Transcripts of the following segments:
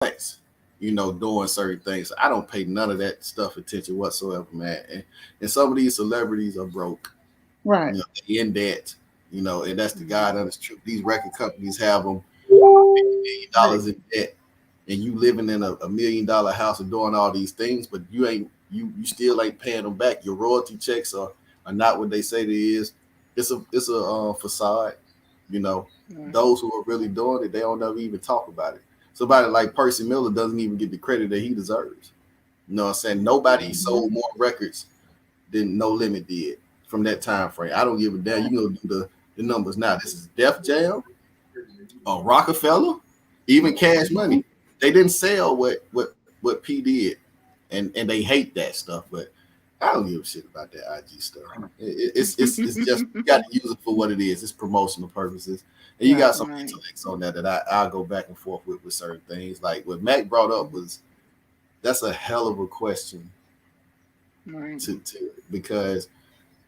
months, doing certain things. I don't pay none of that stuff attention whatsoever, man. And some of these celebrities are broke, Right. they in debt, and that's the God honest truth. These record companies have them $50 million in debt, and you living in a $1 million house and doing all these things, but you still ain't paying them back. Your royalty checks are not what they say they is. It's a facade. You know, Right. those who are really doing it, they don't ever even talk about it. Somebody like Percy Miller doesn't even get the credit that he deserves. You know what I'm saying? Nobody Mm-hmm. sold more records than No Limit did from that time frame. I don't give a damn. You gonna do the numbers now. This is Def Jam, Rockefeller, even Cash Money. They didn't sell what P did, and they hate that stuff. But I don't give a shit about that IG stuff. It's just you got to use it for what it is. It's promotional purposes, and you got some Right. intellects on that I'll go back and forth with certain things. Like what Mac brought up was that's a hell of a question Right. to because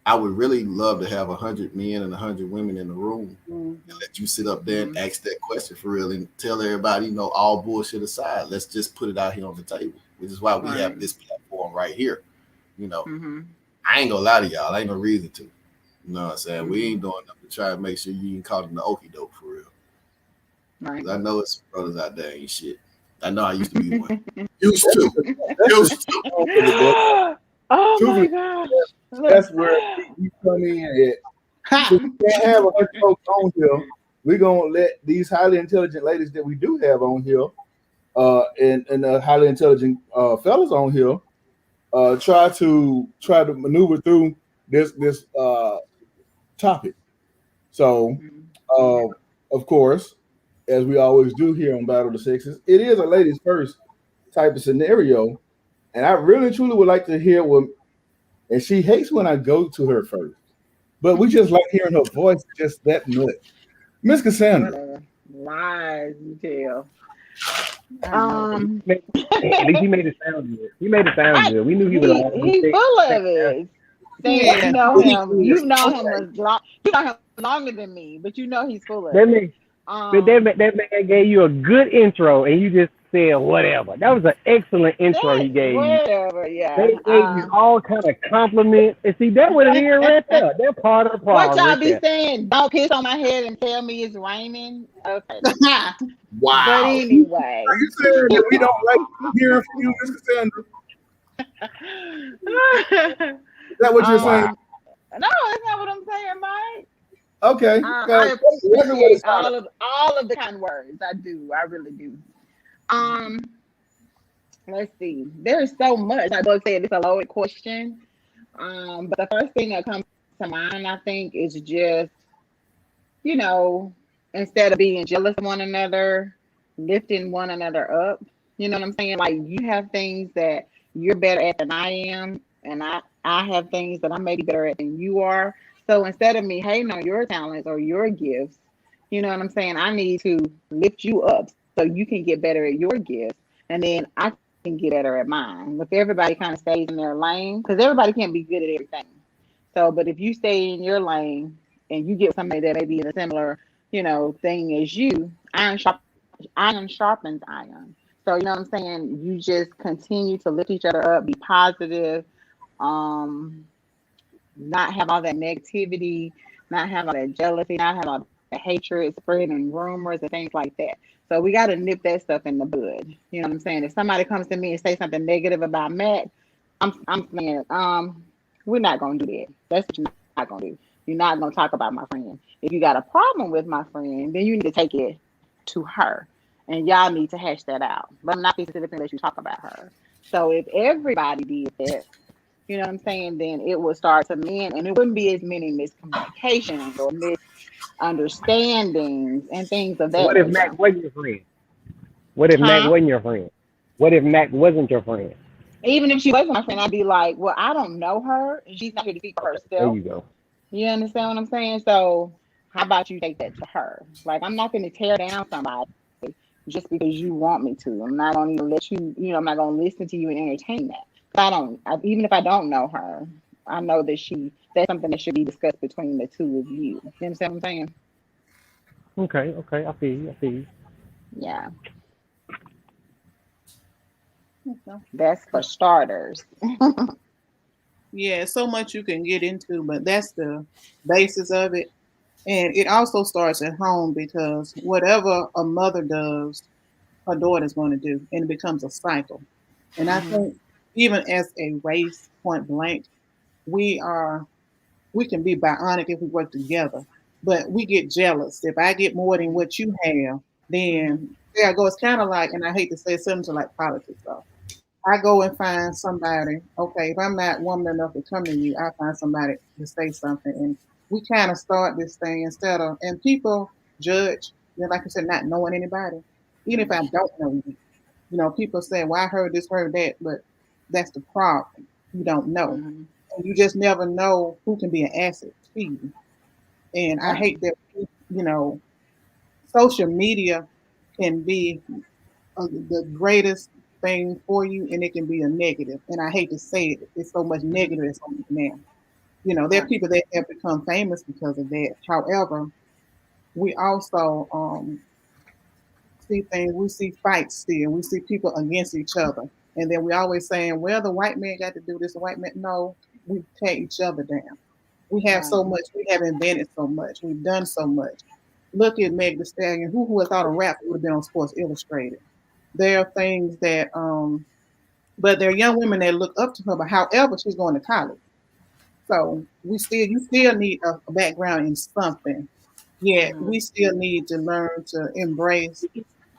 I would really love to have 100 men and 100 women in the room and Mhm. let you sit up there and Mm-hmm. ask that question for real and tell everybody, all bullshit aside. Let's just put it out here on the table, which is why we Right. have this platform right here. You know, Mm-hmm. I ain't gonna lie to y'all. I ain't no reason to. You know what I'm saying? We Mm-hmm. ain't doing nothing to try to make sure you ain't caught in the okie doke for real. Right. 'Cause I know it's brothers out there ain't shit. I know I used to be one. Used to. That's the Used to. truth of it. That Oh my truthfully, gosh. Look. that's where we come in at. Ha! Since we can't have 100 folks on here, we're gonna let these highly intelligent ladies that we do have on here, and highly intelligent fellas on here, try to maneuver through this topic. So, uh, of course, as we always do here on Battle of the Sexes, it is a ladies first type of scenario, and I really truly would like to hear what. And she hates when I go to her first, but we just like hearing her voice just that much. Miss Cassandra, Whatever. Lies you tell. I know. At Um, least he made it sound good. He made it sound I good. We knew he would always he say full it. of it. Saying you Yeah. know him, you know okay, him you know him longer than me, but you know he's full of That it. man, Um, that man gave you a good intro, and you just said whatever. That was an excellent intro that he gave you. whatever, yeah. They gave you all kind of compliments, and see that what it is right there. They're part of the What problem y'all right be there. saying? Don't piss on my head and tell me it's raining. Okay, but Wow. are anyway. you saying that we don't like hearing from you, Miss Cassandra? Is that what you're saying? um, no, that's not what I'm saying, Mike. Okay, I because that's exactly what it appreciate sounded. all of the kind words. I do. I really do. Um, let's see. There's so much. Like Doug said, it's a loaded question. But the first thing that comes to mind, I think, is just you know, instead of being jealous of one another, lifting one another up. You know what I'm saying? Like you have things that you're better at than I am, and I have things that I may be better at than you are. So instead of me hating on your talents or your gifts, you know what I'm saying? I need to lift you up so you can get better at your gifts, and then I can get better at mine. If everybody kind of stays in their lane, because everybody can't be good at everything. So, but if you stay in your lane and you get somebody that may be in a similar, thing as you, iron sharpens iron. So, you know what I'm saying? You just continue to lift each other up, be positive, um, not have all that negativity, not have all that jealousy, not have all the hatred, spreading rumors and things like that. So we got to nip that stuff in the bud. You know what I'm saying? If somebody comes to me and say something negative about Matt, I'm saying, we're not gonna do that. That's what you're not gonna do. You're not gonna talk about my friend. If you got a problem with my friend, then you need to take it to her, and y'all need to hash that out. But I'm not specifically let you talk about her. So if everybody did that, you know what I'm saying, then it would start to mend, and it wouldn't be as many miscommunications or misunderstandings and things of that What if Mac nature. wasn't your friend? What if Mac Huh? wasn't your friend? What if Mac wasn't your friend? Even if she wasn't my friend, I'd be like, well, I don't know her, and she's not here to speak for There herself. you go. You understand what I'm saying? So how about you take that to her? Like I'm not going to tear down somebody just because you want me to. I'm not going to even let you. I'm not going to listen to you and entertain that. Even if I don't know her, I know that that's something that should be discussed between the two of you. You understand what I'm saying? Okay, okay, I feel you. I feel you. Yeah. That's for starters. Yeah, so much you can get into, but that's the basis of it. And it also starts at home because whatever a mother does, her daughter's going to do, and it becomes a cycle. And I Mhm. think even as a race, point blank, we are we can be bionic if we work together, but we get jealous. If I get more than what you have, Mhm. then there I go. It's kind of like, and I hate to say something to like politics though. I go and find somebody. Okay, if I'm not woman enough to come to you, I find somebody to say something, and we kind of start this thing instead of. And people judge, like I said, not knowing anybody. Even if I don't know you, people say, "Well, I heard this, heard that," but that's the problem. You don't know, Mhm. and you just never know who can be an asset to you. And I Right. hate that, you know, social media can be the greatest thing for you, and it can be a negative. And I hate to say it, it's so much Mhm. negative on it now. There are Right. people that have become famous because of that. However, we also see things, we see fights still, we see people against each other. And then we always saying, well, the white man got to do this, the white man. No, we tear each other down. We have Right. so much, we have invented so much, we've done so much. Look at Meg Thee Stallion. Who would have thought a rap would have been on Sports Illustrated? There are things that but there are young women that look up to her, but however, she's going to college. So you still need a background in something. Yet Mhm. we still need to learn to embrace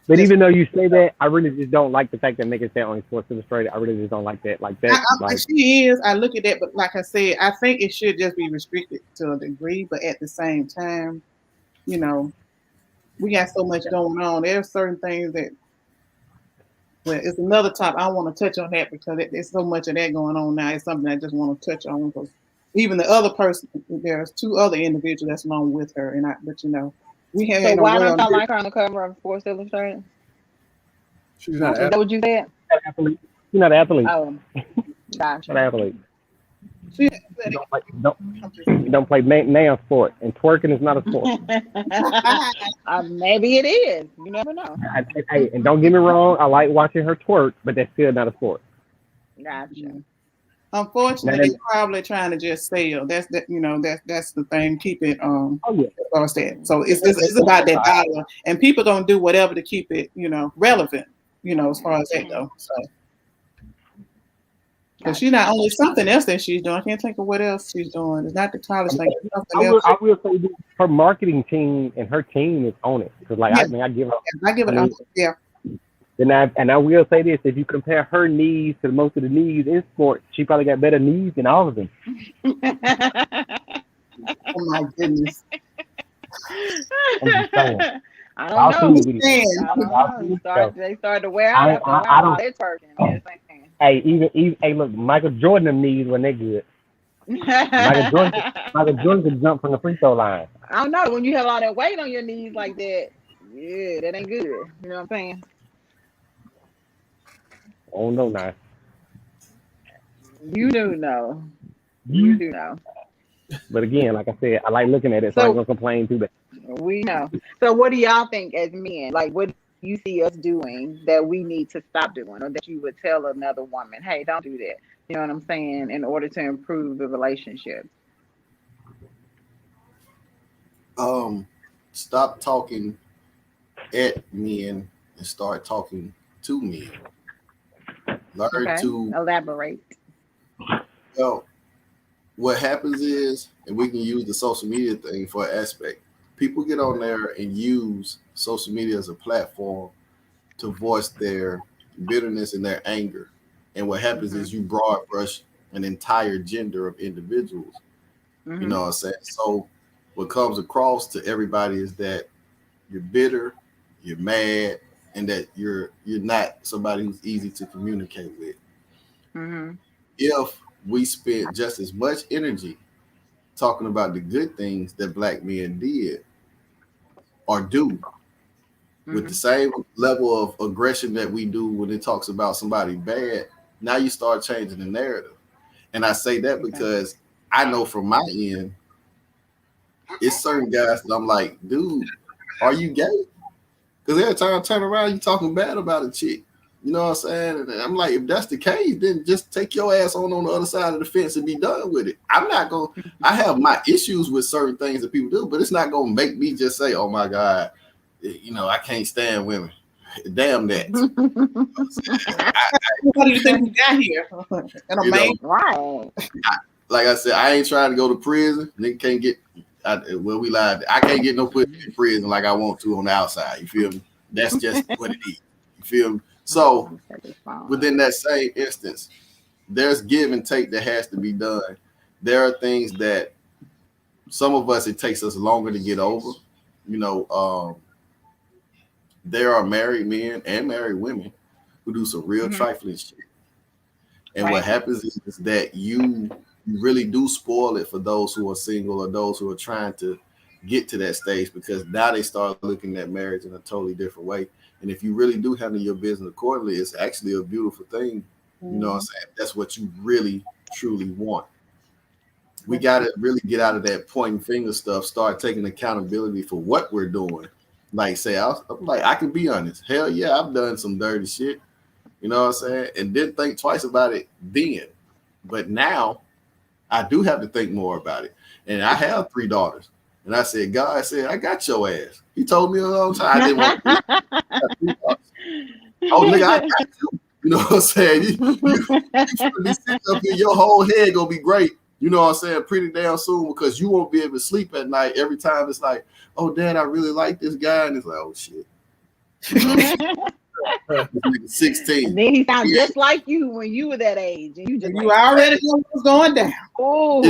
But just even though you say that, I really just don't like the fact that Megan Thee on Sports Illustrated. I really just don't like that. Like that, like she is. I look at that, but like I said, I think it should just be restricted to a degree. But at the same time, you know, we got so much going on. There are certain things that, well, it's another topic. I don't want to touch on that because there's so much of that going on now. It's something I just want to touch on because even the other person, there's two other individuals that's along with her, but we have So ain't no why real. don't y'all like her on the cover of Sports Illustrated? She's not Is an that what you said? an athlete. You're not an athlete. Oh, Not gotcha. an athlete. She, You don't play now sport, and twerking is not a sport. Maybe it is. You never know. Hey, and don't get me wrong, I like watching her twerk, but that's still not a sport. Gotcha. Now unfortunately, that, they're probably trying to just sell. That's the thing. Keep it oh yeah, So it's about that dollar, and people gonna do whatever to keep it relevant. As far as that Mhm. goes. So, but she's Gotcha. not only something else that she's doing. I can't think of what else she's doing. It's not the college thing. It's something else. I will say this, her marketing team and her team is on it. Cause like Yeah, I mean, I give her. I give I it. mean, Yeah, and I will say this: if you compare her knees to most of the knees in sports, she probably got better knees than all of them. oh my goodness. I'm just saying. I don't Y'all seen know. the video. Man, I don't Y'all know. seen the They started to wear out I, after a I while. don't. All that twerking. I'm just saying. Hey, even hey, look, Michael Jordan them knees when they good. Michael Jordan, Michael Jordan could jump from the free throw line. I don't know. When you have all that weight on your knees like that, yeah, that ain't good. You know what I'm saying? Oh no, now. You do know. You do know. But again, like I said, I like looking at it, so I ain't So gonna complain too bad. we know. So what do y'all think as men? Like, what do you see us doing that we need to stop doing, or that you would tell another woman, "Hey, don't do that." You know what I'm saying? In order to improve the relationship. Stop talking at men and start talking to men. Learn Okay. to, Elaborate. well, what happens is, and we can use the social media thing for an aspect. People get on there and use social media as a platform to voice their bitterness and their anger. And what happens Mhm. is you broad brush an entire gender of individuals. You know Mhm. what I'm saying? So what comes across to everybody is that you're bitter, you're mad, and that you're not somebody who's easy to communicate with. Mhm. If we spent just as much energy talking about the good things that black men did or do with the Mhm. same level of aggression that we do when it talks about somebody bad, now you start changing the narrative. And I say that Okay. because I know from my end, it's certain guys that I'm like, dude, are you gay? Because every time I turn around, you talking bad about a chick. You know what I'm saying? And I'm like, if that's the case, then just take your ass on the other side of the fence and be done with it. I'm not going to, I have my issues with certain things that people do, but it's not going to make me just say, oh my God, you know, I can't stand women. Damn that. What do you think we got here? And a man? Right. Like I said, I ain't trying to go to prison. Nigga can't get, we lied. I can't get no pussy in prison like I want to on the outside. You feel me? That's just what it is. You feel me? So within that same instance, there's give and take that has to be done. There are things that some of us, it takes us longer to get over. You know, there are married men and married women who do some real trifling shit. And what happens is that you really do spoil it for those who are single or those who are trying to get to that stage, because now they start looking at marriage in a totally different way. And if you really do handle your business accordingly, it's actually a beautiful thing. You know what I'm saying? That's what you really, truly want. We got to really get out of that pointing finger stuff, start taking accountability for what we're doing. Like, say, I can be honest. Hell yeah, I've done some dirty shit. You know what I'm saying? And didn't think twice about it then. But now I do have to think more about it. And I have 3 daughters. And I said, God said, I got your ass. He told me a long time. I didn't want to. Oh, nigga, I got you. You know what I'm saying? You be sitting up here, your whole head gonna be great. You know what I'm saying? Pretty damn soon, because you won't be able to sleep at night every time it's like, oh, Dad, I really like this guy. And it's like, oh, shit. 16. And then he sounds just like you when you were that age. And you already know what's going down. Oh,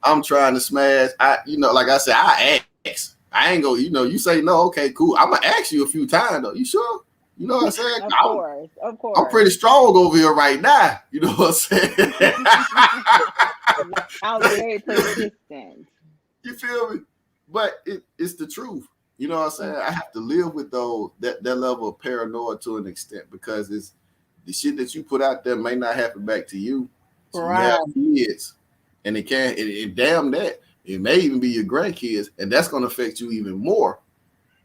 I'm trying to smash. You know, like I said, I ask. I ain't go, you know, you say no, okay, cool. I'm gonna ask you a few times though. You sure? You know what I'm saying? Of course. I'm pretty strong over here right now. You know what I'm saying? I was very persistent. You feel me? But it's the truth. You know what I'm saying? I have to live with that level of paranoia to an extent, because it's the shit that you put out there may not happen back to you. So right. You have kids, and it can't. It damn that. It may even be your grandkids, and that's going to affect you even more.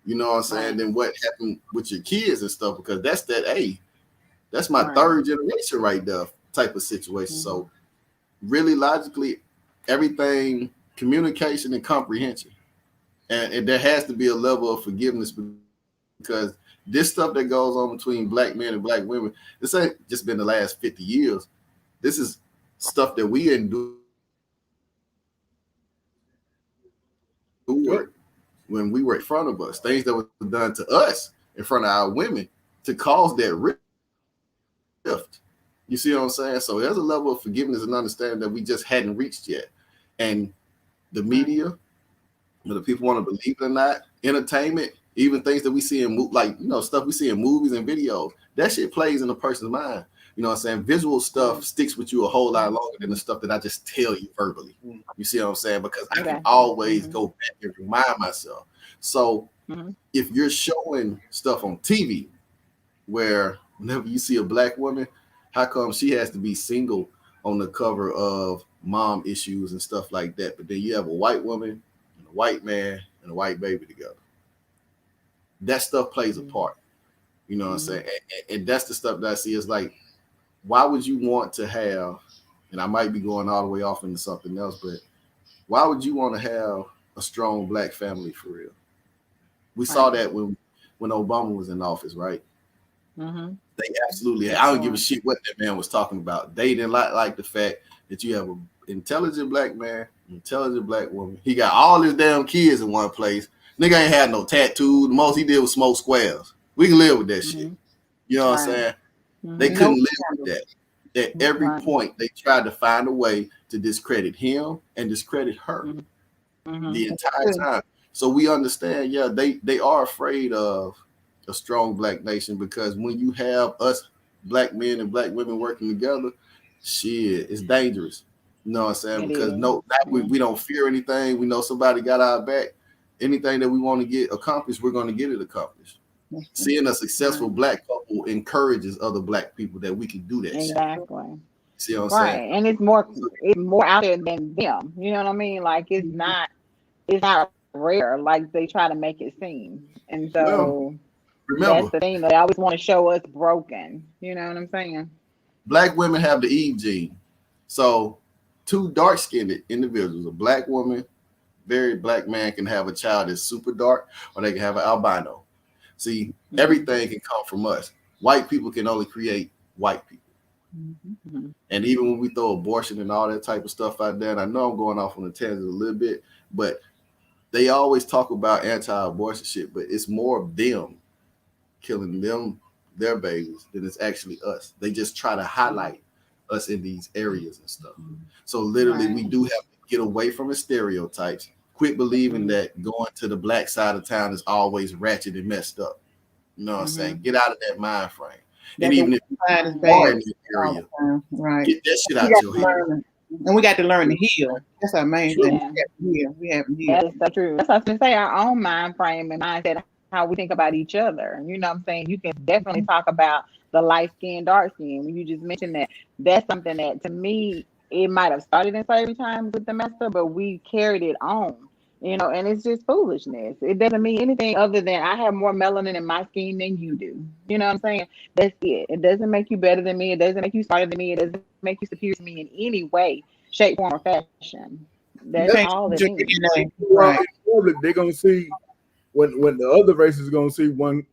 You know what I'm saying? Than what happened with your kids and stuff, because that's that's my third generation right there type of situation. So really logically, everything, communication and comprehension. And there has to be a level of forgiveness, because this stuff that goes on between black men and black women, this ain't just been the last 50 years. This is stuff that we endured when we were in front of us, things that were done to us in front of our women to cause that rift. You see what I'm saying? So there's a level of forgiveness and understanding that we just hadn't reached yet. And the media, whether people want to believe it or not, entertainment, even things that we see in stuff we see in movies and videos, that shit plays in a person's mind. You know what I'm saying? Visual stuff sticks with you a whole lot longer than the stuff that I just tell you verbally. You see what I'm saying? Because I can always go back and remind myself. So if you're showing stuff on TV where whenever you see a black woman, how come she has to be single on the cover of Mom Issues and stuff like that? But then you have a white woman, and a white man, and a white baby together. That stuff plays a part. You know what I'm saying? And that's the stuff that I see is like, why would you want to have, and I might be going all the way off into something else, but why would you want to have a strong black family for real? We saw that when Obama was in office, right? They absolutely, I don't give a shit what that man was talking about. They didn't like the fact that you have an intelligent black man, intelligent black woman. He got all his damn kids in one place. Nigga ain't had no tattoo. The most he did was smoke squares. We can live with that shit. You know what I'm saying? They couldn't live with that. At every point, they tried to find a way to discredit him and discredit her the entire time. So we understand, they are afraid of a strong black nation, because when you have us black men and black women working together, shit, it's dangerous. You know what I'm saying? Because we don't fear anything. We know somebody got our back. Anything that we want to get accomplished, we're going to get it accomplished. Seeing a successful black couple encourages other black people that we can do that. Exactly. Shit. See what I'm saying? And it's more out there than them. You know what I mean? Like it's not rare like they try to make it seem. And so Remember, that's the thing. They always want to show us broken. You know what I'm saying? black women have the Eve gene. So two dark-skinned individuals, a black woman, very black man can have a child that's super dark, or they can have an albino. See, everything can come from us. White people can only create white people. And even when we throw abortion and all that type of stuff out there, and I know I'm going off on a tangent a little bit, but they always talk about anti-abortion shit, but it's more of them killing their babies than it's actually us. They just try to highlight us in these areas and stuff. So literally, we do have to get away from the stereotypes. Quit believing that going to the black side of town is always ratchet and messed up. You know what I'm saying? Get out of that mind frame. And even if you are in the area, right, get that shit out your head. And we got to learn to heal. That's our main thing. We have to heal. That is so true. That's what I was going to say. Our own mind frame and mindset, how we think about each other. You know what I'm saying? You can definitely talk about the light skin, dark skin. When you just mentioned that, that's something that to me, it might have started in slavery times with the master, but we carried it on. You know, and it's just foolishness. It doesn't mean anything other than I have more melanin in my skin than you do. You know what I'm saying? That's it. It doesn't make you better than me. It doesn't make you smarter than me. It doesn't make you superior to me in any way, shape, form, or fashion. That's all it means. Right. They're gonna see when the other race is gonna see one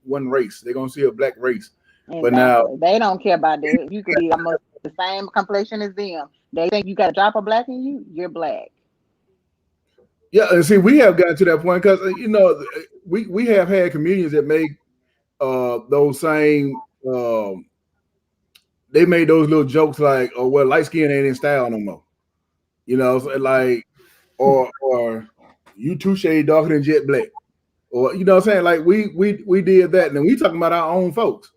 race. They're gonna see a black race. Exactly. But now they don't care about that. You could be almost the same complexion as them. They think you got a drop of black in you. You're black. Yeah, and see, we have gotten to that point because you know we have had comedians that make those same they made those little jokes like, oh well, light skin ain't in style no more, you know, so like or you two shade darker than jet black, or you know what I'm saying, like we did that, and then we talking about our own folks,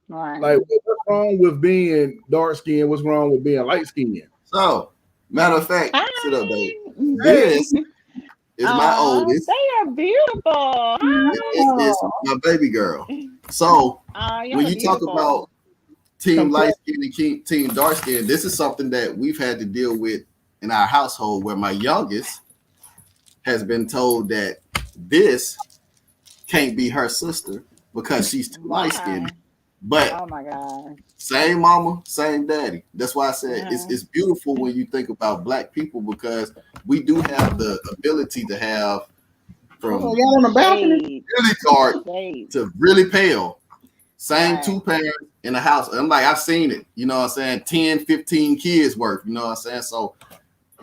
right? Like what's wrong with being dark skinned? What's wrong with being light skinned? So matter of fact, sit up, babe. This is my oldest. They are beautiful. It's my baby girl. So when you talk about team light skin and team dark skin, this is something that we've had to deal with in our household, where my youngest has been told that this can't be her sister because she's too light skinned. But oh my God, same mama, same daddy. That's why I said it's beautiful when you think about black people, because we do have the ability to have from really dark to really pale. Same two parents in the house. I'm like, I've seen it, you know what I'm saying? 10, 15 kids worth, you know what I'm saying? So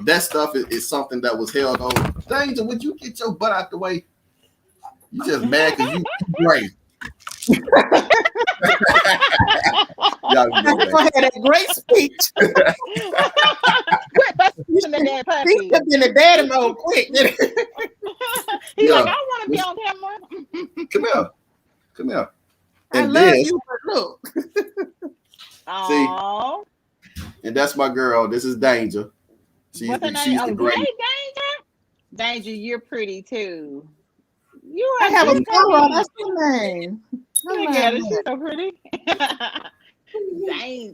that stuff is something that was held over. Danger, would you get your butt out the way? You just mad because you great. Y'all had a great speech. He's in the daddy mode quick. He's like, I want to be on camera. Come here. I love you, but look. See, and that's my girl. This is Danger. What's her name? Oh, hey, Danger. Danger, you're pretty too. I have a girl. That's her name. Yeah, she's so pretty.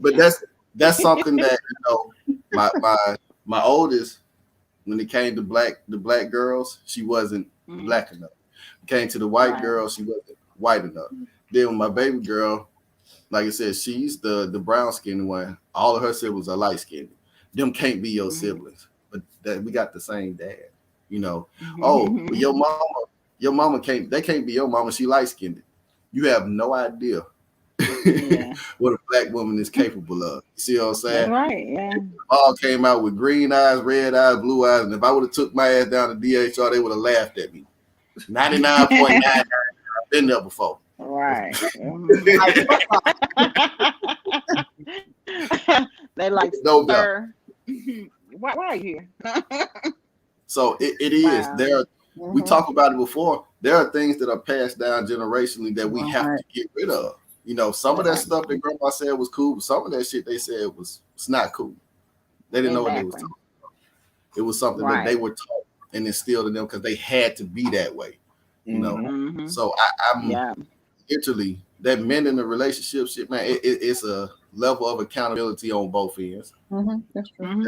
But that's something that, you know, my oldest, when it came to the black girls, she wasn't black enough. It came to the white girls, she wasn't white enough. Then with my baby girl, like I said, she's the brown skinned one. All of her siblings are light skinned. Them can't be your siblings, but that we got the same dad. You know, but your mama can't. They can't be your mama. She light skinned. You have no idea what a black woman is capable of. You see what I'm saying? Right. Yeah. All came out with green eyes, red eyes, blue eyes, and if I would have took my ass down to DHR, they would have laughed at me. 99.99. I've been there before. Right. They like no doubt. Why are you here? So it is. There we talked about it before. There are things that are passed down generationally that we have to get rid of. You know, some of that stuff that grandma said was cool, but some of that shit they said was not cool. They didn't know what they was talking about. It was something that they were taught and instilled in them because they had to be that way. You know, so I'm literally that men in the relationship shit, man. It's a level of accountability on both ends. That's true.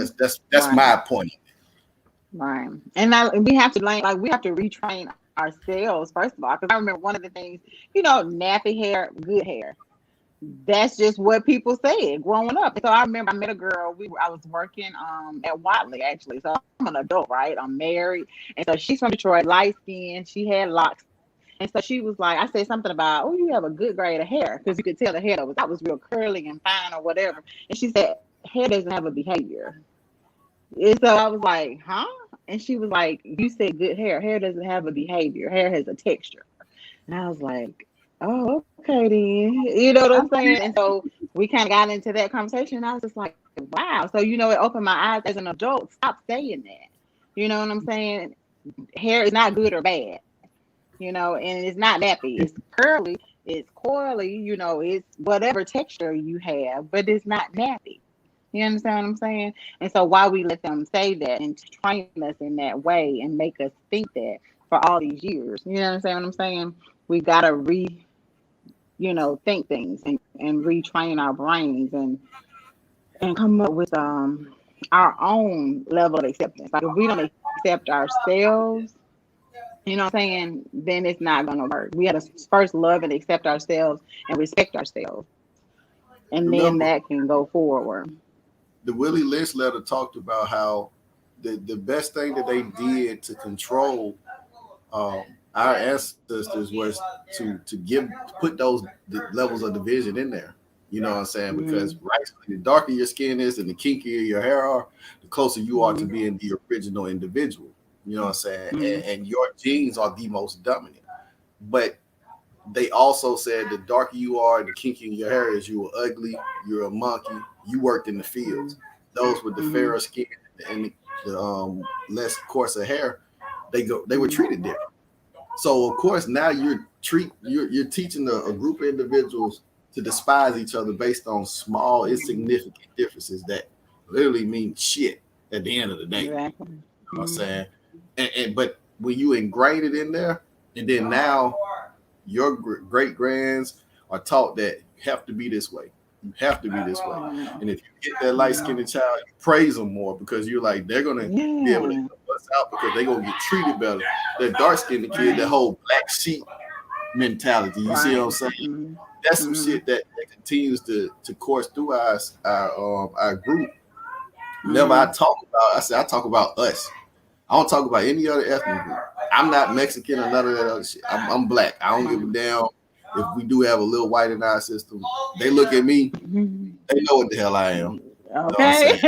That's my point. Right, and we have to we have to retrain ourselves first of all. Because I remember one of the things, nappy hair, good hair. That's just what people said growing up. So I remember I met a girl. I was working at Watley actually. So I'm an adult, right? I'm married, and so she's from Detroit, light skin. She had locks, and so she was like, I said something about, oh, you have a good grade of hair, because you could tell the hair that was real curly and fine or whatever. And she said, hair doesn't have a behavior. And so I was like, huh? And she was like, you said good hair. Hair doesn't have a behavior. Hair has a texture. And I was like, oh, okay then. You know what I'm saying? And so we kind of got into that conversation. And I was just like, wow. So, it opened my eyes as an adult. Stop saying that. You know what I'm saying? Hair is not good or bad. And it's not nappy. It's curly. It's coily. It's whatever texture you have, but it's not nappy. You understand what I'm saying? And so why we let them say that and train us in that way and make us think that for all these years. You understand what I'm saying? We gotta think things and retrain our brains and come up with our own level of acceptance. Like if we don't accept ourselves, you know what I'm saying, then it's not gonna work. We have to first love and accept ourselves and respect ourselves. And then that can go forward. The Willie Lynch letter talked about how the best thing that they did to control our ancestors was to put those levels of division in there. You know what I'm saying? Because the darker your skin is and the kinkier your hair are, the closer you are to being the original individual. You know what I'm saying? And your genes are the most dominant. But they also said the darker you are, the kinkier your hair is, you were ugly, you're a monkey, you worked in the fields. Those with the fairer skin and the less coarser hair, they were treated different. So of course now you're teaching a group of individuals to despise each other based on small, insignificant differences that literally mean shit at the end of the day. Exactly. You know what I'm saying? But when you ingrain it in there, and then now your great grands are taught that you have to be this way. You have to be this way. And if you get that light-skinned child, you praise them more because you're like, they're going to be able to help us out because they're going to get treated better. That dark-skinned kid, that whole black sheep mentality. You see what I'm saying? That's some shit that continues to course through our group. Whenever I talk about, I talk about us. I don't talk about any other ethnic group. I'm not Mexican or none of that other shit. I'm black. I don't give a damn if we do have a little white in our system. They look at me. They know what the hell I am. Okay.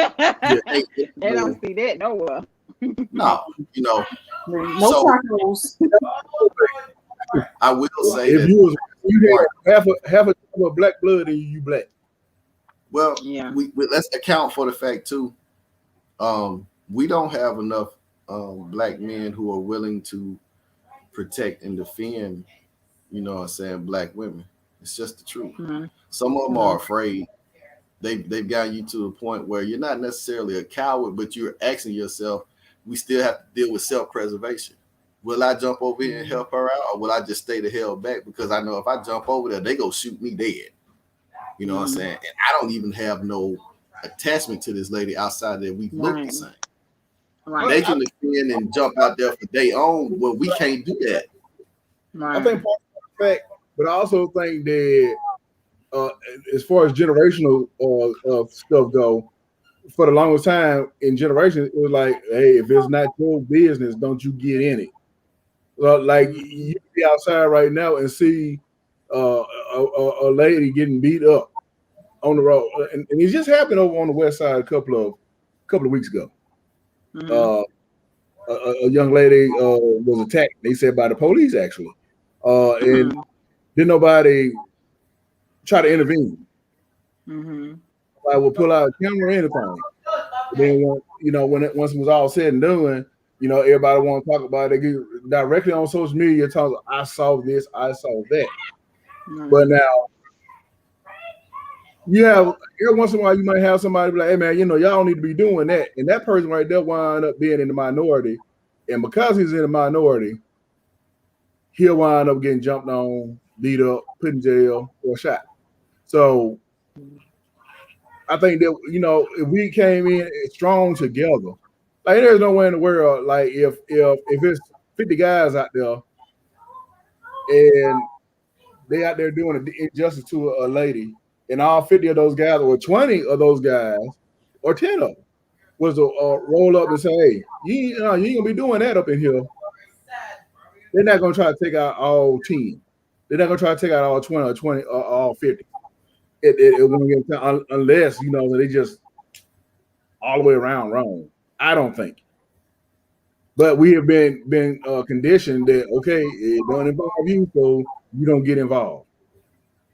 They don't see that nowhere. No, no tacos. I will say if that you have half a black blood and you black. Well, we let's account for the fact too. We don't have enough black men who are willing to protect and defend, you know what I'm saying, black women. It's just the truth. Some of them are afraid. They've gotten you to a point where you're not necessarily a coward, but you're asking yourself, we still have to deal with self-preservation. Will I jump over here and help her out, or will I just stay the hell back? Because I know if I jump over there, they go shoot me dead. You know what I'm saying? And I don't even have no attachment to this lady outside that we look the same. Right. They can defend and jump out there for their own. Well, we can't do that. I think part of the fact, but I also think that as far as generational stuff go, for the longest time in generations, it was like, hey, if it's not your business, don't you get in it. Like you be outside right now and see a lady getting beat up on the road, and it just happened over on the west side a couple of weeks ago. A young lady was attacked. They said by the police actually, and didn't nobody try to intervene. I would pull out a camera or anything. Then once it was all said and done, everybody want to talk about it. They get directly on social media talking, I saw this, I saw that. But now you have every once in a while you might have somebody be like, hey man, y'all don't need to be doing that. And that person right there wind up being in the minority. And because he's in the minority, he'll wind up getting jumped on, beat up, put in jail, or shot. So I think that, if we came in strong together, like there's no way in the world, like if it's 50 guys out there and they out there doing an injustice to a lady, and all 50 of those guys, or 20 of those guys, or 10 of them, was to roll up and say, "Hey, you ain't gonna be doing that up in here." They're not gonna try to take out all 10. They're not gonna try to take out all 20 or 20 or all 50. It won't get done unless they just all the way around wrong. I don't think. But we have been conditioned that okay, it don't involve you, so you don't get involved.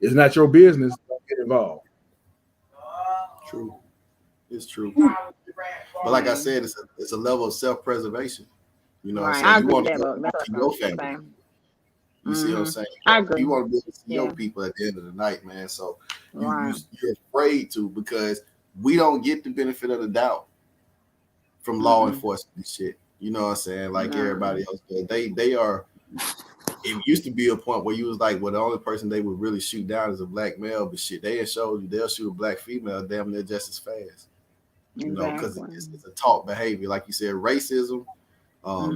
It's not your business. Don't get involved. True, it's true. But like I said, it's a level of self-preservation. You know what I'm saying? You want to see your family. You see what I'm saying? I agree. You want to be able to see your people at the end of the night, man. So you're afraid to, because we don't get the benefit of the doubt from law enforcement and shit. You know what I'm saying? Like everybody else does. They are. It used to be a point where you was like, well, the only person they would really shoot down is a black male, but shit, they show you they'll shoot a black female damn near just as fast. You know, because it's a taught behavior, like you said, racism,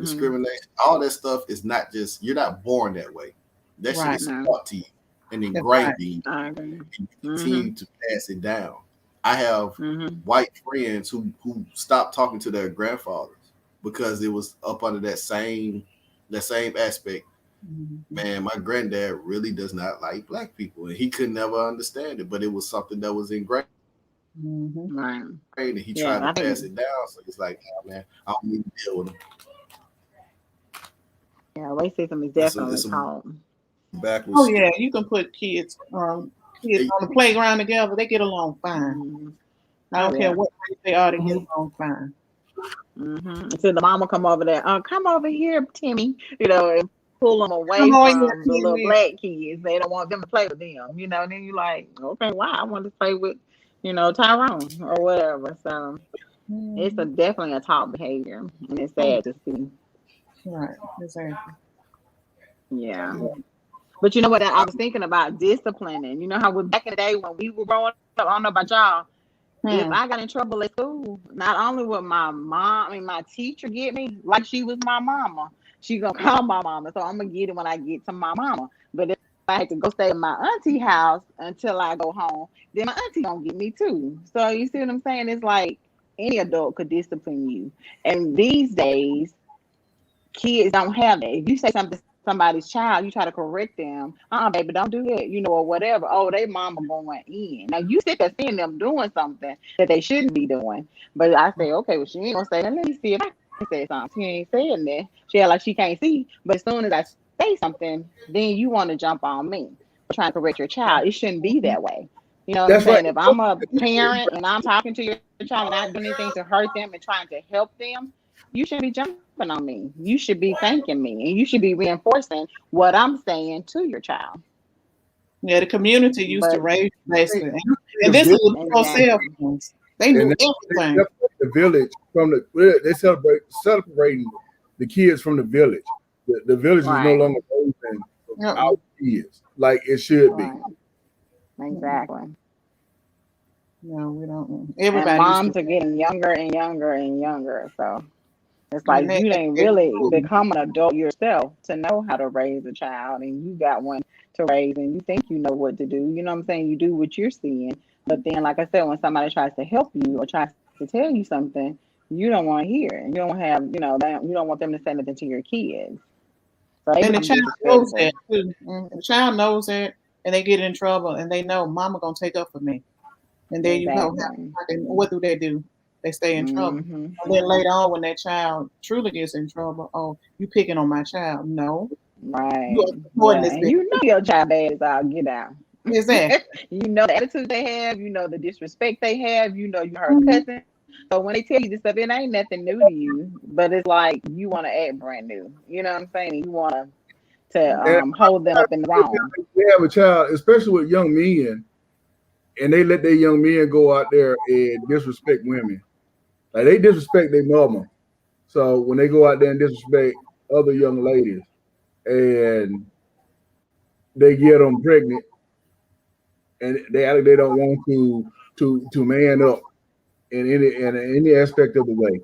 discrimination, all that stuff is not just, you're not born that way. That shit is taught to you and ingrained in you, and you continue to pass it down. I have white friends who stopped talking to their grandfathers because it was up under that same aspect. Man, my granddad really does not like black people, and he could never understand it, but it was something that was ingrained. And he tried to pass it down, so it's like, oh, man, I don't need to deal with him. Yeah, racism is definitely taught. Backwards. Oh yeah, you can put kids on the playground together; they get along fine. I don't care what race they are; they get along fine. So the mama come over there. Come over here, Timmy. And pull them away from the little black kids. They don't want them to play with them. And then you're like, okay, why? I want to play with, Tyrone or whatever. So it's definitely a taught behavior, and it's sad to see. Right, exactly. Yeah. But you know what? I was thinking about disciplining. You know how back in the day when we were growing up, I don't know about y'all, if I got in trouble at school, not only would my teacher get me like she was my mama, she gonna call my mama. So I'm gonna get it when I get to my mama. But if I had to go stay in my auntie house until I go home, then my auntie gonna get me too. So you see what I'm saying? It's like any adult could discipline you. And these days, kids don't have that. If you say something to somebody's child, you try to correct them. Baby, don't do that, or whatever. Oh, they mama going in. Now you sit there seeing them doing something that they shouldn't be doing. But I say, okay, well, she ain't gonna say that. Let me see if I can say something. She ain't saying that. She act like she can't see. But as soon as I say something, then you want to jump on me, trying to correct your child. It shouldn't be that way. You know what I'm saying? Right. If I'm a parent and I'm talking to your child, not doing anything to hurt them and trying to help them, you shouldn't be jumping on me. You should be thanking me, and you should be reinforcing what I'm saying to your child. Yeah, the community used to raise basically, and this is no cell phones. They knew everything. The village they celebrating the kids from the village. The village is no longer raising our kids like it should be. Exactly. No, we don't. Everybody. And moms are getting younger and younger and younger, so. It's like you ain't really become an adult yourself to know how to raise a child, and you got one to raise, and you think you know what to do. You know what I'm saying? You do what you're seeing. But then, like I said, when somebody tries to help you or tries to tell you something, you don't want to hear it. You don't have, you don't want them to say nothing to your kids. So and the child knows that too. The child knows that, and they get in trouble, and they know mama gonna take up for me. And there you go. What do they do? They stay in trouble. And then later on, when that child truly gets in trouble, oh, you picking on my child? No, right? You know your child bad as all get out. Exactly. You know the attitude they have. You know the disrespect they have. You know you her cousin. So when they tell you this stuff, it ain't nothing new to you. But it's like you want to act brand new. You know what I'm saying? You want to hold them up in the wrong. They have a child, especially with young men, and they let their young men go out there and disrespect women. Like they disrespect their mama. So when they go out there and disrespect other young ladies and they get them pregnant and they don't want to man up in any aspect of the way,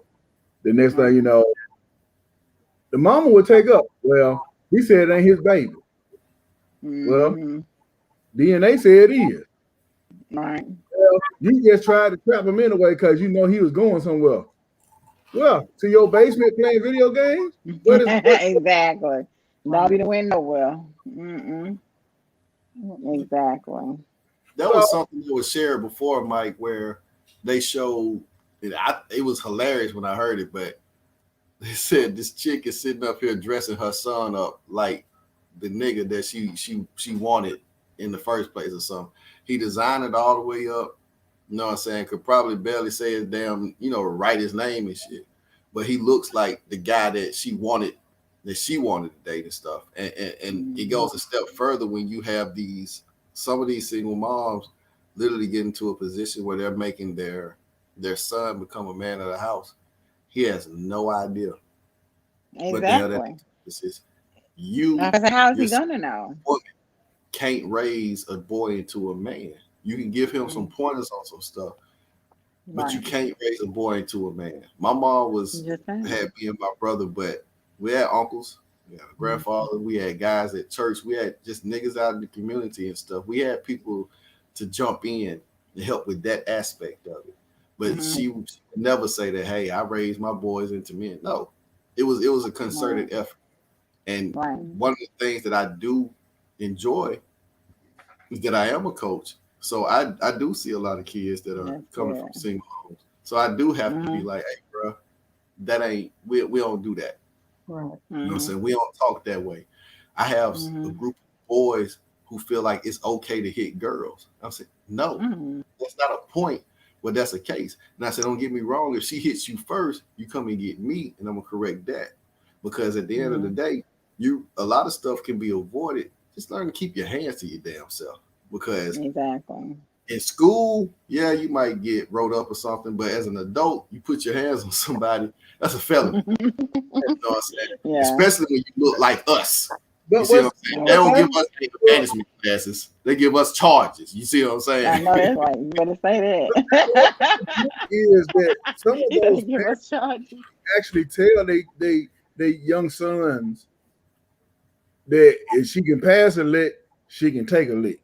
the next thing you know, the mama would take up. Well, he said it ain't his baby. Well, DNA said it is. Right. Well, you just tried to trap him anyway because you know he was going somewhere. Well, to your basement playing video games? Exactly. Don't be the win nowhere. Exactly. That was something that was shared before, Mike, where they showed it was hilarious when I heard it, but they said this chick is sitting up here dressing her son up like the nigga that she wanted in the first place or something. He designed it all the way up. You know what I'm saying? Could probably barely say his damn, write his name and shit. But he looks like the guy that she wanted to date and stuff. And it goes a step further when you have some of these single moms literally get into a position where they're making their son become a man of the house. He has no idea. Exactly. This is you. How is he gonna know? Can't raise a boy into a man. You can give him some pointers on some stuff, but you can't raise a boy into a man. My mom had me and my brother, but we had uncles, we had a grandfather, we had guys at church, we had just niggas out in the community and stuff. We had people to jump in and help with that aspect of it. But she would never say that, hey, I raised my boys into men. No, it was a concerted effort. And one of the things that I do enjoy is that I am a coach. So I do see a lot of kids that are coming from single homes. So I do have to be like, hey, bro, that ain't, we don't do that. Right. You know what I'm saying? We don't talk that way. I have a group of boys who feel like it's okay to hit girls. I'm saying, no, that's not a point where that's the case. And I said, don't get me wrong. If she hits you first, you come and get me, and I'm gonna correct that. Because at the end of the day, a lot of stuff can be avoided. Just learn to keep your hands to your damn self. Because in school, you might get rolled up or something, but as an adult, you put your hands on somebody, that's a felony. You know what I'm saying? Yeah. Especially when you look like us. You see what I'm saying? They don't give us management classes. They give us charges. You see what I'm saying? I know that's right. You better say that. Is that some of those parents actually tell they young sons that if she can pass a lick, she can take a lick.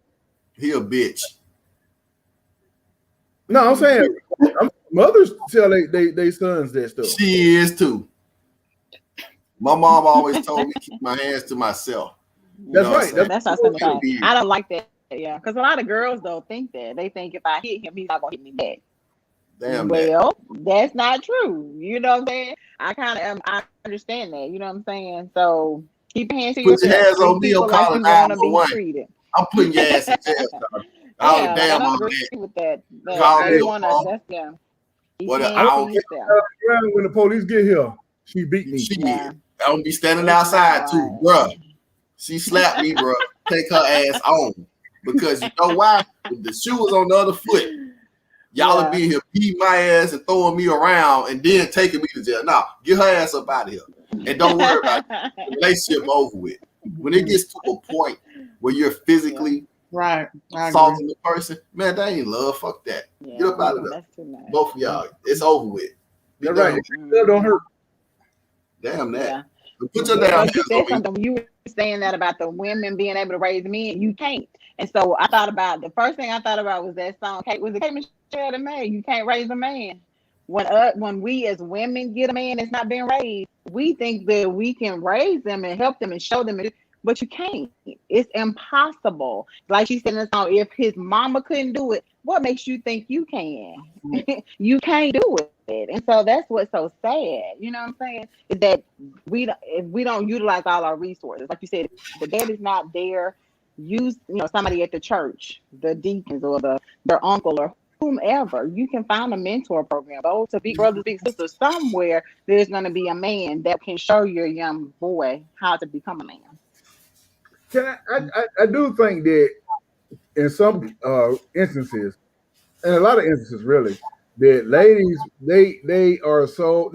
He a bitch. No, I'm saying mothers tell they sons that stuff. She is too. My mom always told me to keep my hands to myself. That's right. That's not something I don't like that. Yeah, because a lot of girls don't think that. They think if I hit him, he's not gonna hit me back. Damn. That's not true. You know what I'm saying? I understand that. You know what I'm saying? So keep your hands to yourself. Put your hands on me or call it 911. I'm putting your ass in jail. I don't agree with that. When the police get here, she beat me. I don't be standing outside too, bruh. She slapped me, bruh. Take her ass on. Because you know why? If the shoe was on the other foot, y'all would be here beating my ass and throwing me around and then taking me to jail. Now, get her ass up out of here. And don't worry about it. The relationship over with. When it gets to a point where you're physically assaulting the person, man, that ain't love. Fuck that. Get up out of there. Both of y'all. It's over with. You're right. Love don't hurt. Damn that. Put your damn hands on me. You were saying that about the women being able to raise men. You can't. And so I thought about, the first thing I thought about was that song. Was it Kate Michelle that made You Can't Raise a Man? When we as women get a man that's not been raised, we think that we can raise them and help them and show them, but you can't. It's impossible. Like she said in the song, if his mama couldn't do it, what makes you think you can? You can't do it. And so that's what's so sad. You know what I'm saying? Is that if we don't utilize all our resources, like you said, if the dad is not there, use somebody at the church, the deacons or their uncle or whomever. You can find a mentor program. Go to Big Brothers, Big Sisters. Somewhere there's going to be a man that can show your young boy how to become a man. I do think that in some instances, and a lot of instances really, that ladies they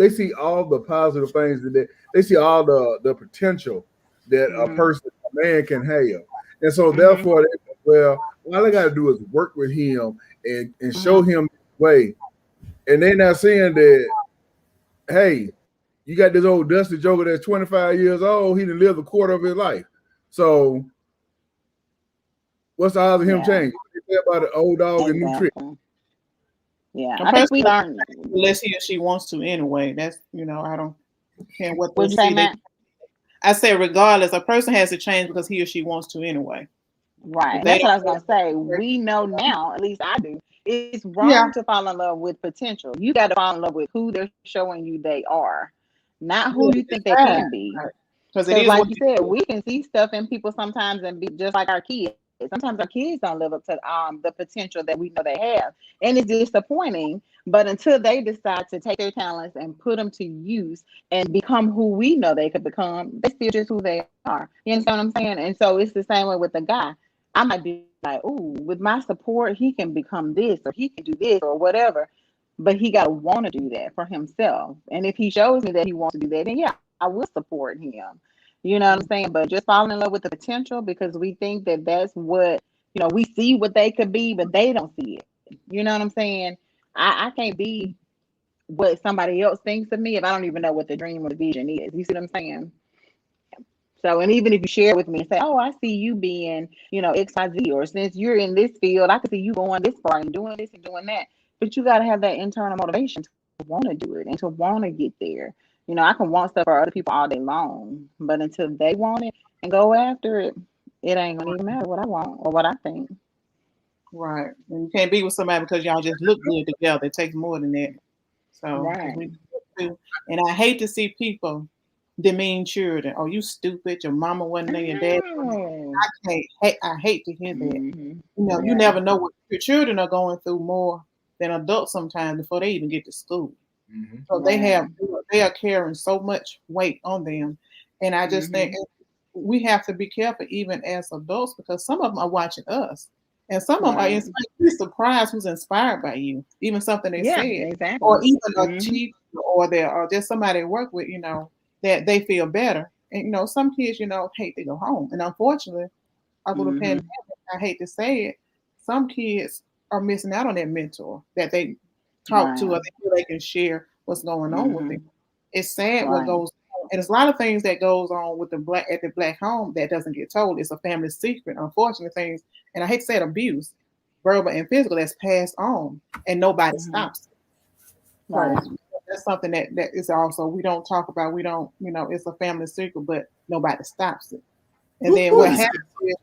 see all the positive things that they see all the potential that a man can have, and so therefore all I got to do is work with him and show him the way, and they're not saying that, hey, you got this old dusty joker that's 25 years old, he done lived a quarter of his life. So What's the odds of him Yeah. changing? What about an old dog and new trick? Exactly. Yeah, A I think person we learned. unless he or she wants to anyway. That's I don't care what they What'd you say, see. Matt? I say regardless, a person has to change because he or she wants to anyway. Right. If And they that's what I was don't, gonna say. We know now, at least I do, it's yeah, wrong to fall in love with potential. You got to fall in love with who they're showing you they are, not who you think they can be. because it Because, is like what you it said, is. we can see stuff in people sometimes and be just like our kids. Sometimes our kids don't live up to the potential that we know they have, and it's disappointing. But until they decide to take their talents and put them to use and become who we know they could become, they still just who they are. You understand what I'm saying? And so it's the same way with the guy. I might be like, "Ooh, with my support, he can become this or he can do this or whatever." But he got to want to do that for himself. And if he shows me that he wants to do that, then yeah, I will support him. You know what I'm saying? But just falling in love with the potential because we think that that's what, we see what they could be, but they don't see it. You know what I'm saying? I can't be what somebody else thinks of me if I don't even know what the dream or the vision is. You see what I'm saying? So, and even if you share with me and say, "Oh, I see you being, XYZ, or since you're in this field, I can see you going this far and doing this and doing that." But you got to have that internal motivation to want to do it and to want to get there. I can want stuff for other people all day long, but until they want it and go after it, it ain't gonna even matter what I want or what I think. Right. And you can't be with somebody because y'all just look good together. It takes more than that. So, because Right. and I hate to see people demean children. Oh, you stupid. Your mama wasn't there. Your dad. Oh. I hate to hear that. Mhm. You Yeah. never know what your children are going through more than adults sometimes before they even get to school. Mm-hmm. So Right. they are carrying so much weight on them. And I just think we have to be careful even as adults because some of them are watching us. And some of them are Right. you're surprised who's inspired by you, even something they Yeah. said, or Exactly. even a Mhm. teacher or just somebody they work with, that they feel better. And some kids, hate to go home. And unfortunately, after the pandemic, Mhm. I hate to say it, some kids are missing out on that mentor that they talk to or Right. they feel they can share what's going on with them. Mhm. It's sad what Right. goes on. And there's a lot of things that goes on with at the black home that doesn't get told. It's a family secret, unfortunate things. And I hate to say it, abuse, verbal and physical, that's passed on and nobody Mhm. stops it. So Right. that's something that is also we don't talk about. We don't, it's a family secret, but nobody stops it. And then Who what is happens is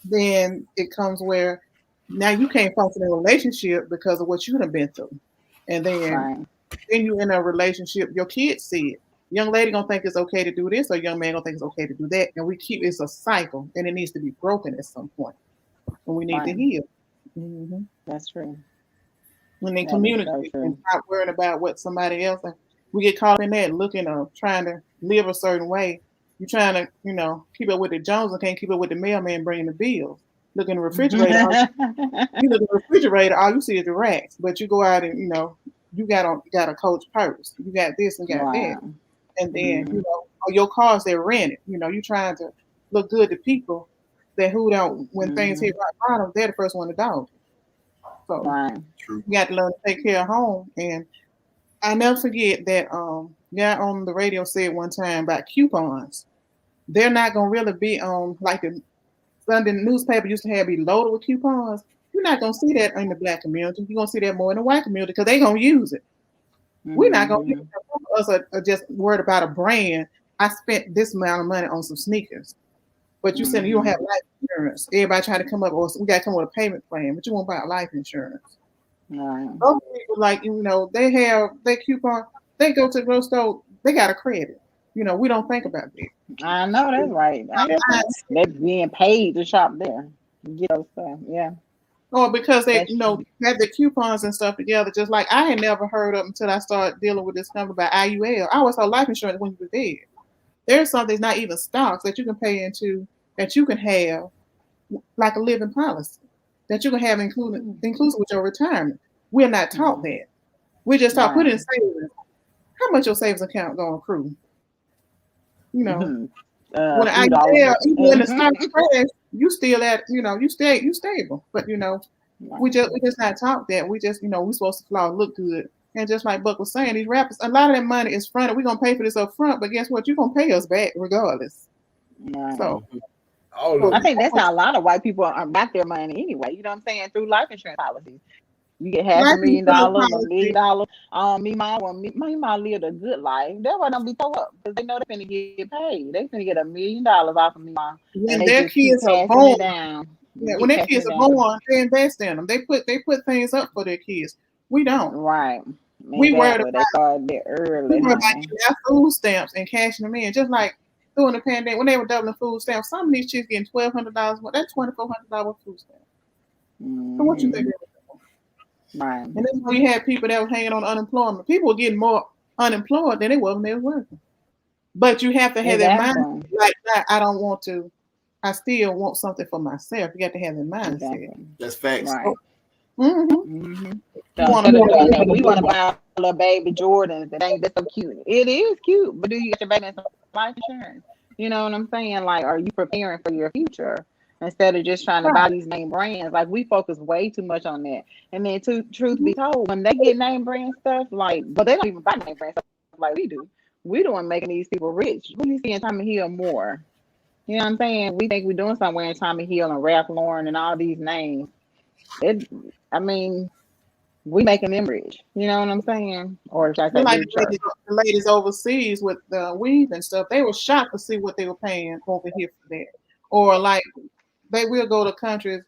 then it comes where now you can't function in a relationship because of what you have been through. And Right. then you in a relationship, your kids see it. Young lady gonna think it's okay to do this, or young man gonna think it's okay to do that. And it's a cycle and it needs to be broken at some point. And we need to Right. heal. hmm That's true. And then That is so communicate and true. stop worrying about what somebody else and we get caught in that looking of trying to live a certain way. You're trying to, keep up with the Jones and can't keep up with the mailman bringing the bills. Look in the refrigerator, you look in the refrigerator, all you see is the racks. But you go out and you got a Coach purse, you got this and got that, Wow. and then Mhm. or your cars they're rented. You trying to look good to people that who don't when things hit Mhm. rock bottom, they're the first one to dog. So Right. true? you got to learn to take care of home. And I never forget that guy on the radio said one time about coupons. They're not gonna really be on like the Sunday newspaper used to have be loaded with coupons. You're not gonna see that in the black community. You're gonna see that more in the white community because they're gonna use it. We're not gonna use Mhm. it. Some of us are just worried about a brand. I spent this amount of money on some sneakers, but you said you don't Mhm. have life insurance. Everybody trying to come up, or we got to come with a payment plan, but you won't buy life insurance. Right. Other people, like they have their coupon. They go to the grocery store. They got a credit. We don't think about that. I know that's right. Ain't that something? They're being paid to shop there. Get those stuff. Yeah. Or because they, That's true. had the coupons and stuff together. Just like I had never heard of until I started dealing with this company about IUL. I always thought life insurance when you were dead. There's something that's not even stocks that you can pay into that you can have like a living policy that you can have inclusive with your retirement. We're not taught Mhm. that. We just taught put Right. in savings. How much your savings account gonna accrue? You know, Mhm. when Few I dollars. even when the Mhm. stock crash, you still at you stable. But we Right. just not taught that. We just we supposed to flaw look good. And just like Buck was saying, these rappers, a lot of that money is fronted. We're gonna pay for this up front, but guess what? You're gonna pay us back regardless. Right. So Mhm. All of I it. think that's how a lot of white people got their money anyway. You know what I'm saying? Through life insurance policies. You get half Life $1 million, insurance $1 million. policy. Me mom lived a good life. That's why don't be throw up because they know they're finna get paid. They finna get $1 million off of me mom, and When they their just keep kids are passing born, it down. yeah, when Keep their passing kids it are down. born, they invest in them. They put things up for their kids. We don't. Right. We worried Exactly. They started there early, about honey. getting our food stamps and cashing them in. Just like during the pandemic, when they were doubling food stamps, some of these chicks getting $1,200. That's $2,400 food stamps. So what you think? Right. And then when you had people that were hanging on unemployment, people were getting more unemployed than they were when they were working. But you have to have that mind like that. I don't want to. I still want something for myself. You got to have that mindset. Exactly. That's facts. Right. Mm-hmm. So instead of doing that, we want to buy a little baby Jordans. That ain't that's so cute. It is cute, but do you get your baby in some life insurance? You know what I'm saying? Like, are you preparing for your future instead of just trying to buy these name brands? Like, we focus way too much on that. And then, truth be told, when they get name brand stuff, like, but they don't even buy name brand stuff like we do. We the one making these people rich. Who you see in Tommy Hill more? You know what I'm saying? We think we're doing somewhere in Tommy Hill and Ralph Lauren and all these names. I mean, we making them rich. You know what I'm saying? Or should I say Like richer? the ladies overseas with the weave and stuff, they were shocked to see what they were paying over here for that. Or like they will go to countries,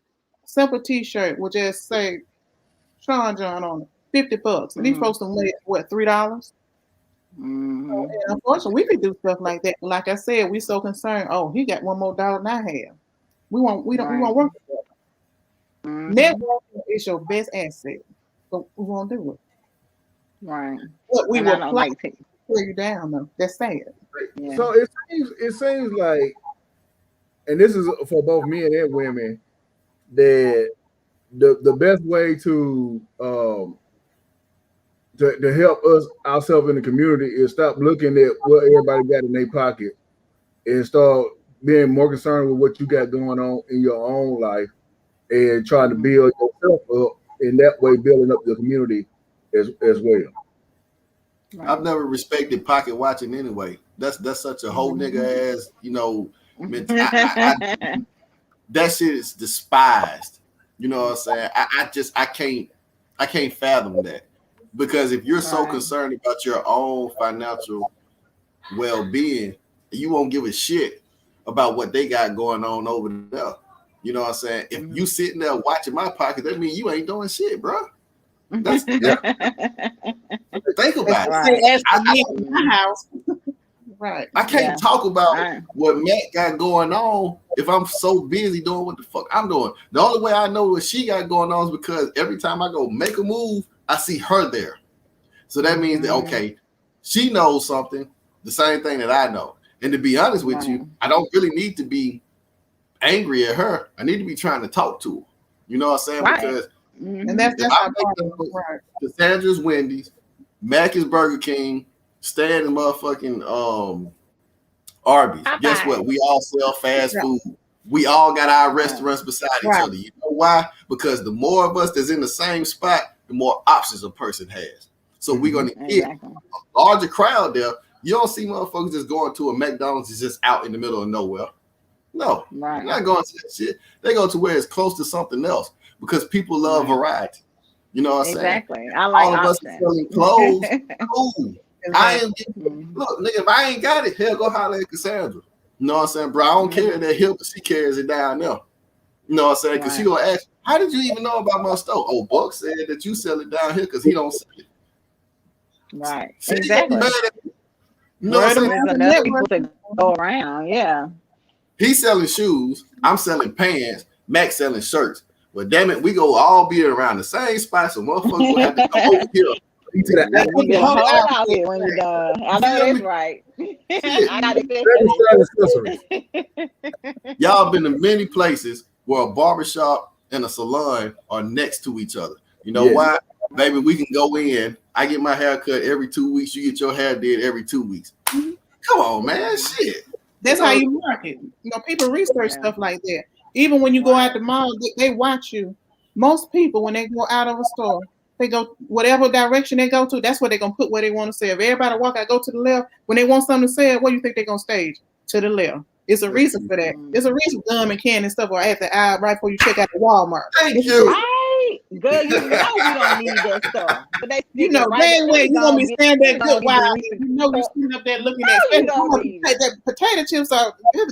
simple T-shirt will just say Sean John on it, $50, and these folks don't make what $3. And unfortunately, we could do stuff like that. But like I said, we so concerned. Oh, he got $1 more than I have. We won't work together. Networking is your best asset, but we won't do it. Right. But we And will I don't like to. pull you down though. That's sad. Yeah. So it seems like, and this is for both men and women, that the best way to help us ourselves in the community is stop looking at what everybody got in their pocket and start being more concerned with what you got going on in your own life and trying to build yourself up, in that way building up the community as well. Right. I've never respected pocket watching anyway. That's such a whole nigga ass, that shit is despised. You know what I'm saying? I can't fathom that. Because if you're so concerned about your own financial well-being, you won't give a shit about what they got going on over there. You know what I'm saying? If you sitting there watching my pocket, that means you ain't doing shit, bro. That's think about it. My house. Right. I can't talk about what Matt got going on if I'm so busy doing what the fuck I'm doing. The only way I know what she got going on is because every time I go make a move, I see her there. So that means that, okay, she knows something, the same thing that I know. And to be honest with you, I don't really need to be angry at her. I need to be trying to talk to her. You know what I'm saying? Because and that's I make Cassandra's Wendy's, Mac is Burger King, Stan is motherfucking Arby's. Guess what? We all sell fast food. We all got our restaurants beside each other. You know why? Because the more of us that's in the same spot, the more options a person has. So we're going to get a larger crowd there. You don't see motherfuckers just going to a McDonald's is just out in the middle of nowhere. No, they're not going to that shit. They go to where it's close to something else because people love variety. You know what I'm saying? Exactly. I like all of us selling clothes. Cool. I am look, nigga, if I ain't got it, hell, go holler at Cassandra. You know what I'm saying, bro? I don't care that hill, but she carries it down there. You know what I'm saying? Because she gonna ask, how did you even know about my store? Oh, Buck said that you sell it down here because he don't sell it. Right. See, exactly. You know what I'm saying? There's enough people to go around. Yeah. He's selling shoes. I'm selling pants. Max selling shirts. Well, damn it, we go all be around the same spot, so motherfuckers will have to go over here. You get a whole outfit when you're done. I know that's right. I got Y'all been to many places where a barbershop and a salon are next to each other. You know why? Baby, we can go in. I get my hair cut every 2 weeks. You get your hair did every 2 weeks. Come on, man. Shit. That's how you market. You know, people research stuff like that. Even when you go out the mall, they watch you. Most people, when they go out of a store, they go whatever direction they go to, that's what they're going to put where they want to sell. If everybody walk out, go to the left. When they want something to sell, what do you think they're going to stage? To the left. It's a reason for that. There's a reason gum and candy and stuff are at the aisle right before you check out the Walmart. Thank you. Right, girl, you know we don't need that stuff. But they You know, dang way you gonna be standing there good while you know you sitting up there looking at that potato chips are good.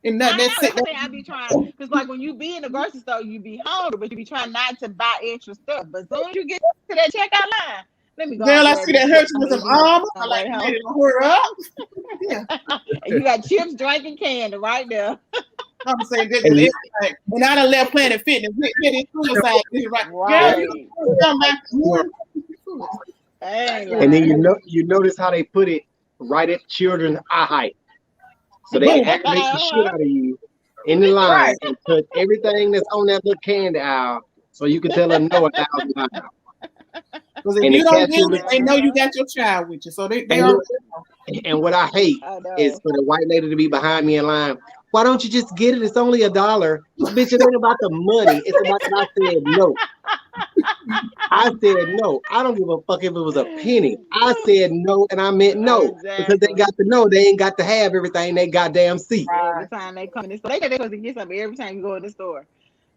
And nothing that's it. I be trying, because like when you be in the grocery store, you be hungry, but you be trying not to buy extra stuff. But as soon as you get to that checkout line, let me go. Girl, I see that hurt you with some armor. I like to hurry up. Yeah. And you got chips, drinking candy right there. I'm saying this is everything. And I done left Planet Fitness. Get suicide. Right. And then you notice how they put it right at children's eye height. So they activate the shit out of you in the line and put everything that's on that little candy aisle so you can tell them no 1,000 times. Because if you don't get it, they know you got your child with you. So they are. And what I hate is for the white lady to be behind me in line. Why don't you just get it? It's only $1. Bitch, it ain't about the money. It's about that I said no. I said no. I don't give a fuck if it was a penny. I said no, and I meant no. Because they got to know they ain't got to have everything they goddamn see. Every time they come in the store, they supposed to get something every time you go in the store.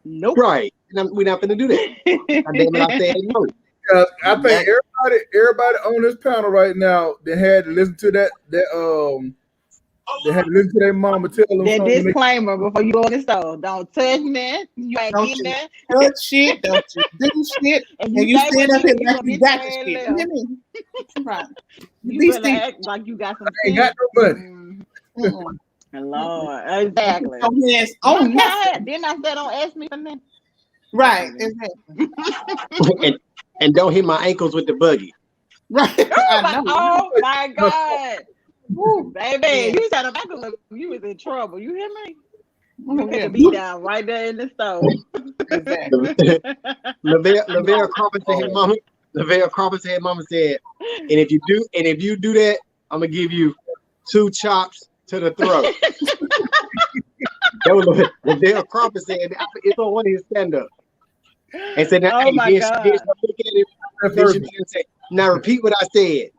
Nope. Right. And we're not going to do that. God damn it, I said no. I think everybody on this panel right now, they had to listen to that they had to listen to their mama tell them that disclaimer before you go in the store. Don't touch that. You ain't getting that. Touch shit. Don't you do shit. And you stand up here like you got the shit. Right. You act like you got some I ain't got no money. Lord, exactly. Oh, yes. Didn't I say don't ask me for nothing? Right. Exactly. and don't hit my ankles with the buggy. Right. Oh my God. Ooh, baby, you said you was in trouble. You hear me? You had to be down right there in the stove. Lavelle Crawford said, Mama said, and if you do that, I'm gonna give you 2 chops to the throat. That was Lavelle Crawford said. It's on one of his stand-up. And said, now, now repeat what I said.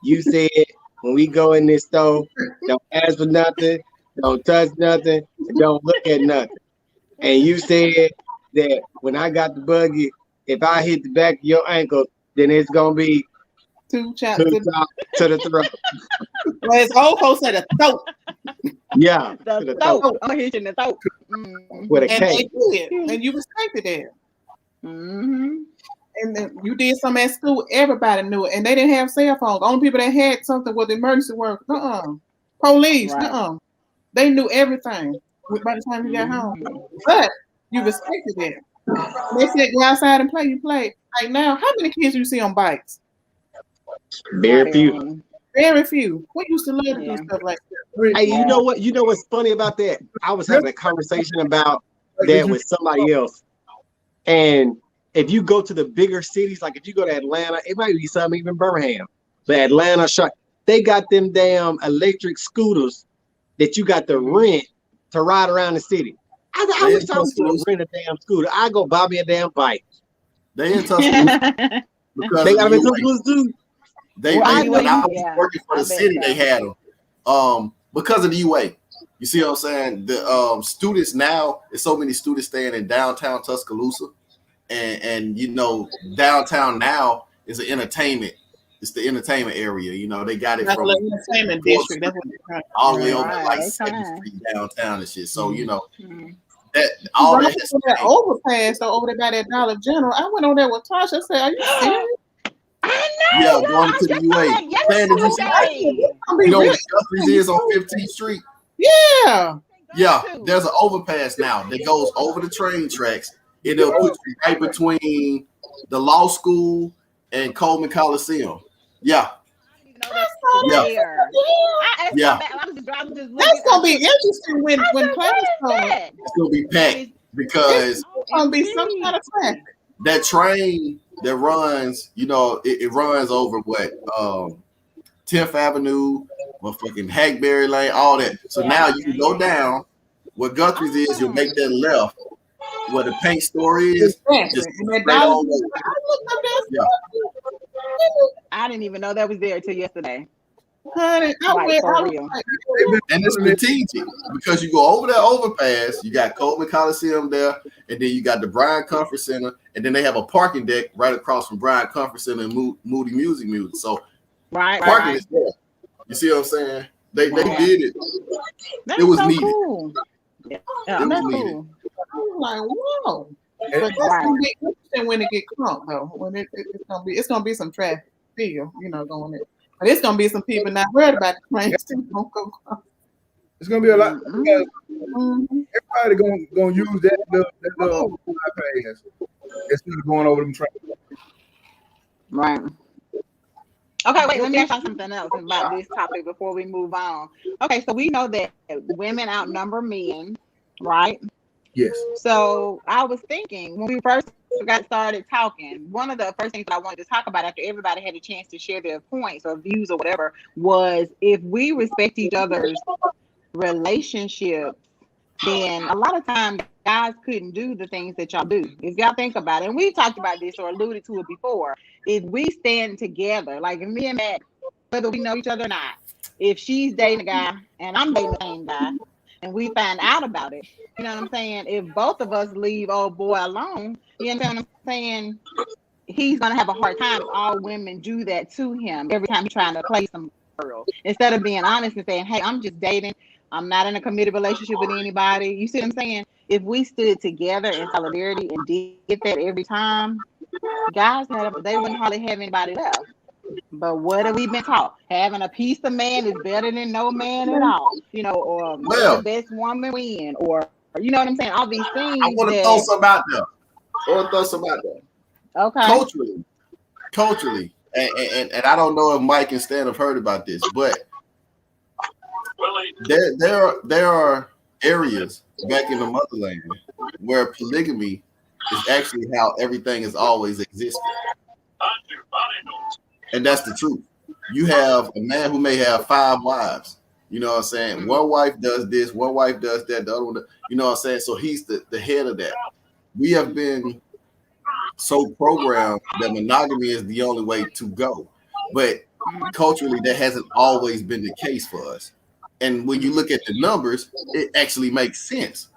You said, when we go in this store, don't ask for nothing, don't touch nothing, don't look at nothing. And you said that when I got the buggy, if I hit the back of your ankle, then it's gonna be 2 chops to the throat. Well, it's old folks at the throat. Yeah, the throat. I'm hitting the throat. With a K. And you respected that. Mm-hmm. And then you did something at school, everybody knew it, and they didn't have cell phones. The only people that had something was the emergency work. Police. Right. They knew everything by the time you got home. But you respected that. They said go outside and play. You play. Like now, how many kids do you see on bikes? Very few. Very few. We used to love to do stuff like that. Hey, you know what? You know what's funny about that? I was having a conversation about that with somebody else, and if you go to the bigger cities, like if you go to Atlanta, it might be something even Birmingham, but Atlanta, they got them damn electric scooters that you got to rent to ride around the city. I wish I was rent a damn scooter. I go buy me a damn bike. They in Tuscaloosa because they got them in Tuscaloosa too. When I was working for the city, they had them because of the UA. You see what I'm saying? The students now, there's so many students staying in downtown Tuscaloosa. And you know, downtown now is an entertainment. It's the entertainment area. You know, they got it from entertainment district. That's what all the way over like 2nd Street downtown and shit. So you know that all that overpass over there by that Dollar General. I went over there with Tasha. I said, "Are you serious?" I know. Yeah, going to the UA. Did you see that? You know what Guthries is on 15th Street? Yeah. Yeah, there's an overpass now that goes over the train tracks. It'll put you right between the law school and Coleman Coliseum. Yeah. Yeah. That's gonna be interesting when class starts. It's gonna be packed because it's gonna be some kind of track. That train that runs, you know, it runs over 10th Avenue, motherfucking Hackberry Lane, all that. So now you can go down where Guthrie's is, you'll make that left. Where the paint store is, just I didn't even know that was there till yesterday. Honey, Like, for real. And it's strategic because you go over that overpass. You got Coleman Coliseum there, and then you got the Bryan Comfort Center, and then they have a parking deck right across from Bryan Comfort Center and Moody Music. So parking is there. You see what I'm saying? They did it. That's it was so needed. Cool. Yeah, It that's was needed. cool. I'm like, whoa. But that's gonna be interesting when it get crunk though. When it's gonna be some traffic still, going in. But it's gonna be some people not worried about the train still gonna go across. It's gonna be a lot because everybody gonna use that little bypass instead of going over them trains. Right. Okay, wait, let me ask you something else about this topic before we move on. Okay, so we know that women outnumber men, right? Yes. So I was thinking when we first got started talking, one of the first things that I wanted to talk about after everybody had a chance to share their points or views or whatever was if we respect each other's relationships, then a lot of times guys couldn't do the things that y'all do. If y'all think about it, and we talked about this or alluded to it before, if we stand together, like if me and Matt, whether we know each other or not, if she's dating a guy and I'm dating the same guy and we find out about it, you know what I'm saying? If both of us leave old boy alone, you understand what I'm saying? He's going to have a hard time if all women do that to him every time he's trying to play some girl. Instead of being honest and saying, hey, I'm just dating. I'm not in a committed relationship with anybody. You see what I'm saying? If we stood together in solidarity and did that every time, guys, they wouldn't hardly have anybody left. But what have we been taught? Having a piece of man is better than no man at all. Or the best woman win. Or, you know what I'm saying? All these things. I want to throw some out there. Okay. Culturally. And I don't know if Mike and Stan have heard about this, but there are areas back in the motherland where polygamy is actually how everything has always existed. And that's the truth. You have a man who may have 5 wives. You know what I'm saying? One wife does this, one wife does that, the other one, you know what I'm saying? So he's the head of that. We have been so programmed that monogamy is the only way to go. But culturally, that hasn't always been the case for us. And when you look at the numbers, it actually makes sense.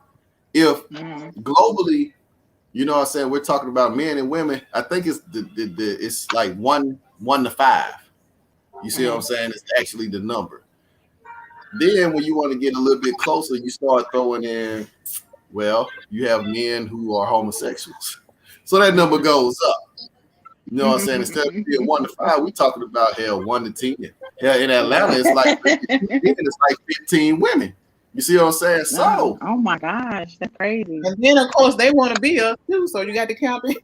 If globally, you know what I'm saying, we're talking about men and women, I think it's it's like 1 to 5. You see what I'm saying? It's actually the number. Then when you want to get a little bit closer, you start throwing in, well, you have men who are homosexuals. So that number goes up. You know what I'm saying? Instead of being 1 to 5, we're talking about 1 to 10. Hell, in Atlanta, it's like 15 women. You see what I'm saying? So, oh my gosh, that's crazy. And then of course they want to be us too, so you got to count them.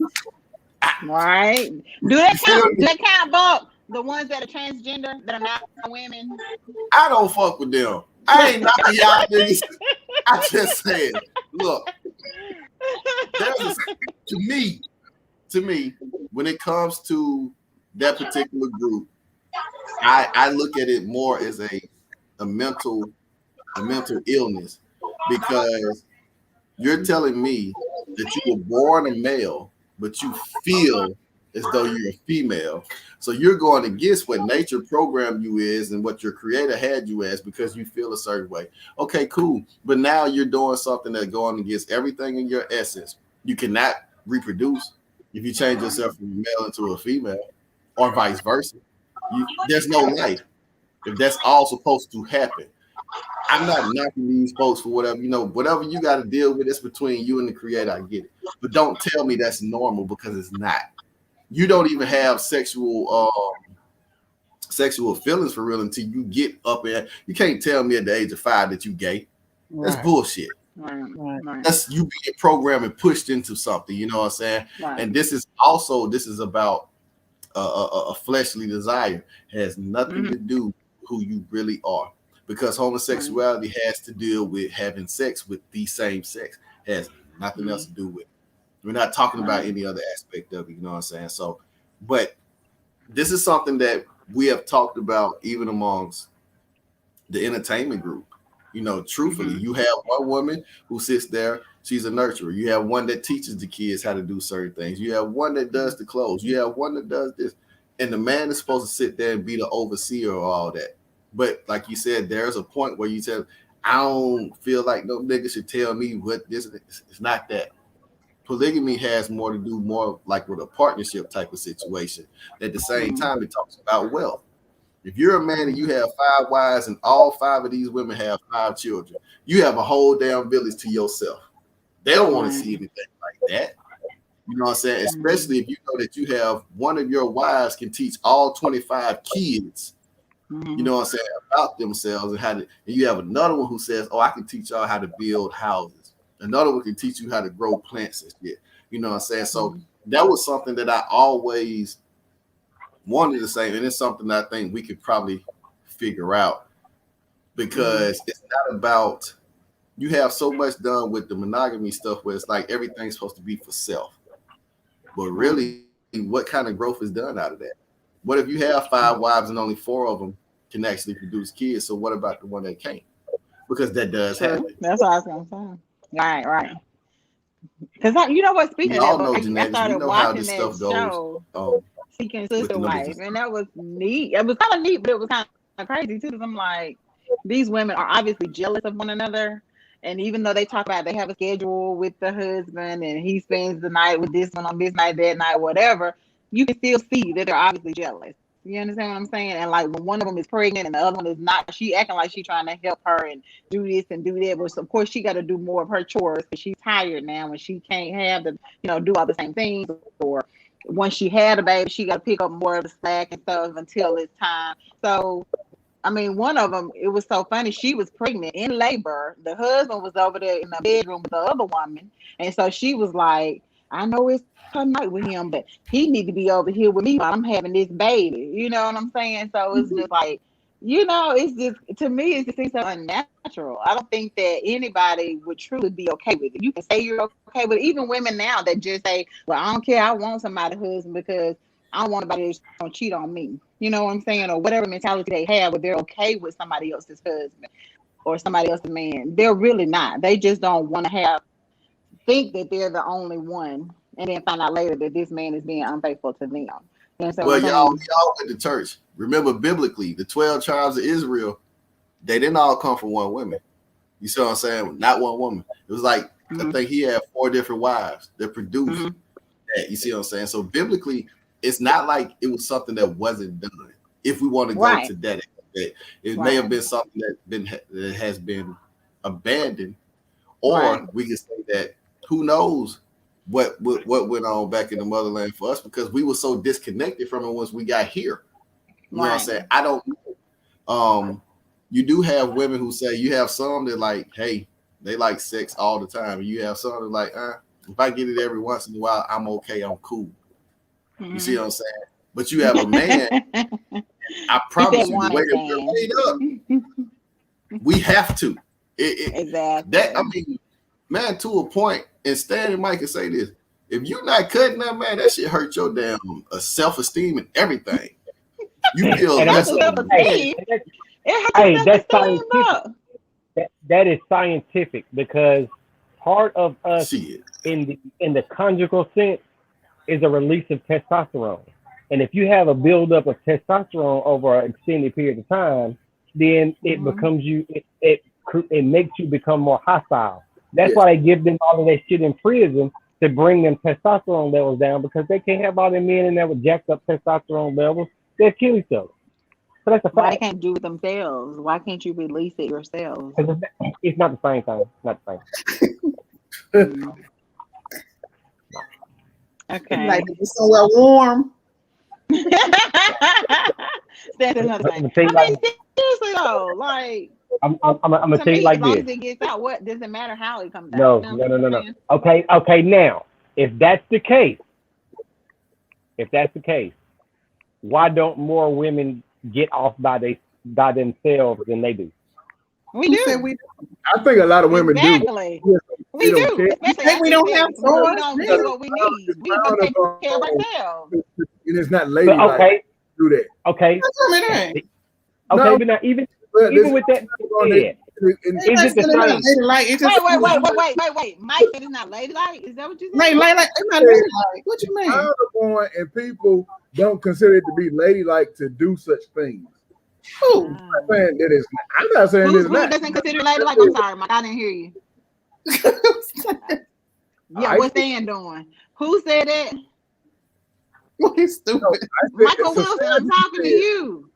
Right? Do that count? Do that count, Bob? The ones that are transgender that are not women? I don't fuck with them. I ain't knocking y'all niggas. I just said, look, to me, when it comes to that particular group, I look at it more as a mental illness, because you're telling me that you were born a male, but you feel as though you're a female. So you're going against what nature programmed you is and what your creator had you as because you feel a certain way. Okay, cool. But now you're doing something that's going against everything in your essence. You cannot reproduce if you change yourself from a male into a female, or vice versa. There's no life if that's all supposed to happen. I'm not knocking these folks for whatever, whatever you got to deal with, it's between you and the creator. I get it. But don't tell me that's normal, because it's not. You don't even have sexual feelings for real until you get up there. You can't tell me at the age of 5 that you gay. That's bullshit. Right. That's you being programmed and pushed into something, you know what I'm saying? Right. And this is about a fleshly desire. It has nothing to do with who you really are, because homosexuality has to deal with having sex with the same sex. It has nothing else to do with it. We're not talking about any other aspect of it, you know what I'm saying? So, but this is something that we have talked about even amongst the entertainment group. Truthfully, you have one woman who sits there, she's a nurturer. You have one that teaches the kids how to do certain things. You have one that does the clothes. You have one that does this. And the man is supposed to sit there and be the overseer of all that. But like you said, there's a point where you said, I don't feel like no nigga should tell me what this is. It's not that. Polygamy has more to do more like with a partnership type of situation. At the same time, it talks about wealth. If you're a man and you have 5 wives and all 5 of these women have 5 children, you have a whole damn village to yourself. They don't want to see anything like that. You know what I'm saying? Especially if you know that you have one of your wives can teach all 25 kids, you know what I'm saying, about themselves and how to, and you have another one who says, oh, I can teach y'all how to build houses. Another one can teach you how to grow plants and shit. You know what I'm saying? So that was something that I always wanted to say, and it's something that I think we could probably figure out, because it's not about, you have so much done with the monogamy stuff where it's like everything's supposed to be for self, but really what kind of growth is done out of that? What if you have 5 wives and only 4 of them can actually produce kids? So what about the one that can't? Because that does happen. That's what I was gonna say. Right. Because you know what? Speaking of that, I started watching that show, Seeking Sister Wife, and that was neat. It was kind of neat, but it was kind of crazy too. Because I'm like, these women are obviously jealous of one another, and even though they talk about they have a schedule with the husband, and he spends the night with this one on this night, that night, whatever, you can still see that they're obviously jealous. You understand what I'm saying? And like when one of them is pregnant and the other one is not, she acting like she's trying to help her and do this and do that. But of course she got to do more of her chores because she's tired now and she can't have the, do all the same things. Or once she had a baby, she got to pick up more of the slack and stuff until it's time. So, I mean, one of them, it was so funny. She was pregnant in labor. The husband was over there in the bedroom with the other woman. And so she was like, I know it's her night with him, but he need to be over here with me while I'm having this baby. You know what I'm saying? So it's just like, it's just, to me, it just seems so unnatural. I don't think that anybody would truly be okay with it. You can say you're okay with it. Even women now that just say, well, I don't care. I want somebody's husband because I don't want anybody that's going to cheat on me. You know what I'm saying? Or whatever mentality they have, where they're okay with somebody else's husband or somebody else's man. They're really not. They just don't want to think that they're the only one, and then find out later that this man is being unfaithful to them. Well, y'all went to church. Remember, biblically, the 12 tribes of Israel, they didn't all come from one woman. You see what I'm saying? Not one woman. It was like, I think he had 4 different wives that produced that. You see what I'm saying? So biblically, it's not like it was something that wasn't done. If we want to go to that, it may have been something that has been abandoned, or we can say that who knows what went on back in the motherland for us, because we were so disconnected from it once we got here. You know what I'm saying? I don't know. You do have women who say, you have some that like, hey, they like sex all the time. You have some that like, if I get it every once in a while, I'm okay, I'm cool. You see what I'm saying? But you have a man, I promise you, the way that we're made up, we have to. Exactly. That, I mean, man, to a point, and Stan and Mike can say this, if you're not cutting that, man, that shit hurt your damn self-esteem and everything. You feel less of a hey, that's scientific. That is scientific, because part of us in the conjugal sense is a release of testosterone. And if you have a buildup of testosterone over an extended period of time, then it becomes it makes you become more hostile. That's why they give them all of that shit in prison, to bring them testosterone levels down, because they can't have all them men in there with jacked up testosterone levels. They'll kill each other. So that's a fact. Why they can't do it themselves? Why can't you release it yourself? It's not the same thing. Not the same. Okay. Like to be somewhere warm. That's another thing. Seriously though, like I'm gonna tell you like this. As long as it gets out, what does it matter how it comes out? No. Okay. Now, if that's the case, why don't more women get off by themselves than they do? We do. I think a lot of women do. We do. Especially we don't have choice. We don't do what we need. We can take care of ourselves. And it's not ladylike to do that. Okay. But now even with that said, is it the same? Wait. Mike said it's not ladylike. Is that what you said? Ladylike. It's not ladylike. What you mean? And people don't consider it to be ladylike to do such things. Who? I'm not saying that it's. I'm not saying Who it's not. doesn't consider later? Like, I'm sorry, Mike, I didn't hear you. Yeah, what's Dan doing? Who said that? He's stupid. Michael Wilson, I'm talking to you.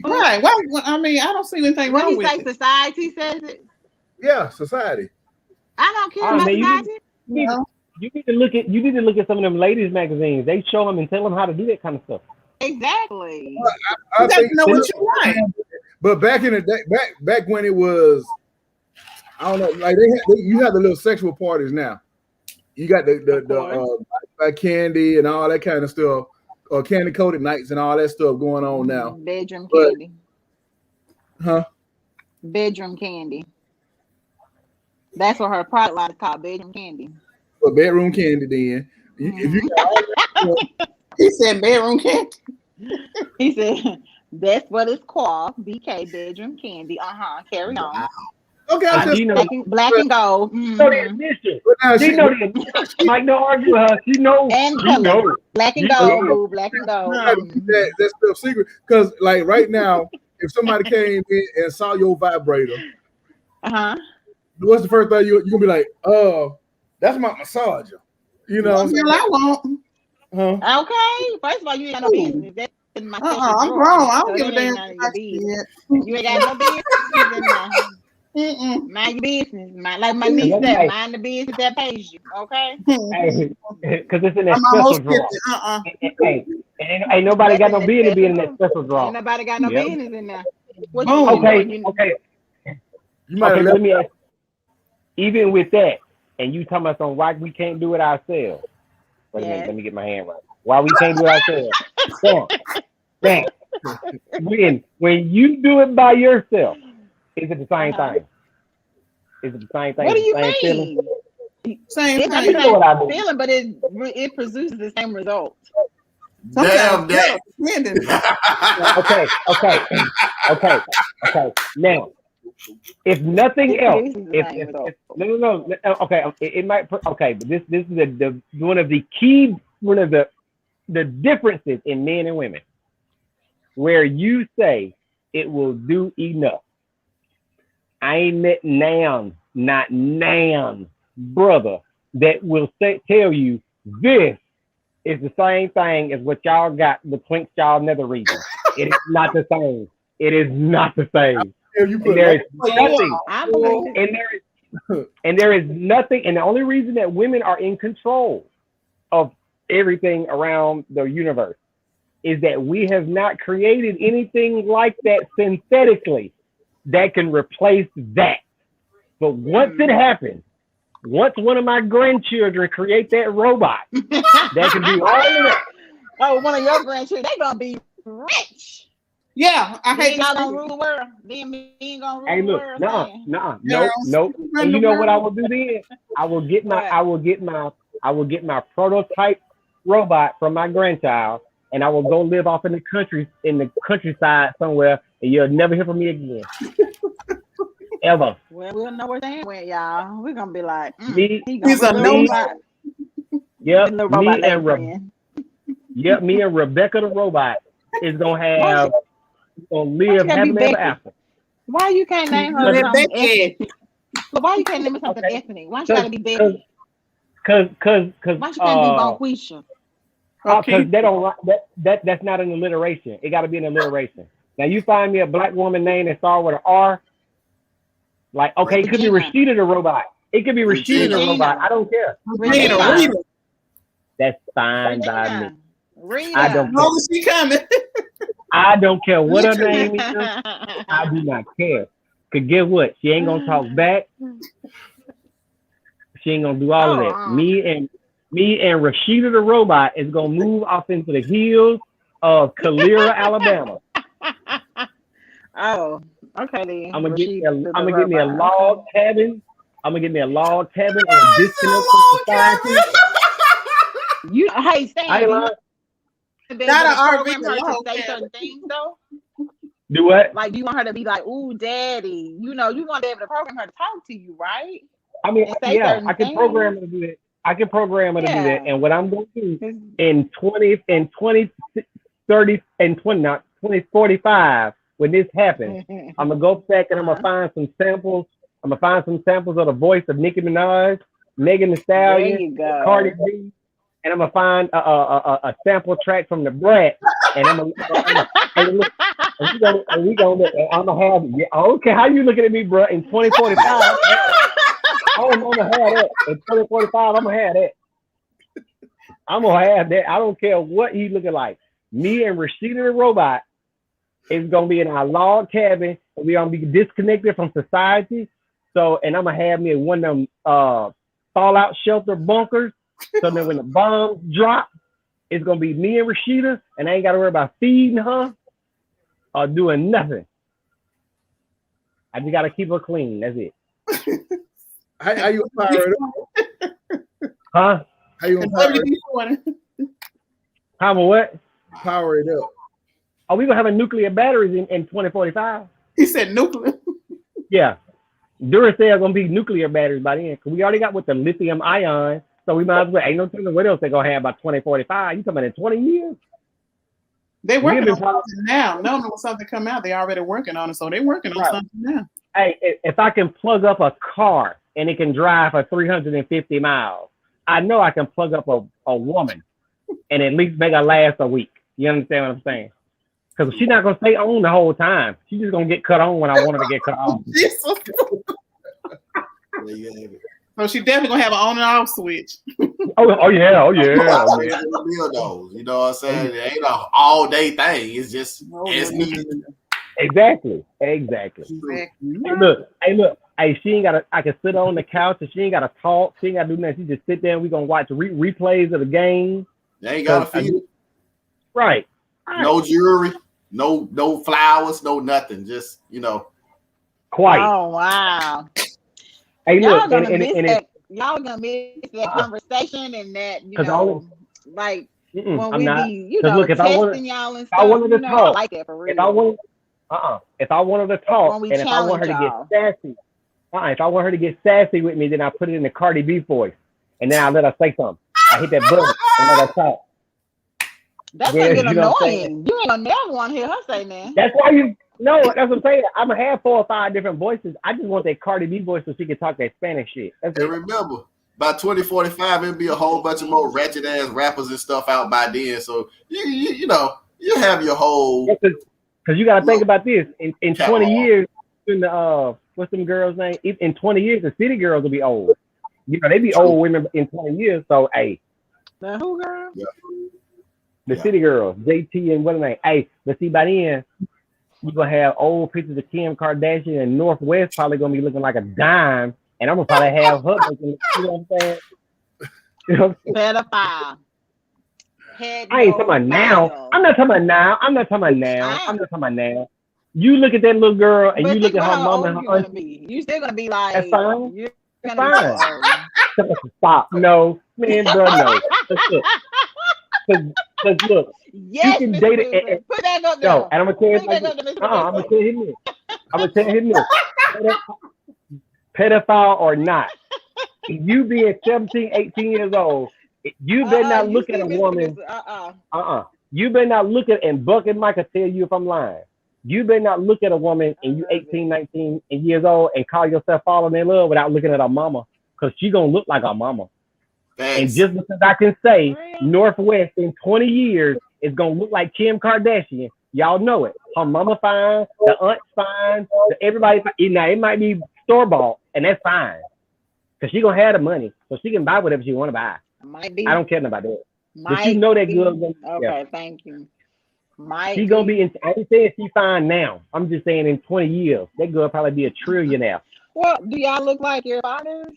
Right. Well, I mean, I don't see anything wrong with What he it. say? Society says it. Yeah, society. I don't care about society. You need to look at some of them ladies magazines. They show them and tell them how to do that kind of stuff. Exactly. I think know what you like. But back in the day, back when it was, I don't know, like you have the little sexual parties now. You got the candy and all that kind of stuff, or candy coated nights and all that stuff going on now. Bedroom candy. Huh? Bedroom candy. That's what her product line is called, bedroom candy. But bedroom candy, then. If you he said bedroom candy. He said that's what it's called. BK bedroom candy. Carry on. Okay, I'm just black and gold. She know the Mike, don't argue with her. She knows. And color. Black and gold, boo. Black and gold. That's still secret. Because like right now, if somebody came in and saw your vibrator, what's the first thing you're gonna be like? That's my massager. You know. I won't. Okay. First of all, you ain't got no business. That's my I'm grown. I don't give a damn. You ain't got no business in there. Mind your business. Like my niece said, mind the business that pays you. Okay. Because it's in that special drawer. Ain't nobody got no business being in that special drawer. Ain't nobody got no business in there. Okay. Let me ask. Even with that, and you talking about something, why we can't do it ourselves? Wait a minute, let me get my hand right. Why we can't do it ourselves? Damn. When you do it by yourself, is it the same thing? Is it the same thing? What do you mean? Feeling? Same thing. You know what I mean. Feeling, but it produces the same result. Damn that. Okay. Now, if nothing else, no. Okay, it might. Okay, but this is one of the differences in men and women, where you say it will do enough. I ain't met not nan, brother, that will tell you this is the same thing as what y'all got between y'all nether region. It is not the same. It is not the same. And there is nothing. And there is nothing. And the only reason that women are in control of everything around the universe is that we have not created anything like that synthetically that can replace that. But once it happens, once one of my grandchildren create that robot that can do all of that. Oh, one of your grandchildren, they gonna be rich. Yeah, I hate y'all gonna rule the world. Then me ain't gonna rule the world. Nope. And you know what I will do then? I will get my prototype robot from my grandchild, and I will go live off in the countryside somewhere, and you'll never hear from me again. Ever. Well, we'll know where they went, y'all. We're gonna be like, he's a robot. Yep, me and Rebecca the robot is gonna live happily ever after. Why you can't name her something ethnic? But why you can't name her something ethnic? Why she gotta be Betty? Cause why she can't be Bonquisha? Because that's not an alliteration. It got to be an alliteration. Now you find me a black woman name that starts with an R. Like, okay, it could be Rashida the robot. It could be Rashida the robot. I don't care. Rita. That's fine by me. Rita. I don't care. She coming. I don't care what her name is. I do not care. Cause guess what? She ain't gonna talk back. She ain't gonna do all of that. Me and Rashida the robot is gonna move off into the hills of Calera, Alabama. Oh, okay then. I'm gonna get me a log cabin. I'm gonna get me a log cabin on a disconnect from society. Hey, Sam. Not an RV. Say certain things though. Do what? Like, you want her to be like, "Ooh, daddy." You know, you want to be able to program her to talk to you, right? I mean, yeah, I can program her to do that. I can program her to do that. And what I'm going to do in 2045, when this happens, I'm gonna go back and I'm gonna find some samples. I'm gonna find some samples of the voice of Nicki Minaj, Megan Thee Stallion, Cardi B, and I'm gonna find a sample track from the Brat, and I'm gonna and we gonna I'm gonna have. Yeah, I don't care how you looking at me, bro. In 2045, I'm gonna have that. In 2045, I'm gonna have that. I'm gonna have that. I don't care what he looking like. Me and Rashida the Robot is gonna be in our log cabin, and we're gonna be disconnected from society. So, and I'm gonna have me in one of them fallout shelter bunkers. So then when the bombs drop, it's gonna be me and Rashida, and I ain't gotta worry about feeding her or doing nothing. I just gotta keep her clean. That's it. How you power it up? Huh? How you gonna How about what? power it up? Oh, we gonna have a nuclear batteries in 2045. He said nuclear. Yeah. Duracell gonna be nuclear batteries by then. Cause we already got with the lithium ion, so we might as well. Ain't no telling what else they gonna have by 2045. You talking about in 20 years? They're working on something now. No, when something come out, they already working on it. So they're working on something now. Hey, if I can plug up a car and it can drive for 350 miles, I know I can plug up a woman and at least make her last a week. You understand what I'm saying? Because she's not gonna stay on the whole time. She's just gonna get cut on when I want her to get cut on. So she definitely gonna have an on and off switch. Oh yeah. You know what I'm saying? It ain't an all day thing. It's just as needed. Exactly. Hey, look. Hey, she ain't gotta. I can sit on the couch and she ain't gotta talk. She ain't gotta do nothing. She just sit there and we gonna watch replays of the game. They ain't gotta feed it. Right. No jewelry, no flowers, no nothing. Just quiet. Oh wow. Hey, y'all look, gonna miss that. Y'all gonna miss that conversation and that like when we be testing y'all and stuff. I wanted to talk. I like that for real. If I wanted to talk, and if I want her to get sassy, if I want her to get sassy with me, then I put it in the Cardi B voice, and then I let her say something. I hit that button and let her talk. That's gonna get annoying. You ain't gonna never want to hear her say that. That's why that's what I'm saying. I'm gonna have 4 or 5 different voices. I just want that Cardi B voice so she can talk that Spanish shit. And remember, by 2045, it'll be a whole bunch of more ratchet ass rappers and stuff out by then. So you have your whole. Because you gotta think about this. In 20 years, in the what's them girls' name? In 20 years, the city girls will be old. They be old women in 20 years. So hey, the who girl? Yeah. The city girls, JT and what are they? Hey, but see by then, you're gonna have old pictures of Kim Kardashian and Northwest probably gonna be looking like a dime, and I'm gonna probably have her looking, you know what I'm saying? Pedophile. I ain't talking about now. I'm not talking about now. You look at that little girl and you look at her mama and her auntie. You still gonna be like, that's fine. That's fine. Stop. No, man, bro, no. Because look, yes, you can date it. Put that up there. No, and I'm gonna tell you like I'm gonna tell him this. Pedophile or not, you being 17, 18 years old, you better not look at a woman. You better not look at, and Buck and Mike will tell you if I'm lying. You better not look at a woman and you 18, 19 years old and call yourself falling in love without looking at her mama, because she gonna look like her mama. Thanks. And just because I can say Northwest in 20 years is gonna look like Kim Kardashian, y'all know it. Her mama fine, the aunt's fine, everybody fine. Now it might be store bought, and that's fine, because she gonna have the money, so she can buy whatever she want to buy. Might be. I don't care about that. But you know that girl. Okay, thank you. She gonna be. I ain't saying she fine now. I'm just saying in 20 years, that girl probably be a trillionaire. Well, do y'all look like your fathers?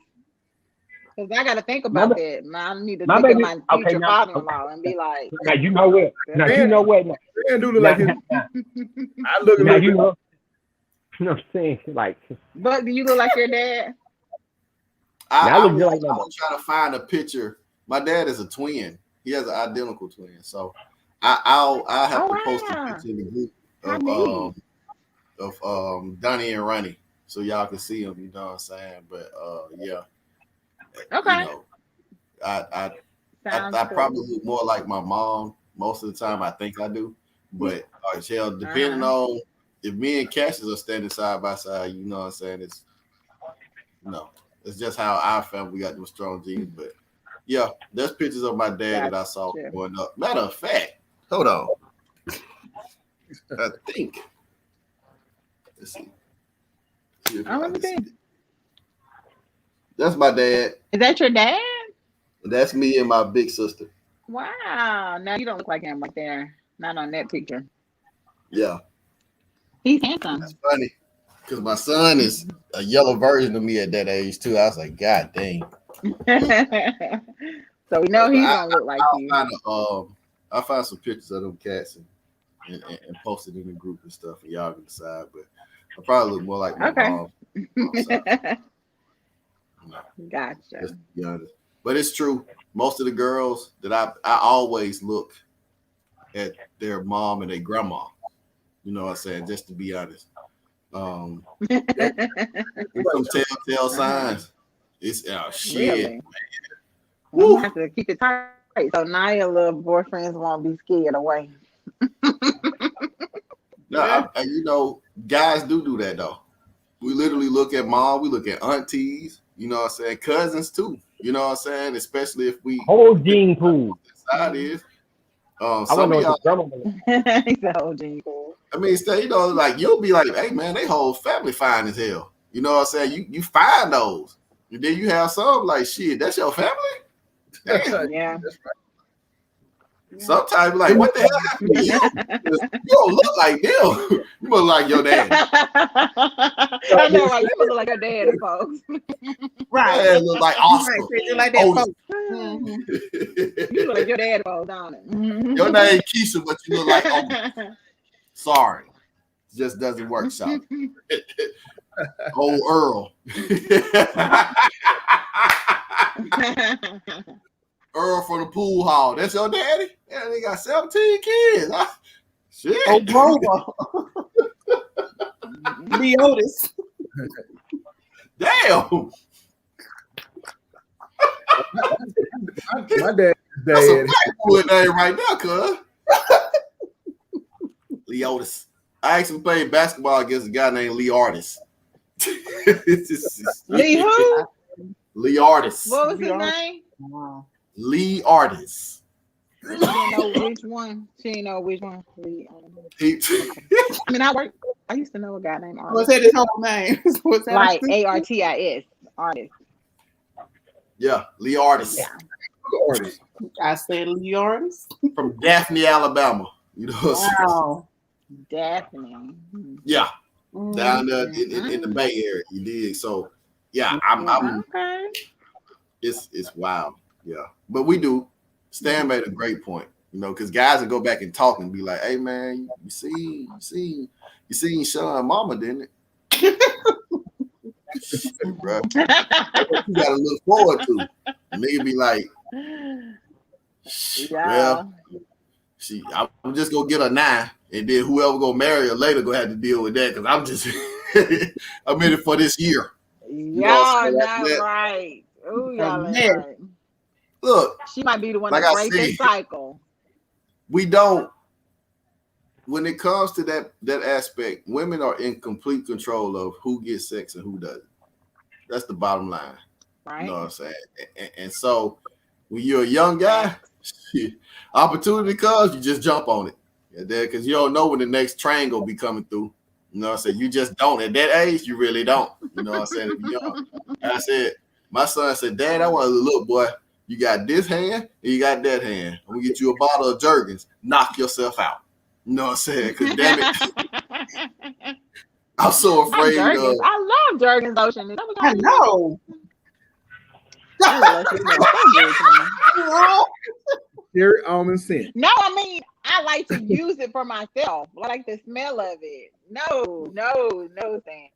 Because I got to think about that. I need to think of my future father-in-law and be like, now you know what? Now you know what? Man, do look like him. I look now like you know what I'm saying? Like, but do you look like your dad? I'm trying to find a picture. My dad is a twin. He has an identical twin. So I'll have to post a picture in the group of Donnie and Ronnie so y'all can see them. You know what I'm saying? But yeah. Okay. I probably look more like my mom most of the time. I think I do, but depending on if me and Cassius are standing side by side, you know what I'm saying? It's just how our family got them strong genes. But yeah, there's pictures of my dad that I saw growing up. Matter of fact, hold on. I think. Let's see. That's my dad. Is that your dad? That's me and my big sister. Wow. Now you don't look like him right there. Not on that picture. Yeah. He's handsome. That's funny. Because my son is a yellow version of me at that age too. I was like, God dang. So we know he's gonna look like you. I'll find some pictures of them cats and post it in the group and stuff, and y'all can decide. But I probably look more like my mom. Gotcha. Just to be honest. But it's true. Most of the girls that I always look at their mom and their grandma. You know what I'm saying? Just to be honest. Some telltale signs. It's shit. Really? We have to keep it tight so now your little boyfriends won't be scared away. No, guys do that though. We literally look at mom, we look at aunties, you know what I'm saying, cousins too. You know what I'm saying? Especially if we whole gene pool. Side is. I want to know what your grandma. He's a whole gene pool. I mean, like you'll be like, hey man, they whole family fine as hell. You know what I'm saying? You find those. And then you have some like, shit, that's your family? Damn. Yeah. Sometimes like, what the hell happened to you? You don't look like them. You look like your dad. I know, right? You look like your dad, folks. Right. Yeah, look like Oscar. You like that, folks. You look like your dad, folks, don't it? Your name Keisha, but you look like Oprah. Sorry. Just doesn't work, so. Old Earl. Earl from the pool hall. That's your daddy? Yeah, they got 17 kids. Huh? Shit. Oh, bro. B.O.T.S. Damn. My dad's That's a dad. black name right now, cuz. B.O.T.S. I actually played basketball against a guy named B.O.T.S. Lee who? B.O.T.S. What was his name? Wow. B.O.T.S. She didn't know which one. She didn't know which one. I mean, I used to know a guy named Artis. What's that his whole name? Like ARTIS. Artist. Yeah, B.O.T.S. Yeah. I said B.O.T.S. From Daphne, Alabama. You know what I'm Wow. Daphne. Yeah. Down there in the Bay Area, you dig? So yeah, I'm okay. It's wild. Yeah. But we do. Stan made a great point, you know, because guys will go back and talk and be like, hey man, you seen Sean mama, didn't it? Bro. You gotta look forward to. Nigga be like, well, I'm just gonna get her now, and then whoever gonna marry her later gonna have to deal with that because I'm just I'm in it for this year. Y'all not right. Ooh, y'all ain't right. Look, she might be the one like to break the cycle. We don't. When it comes to that aspect, women are in complete control of who gets sex and who doesn't. That's the bottom line. Right. You know what I'm saying? And so when you're a young guy, opportunity comes, you just jump on it. Because you don't know when the next train gonna be coming through. You know what I'm saying? You just don't. At that age, you really don't. You know what I'm saying? If you're young. And I said, my son said, Dad, I want to look, boy. You got this hand and you got that hand. I'm gonna get you a bottle of Jergens. Knock yourself out. You know what I'm saying? Because damn it, I'm so afraid of. I love Jergens lotion. Is that what I know. Cherry almond scent. No, I mean I like to use it for myself. I like the smell of it. No, Sam.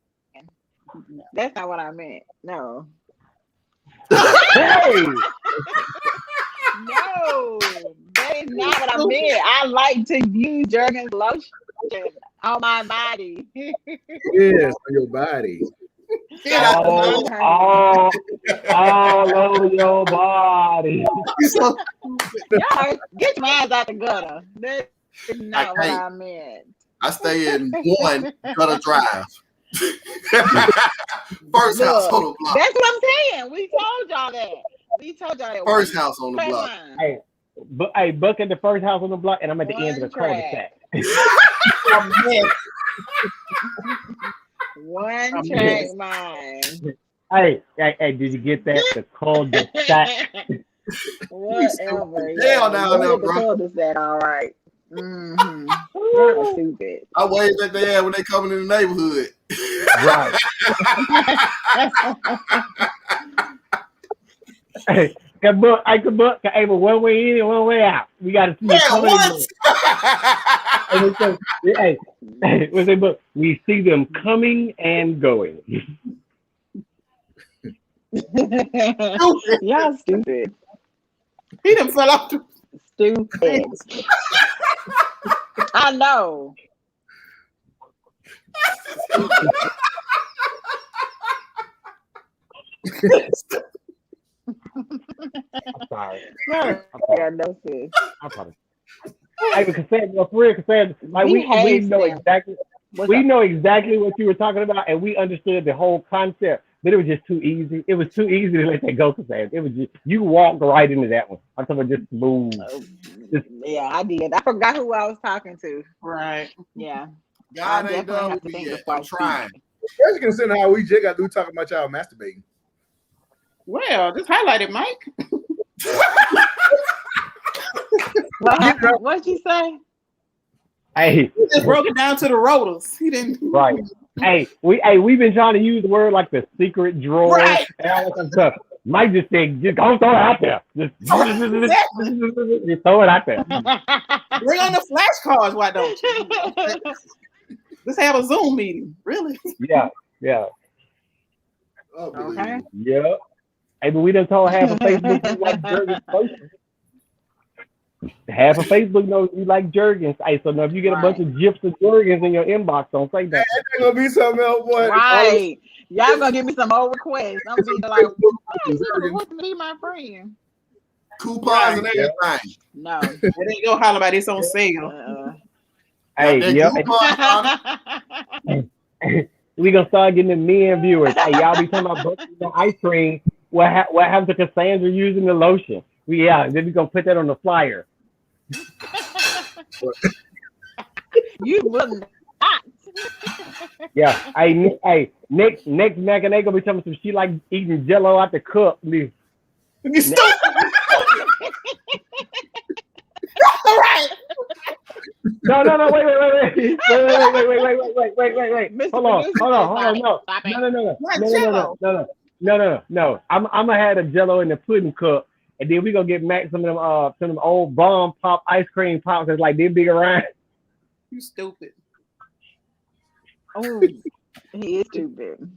That's not what I meant. No. Hey! No, that is not what I meant. I like to use Jergens lotion on my body. Yes, on your body. all over your body. Y'all get your ass out the gutter. That's not what I meant. I stay in one Gutter Drive. First house on the block. That's what I'm saying. We told y'all that. First house on the block. Hey, Buck at the first house on the block, and I'm at the end of the cul-de-sac. One track mind. Hey, did you get that? The cul-de-sac. Whatever. Hell down there, bro. Cul-de-sac, all right. Mm-hmm. Stupid. I wave at their ass when they coming in the neighborhood. Right. Hey, but one way in and one way out. We got to see it coming in. We see them coming and going. Y'all stupid. He done fell off the stupid. I know. I'm sorry. Yeah, no sis. I'm sorry. Hey, Cassandra, like we know exactly. We know exactly what you were talking about, and we understood the whole concept. But it was just too easy. It was too easy to let that go, Cassandra. It was just you walked right into that one. I'm talking about just smooth. Yeah, I did. I forgot who I was talking to. Right. Yeah. God ain't done with me yet. I'm trying. First, consider how we just got through talking about y'all masturbating. Well, just highlight it, Mike. What'd you say? Hey, he just broke it down to the rotors. He didn't. Right. We've been trying to use the word like the secret drawer and all that kind of stuff. Mike just said, just go throw it out there. Just throw it out there. Bring on the flashcards, why don't you? Let's have a Zoom meeting. Really? Yeah. Okay. Yeah. Hey, but we done told half of Facebook we like Jergens posts. Half of Facebook knows you like Jergens. Hey, so now if you get a bunch of gifs of Jergens in your inbox, don't say that. That's gonna be something else, boy. Right. Y'all gonna give me some more requests. I'm gonna be like, what to be my friend? Coupons and everything. No. They ain't gonna holler about this on sale. Hey, yep. We gonna start getting the men viewers. Hey, y'all be talking about bucks and ice cream. What happened to Cassandra using the lotion? Then we gonna put that on the flyer. You will not. Yeah. Hey, next Mac and they gonna be telling some she like eating Jello out the cup. You stupid. Right. No, wait. Hold on. No. I'm gonna have a Jello in the pudding cup, and then we gonna get Mac some of them old bomb pop ice cream pops that's like they big around. You stupid. Oh, he is stupid.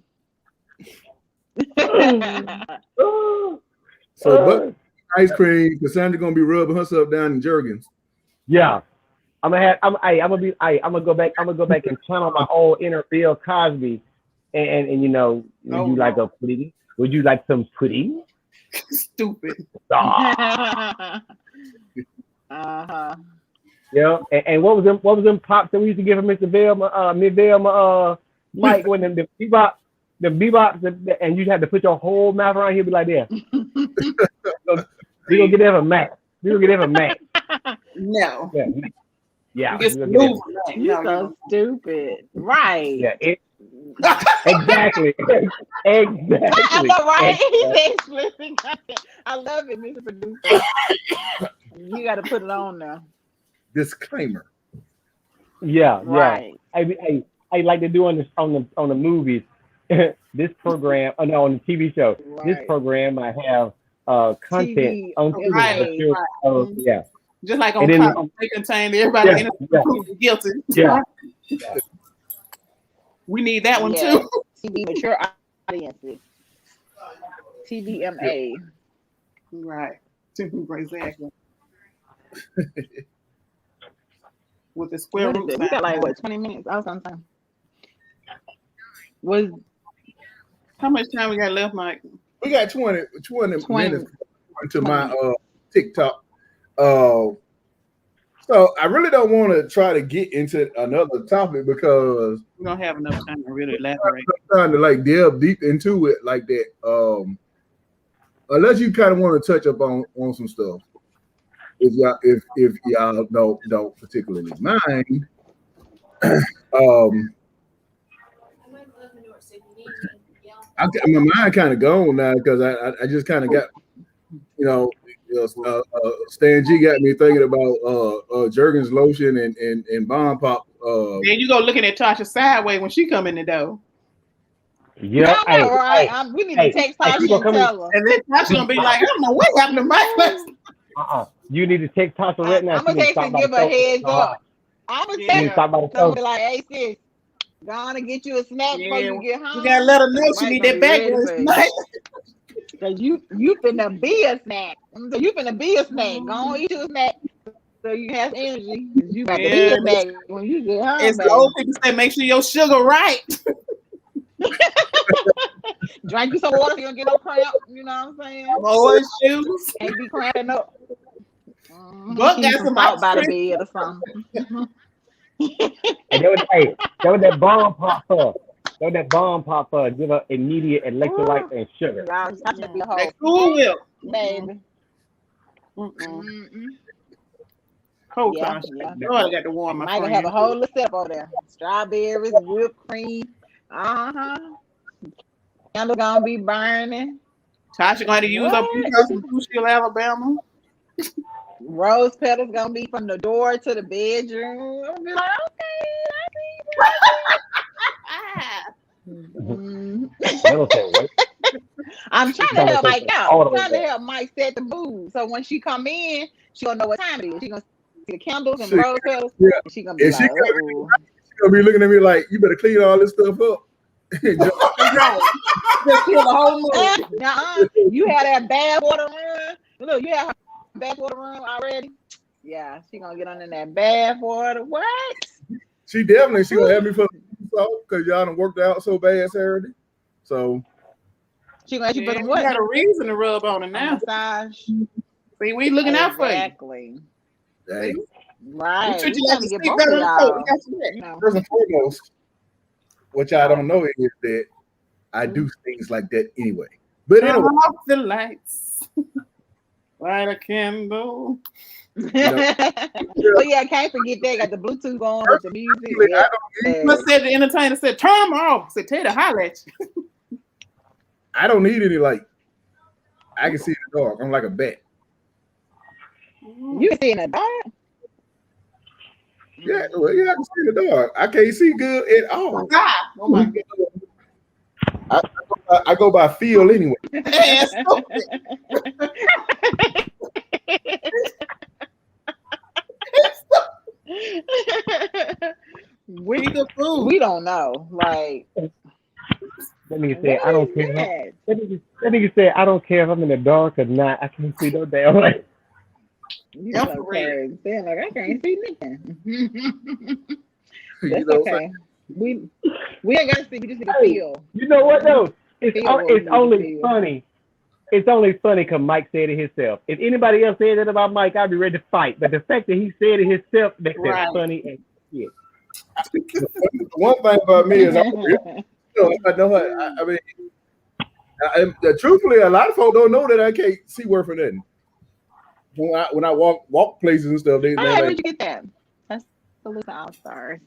So, ice cream. Cassandra gonna be rubbing herself down in Jergens. Yeah. I'm gonna go back and channel my old inner Bill Cosby, and you know, would you like a pudding? Would you like some pudding? Stupid. Uh-huh. Yeah, and what was them pops that we used to give him, Mr. Velma, Mike, when the bebops, and you had to put your whole mouth around here, be like, yeah. We gonna get that for Mac. No. Yeah. You're so stupid. Right. Yeah. Exactly. I know, right? He's explicit content. I love it, Mr. Producer. You got to put it on now. Disclaimer. Yeah. Right. I like to do on the movies. This program, on the TV show. Right. This program I have content TV. on TV. Right. Yeah. Just like on Pop, they contain everybody innocent, guilty. Yeah. We need that one too. TV mature audiences. TVMA. Right. Exactly. With the square root. We got like 20 minutes. I was on time. How much time we got left, Mike? We got 20 minutes to my TikTok. So I really don't want to try to get into another topic because we don't have enough time to really elaborate. I'm trying to like delve deep into it like that. Unless you kind of want to touch up on some stuff. If y'all don't particularly mind. My mind kind of gone now because I just kind of got, Stan G got me thinking about Jergens lotion and Bomb Pop. Then you go looking at Tasha sideways when she come in the door. Yeah, we need to text Tasha and tell her. And then Tasha gonna be like, I don't know what happened to my place. You need to text Tasha right now. I'm gonna text and give her a heads up. I'm gonna text her. So be like, hey sis, go on and get you a snack before you get home. You gotta let her know she need that background. Cause you finna be a snack. So you finna be a snack. Go on, eat you a snack so you have energy. You got to be a snack when you get home. It's the old people say, make sure your sugar right. Drink you some water so you don't get no cramp. You know what I'm saying? Orange juice. Can't be cramping up. Buck got some out by the bed or something. And that was that bomb pop up. That was that bomb pop up. Give her immediate electrolytes and sugar. That's cool, baby. Cold I got to warm my friend. Might have a whole little step over there. Strawberries, whipped cream. Candle gonna be burning. Tasha gonna use up from Crucial, Alabama. Rose petals gonna be from the door to the bedroom. I'll be like, okay. I'm trying to help Mike out. I'm trying to help Mike set the mood. So when she come in, she gonna know what time it is. She gonna see the candles and rose petals. Yeah. And she gonna be like, she gonna be looking at me like, you better clean all this stuff up. Just kill the whole mood. You had that bad water run. Look, you have bath water run already. Yeah, she gonna get on in that bath water. What? She gonna have me for because y'all done worked out so bad Saturday. So she gonna ask you for what? You got a reason to rub on it now. Massage. See, we looking out for you. Exactly. Hey. Right. You to get both of y'all. First and foremost, what y'all don't know is that I do things like that anyway. But anyway, off the lights. Light a candle. But yeah, I can't forget that. Got the Bluetooth going with the music. What said the entertainer said, turn them off. Said, Tater, holler at you. I don't need any light. I can see in the dark. I'm like a bat. You can see in the dark? Yeah, I can see in the dark. I can't see good at all. Oh my God. I go by feel anyway. We don't know. Like that nigga said, I don't care. That nigga said, I don't care if I'm in the dark or not. I can't see no damn light. Saying like I can't see nothing. That's okay. We ain't gotta see. We just need to feel. You know what though? It's only funny. It's only funny because Mike said it himself. If anybody else said that about Mike, I'd be ready to fight. But the fact that he said it himself makes it funny and shit. One thing about me is I mean, truthfully, a lot of folks don't know that I can't see worth for nothing. When I walk places and stuff, where'd you get that? That's the All-Stars.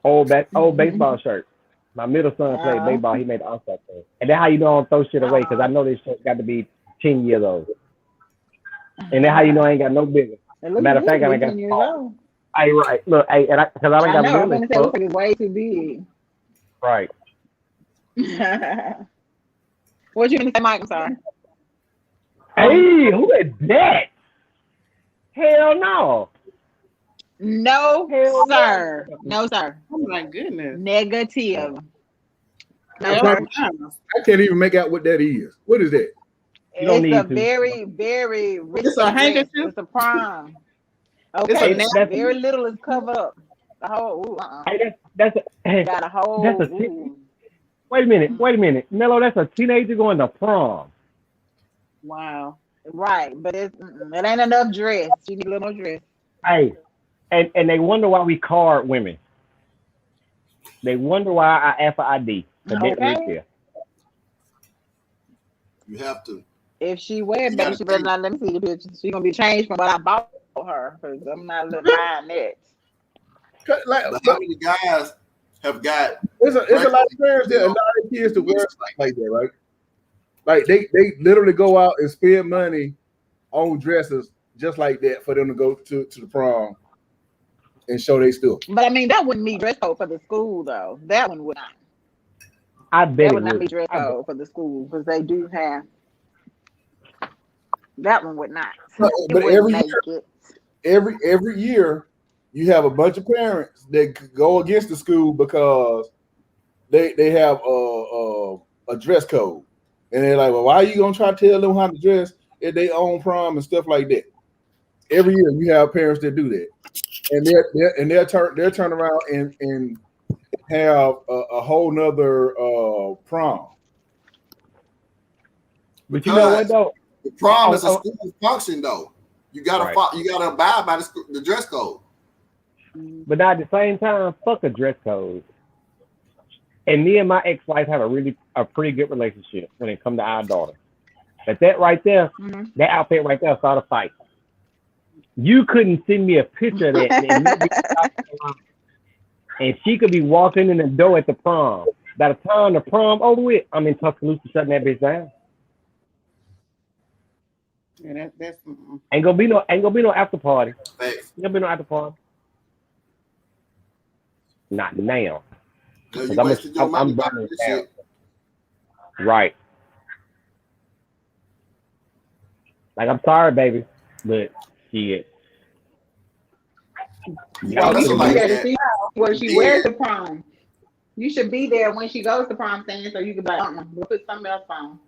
Old baseball shirt. My middle son played baseball. He made the All-Star team. And that's how you know I don't throw shit away because I know this shit got to be 10 years old. And that's how you know I ain't got no bigger. Matter of fact, I ain't got small. Hey, right. Look, hey, because I ain't got no bigger. It looks like it's way too big. Right. What you gonna say, Mike? I'm sorry. Hey, who is that? Hell no. No, sir. No, sir. Oh my goodness. Negative. I can't even make out what that is. What is that? It's a very, very rich. It's a handkerchief. It's a prime. Okay, very little is covered up. The whole. Hey, that's got a whole. Wait a minute, Mello. That's a teenager going to prom. Wow. Right, but it ain't enough dress. You need a little more dress. Hey, and they wonder why we card women. They wonder why I ask for ID. Okay. You have to. If she wear, baby, she better not let me see the picture. She gonna be changed from what I bought her because I'm not buying that. But how many guys have got? It's a lot of parents that allow their kids to wear stuff like that, right? Like they literally go out and spend money on dresses just like that for them to go to the prom and show their stuff. But I mean, that wouldn't be dress code for the school, though. That one would not. I bet that would not be dress code for the school because they do have. That one would not. But every year, you have a bunch of parents that go against the school because they have a dress code, and they're like, "Well, why are you gonna try to tell them how to dress at their own prom and stuff like that?" Every year, you have parents that do that, and they'll turn around and have a whole nother prom. But you know what though? The prom is a school function, though. You gotta abide by the dress code. But now at the same time, fuck a dress code. And me and my ex-wife have a pretty good relationship when it comes to our daughter. But that right there, that outfit right there started a fight. You couldn't send me a picture of that, and she could be walking in the door at the prom. By the time the prom over with, I'm in Tuscaloosa shutting that bitch down. Yeah, that's ain't gonna be no after party. Ain't gonna be no after party. Not now. I'm burning it down. Right. Like I'm sorry, baby, but shit. When she wears the prom, you should be there when she goes to prom thing, so you can be like, we'll put something else on.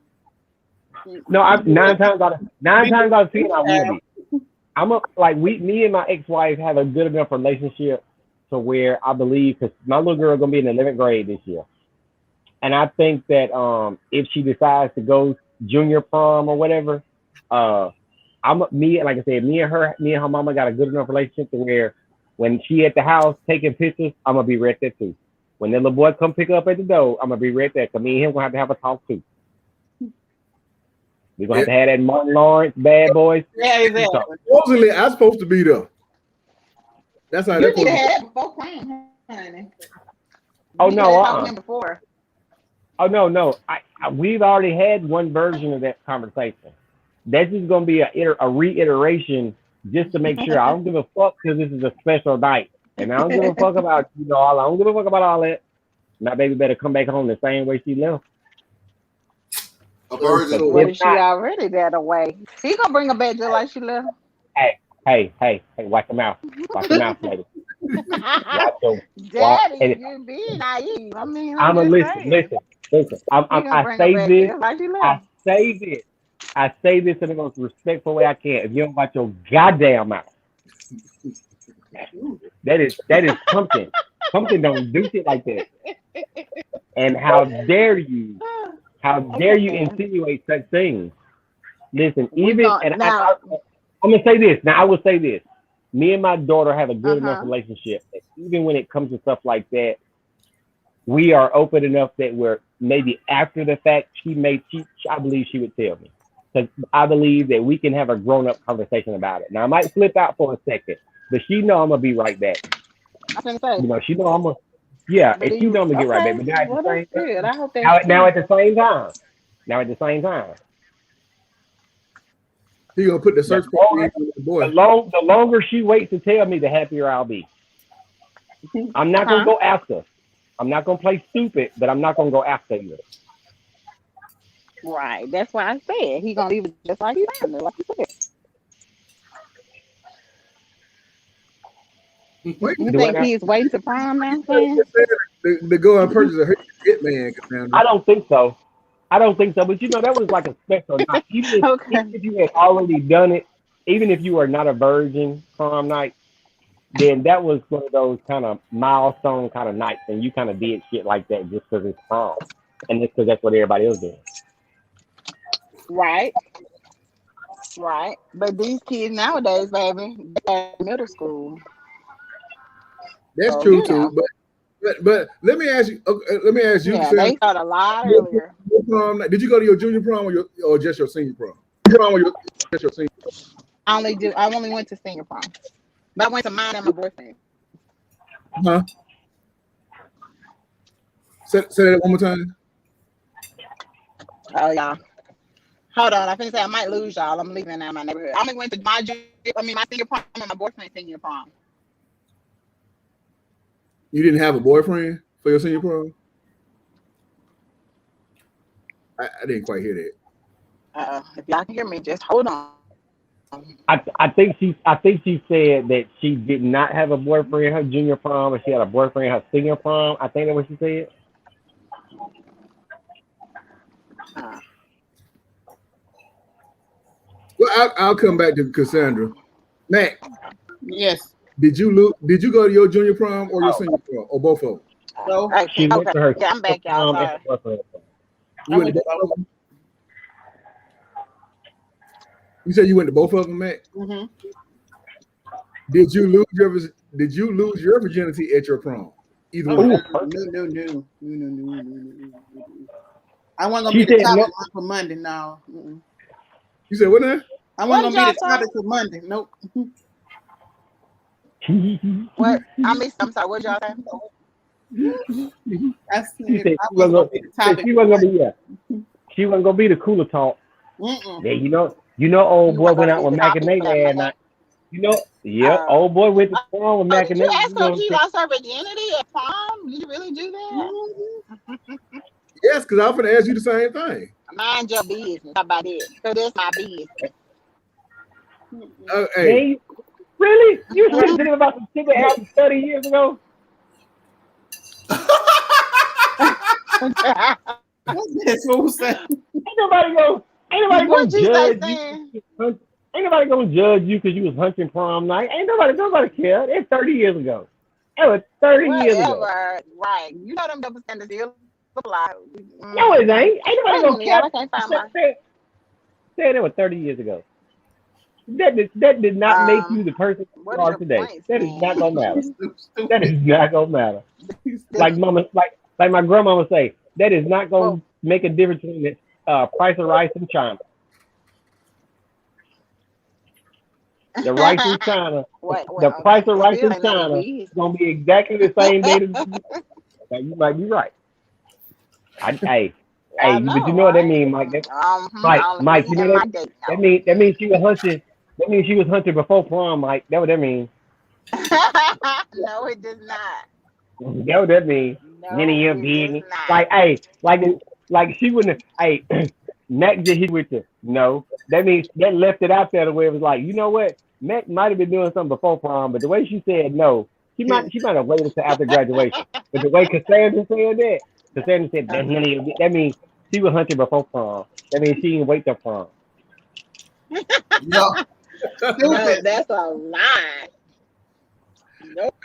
No, nine times out of 10, I will be. Me and my ex-wife have a good enough relationship to where I believe, because my little girl is gonna be in the 11th grade this year, and I think that if she decides to go junior prom or whatever, me and her mama got a good enough relationship to where when she at the house taking pictures, I'm gonna be right there too. When the little boy come pick her up at the door, I'm gonna be right there. Cause me and him gonna have to talk too. We're gonna have to have that Martin Lawrence, Bad Boys. Yeah, exactly. Supposedly, I'm supposed to be there. That's how you need to have before prom, honey. Oh no! Oh no! We've already had one version of that conversation. That's just gonna be a reiteration just to make sure. I don't give a fuck because this is a special night, and I don't give a fuck about I don't give a fuck about all that. My baby better come back home the same way she left. Well, she already that away. He gonna bring her back just like she left. Hey! Watch your mouth. Watch your mouth, lady. Daddy, you're being naive. I mean, I'm a listen. I say this in the most respectful way I can. If you don't watch your goddamn mouth, that is something. Something don't do shit like that. And how dare you insinuate such things? Listen, I'm gonna say this. Now I will say this. Me and my daughter have a good enough relationship that even when it comes to stuff like that, we are open enough that we're maybe after the fact, I believe she would tell me. Because I believe that we can have a grown-up conversation about it. Now I might flip out for a second, but she know I'm gonna be right back. She know I'm gonna and she know I'm gonna get right back. But now at the same time. He gonna put the search boy. The longer she waits to tell me, the happier I'll be. I'm not gonna go after. I'm not gonna play stupid, but I'm not gonna go after you. Right. That's why I said he gonna leave it just like he found it, like you said. You think he's waiting to prom now? To go and purchase a hitman, Cassandra. I don't think so. But that was like a special night. Even if you had already done it, even if you were not a virgin prom night, then that was one of those kind of milestone kind of nights, and you kind of did shit like that just because it's prom, and just because that's what everybody else did. Right. Right. But these kids nowadays, baby, they're in middle school. That's So, true you know. too. But let me ask you. Let me ask you. Yeah, Cassandra, they start a lot earlier. your prom, did you go to your junior prom or just your senior prom? Prom or just your senior? I only went to senior prom. But I went to mine and my boyfriend. Huh? Say that one more time. Oh yeah. Hold on, I think I might lose y'all. I'm leaving out my neighborhood. I only went to my senior prom and my boyfriend's senior prom. You didn't have a boyfriend for your senior prom? I didn't quite hear that. If y'all can hear me, just hold on. I think she said that she did not have a boyfriend her junior prom, and she had a boyfriend her senior prom. I think that's what she said. Well, I'll come back to Cassandra. Matt. Yes. Did you go to your junior prom or your senior prom or both of them? So she went to her. Yeah, I'm back, y'all. Sorry. You said you went to both of them, Matt? Mm-hmm. Did you lose your virginity at your prom? Either one. No. I wasn't gonna be the topic for Monday. No. Mm-mm. You said what now? I wasn't gonna be the topic for Monday. Nope. What? I'm sorry. What y'all say? I said I wasn't gonna be the topic. She wasn't gonna be the cooler talk. Mm-mm. Yeah, you know, old boy went out with Mac and Nate last night. You know, old boy went to prom with Mac and Nate. Did you ask her if she lost her virginity at prom? Did you really do that? Mm-hmm. Yes, because I'm gonna ask you the same thing. Mind your business. How about it? So that's my business. Hey, really? You was really thinking about some shit that happened 30 years ago? What's this fool saying? Ain't nobody gonna judge you. Ain't nobody gonna judge you because you was hunting prom night. Ain't nobody care. It's 30 years ago. It was 30 years ago. Right. You know them double standards still apply. No, it ain't. Ain't nobody gonna care. I can't find Say that was 30 years ago. That did not make you the person you are today. That is not gonna matter. That is not gonna matter. Like my grandmama say, that is not gonna make a difference between the price of rice in China. The rice in China, the price of rice in China is gonna be exactly the same day. Now you might be right. Hey, but you know what that means, Mike? Mike, you know that means she was hunting. That means she was hunting before prom, Mike. That's what that means. No, it does not. That's what that means. None of your business. Like she wouldn't have. Hey, Mac just hit with you. No, that means that left it out there the way it was like, you know what? Mac might have been doing something before prom, but the way she said no, she might have waited until after graduation. But the way Cassandra said that, Cassandra said that means she was hunting before prom. That means she didn't wait till prom. No, that's a lie. Nope.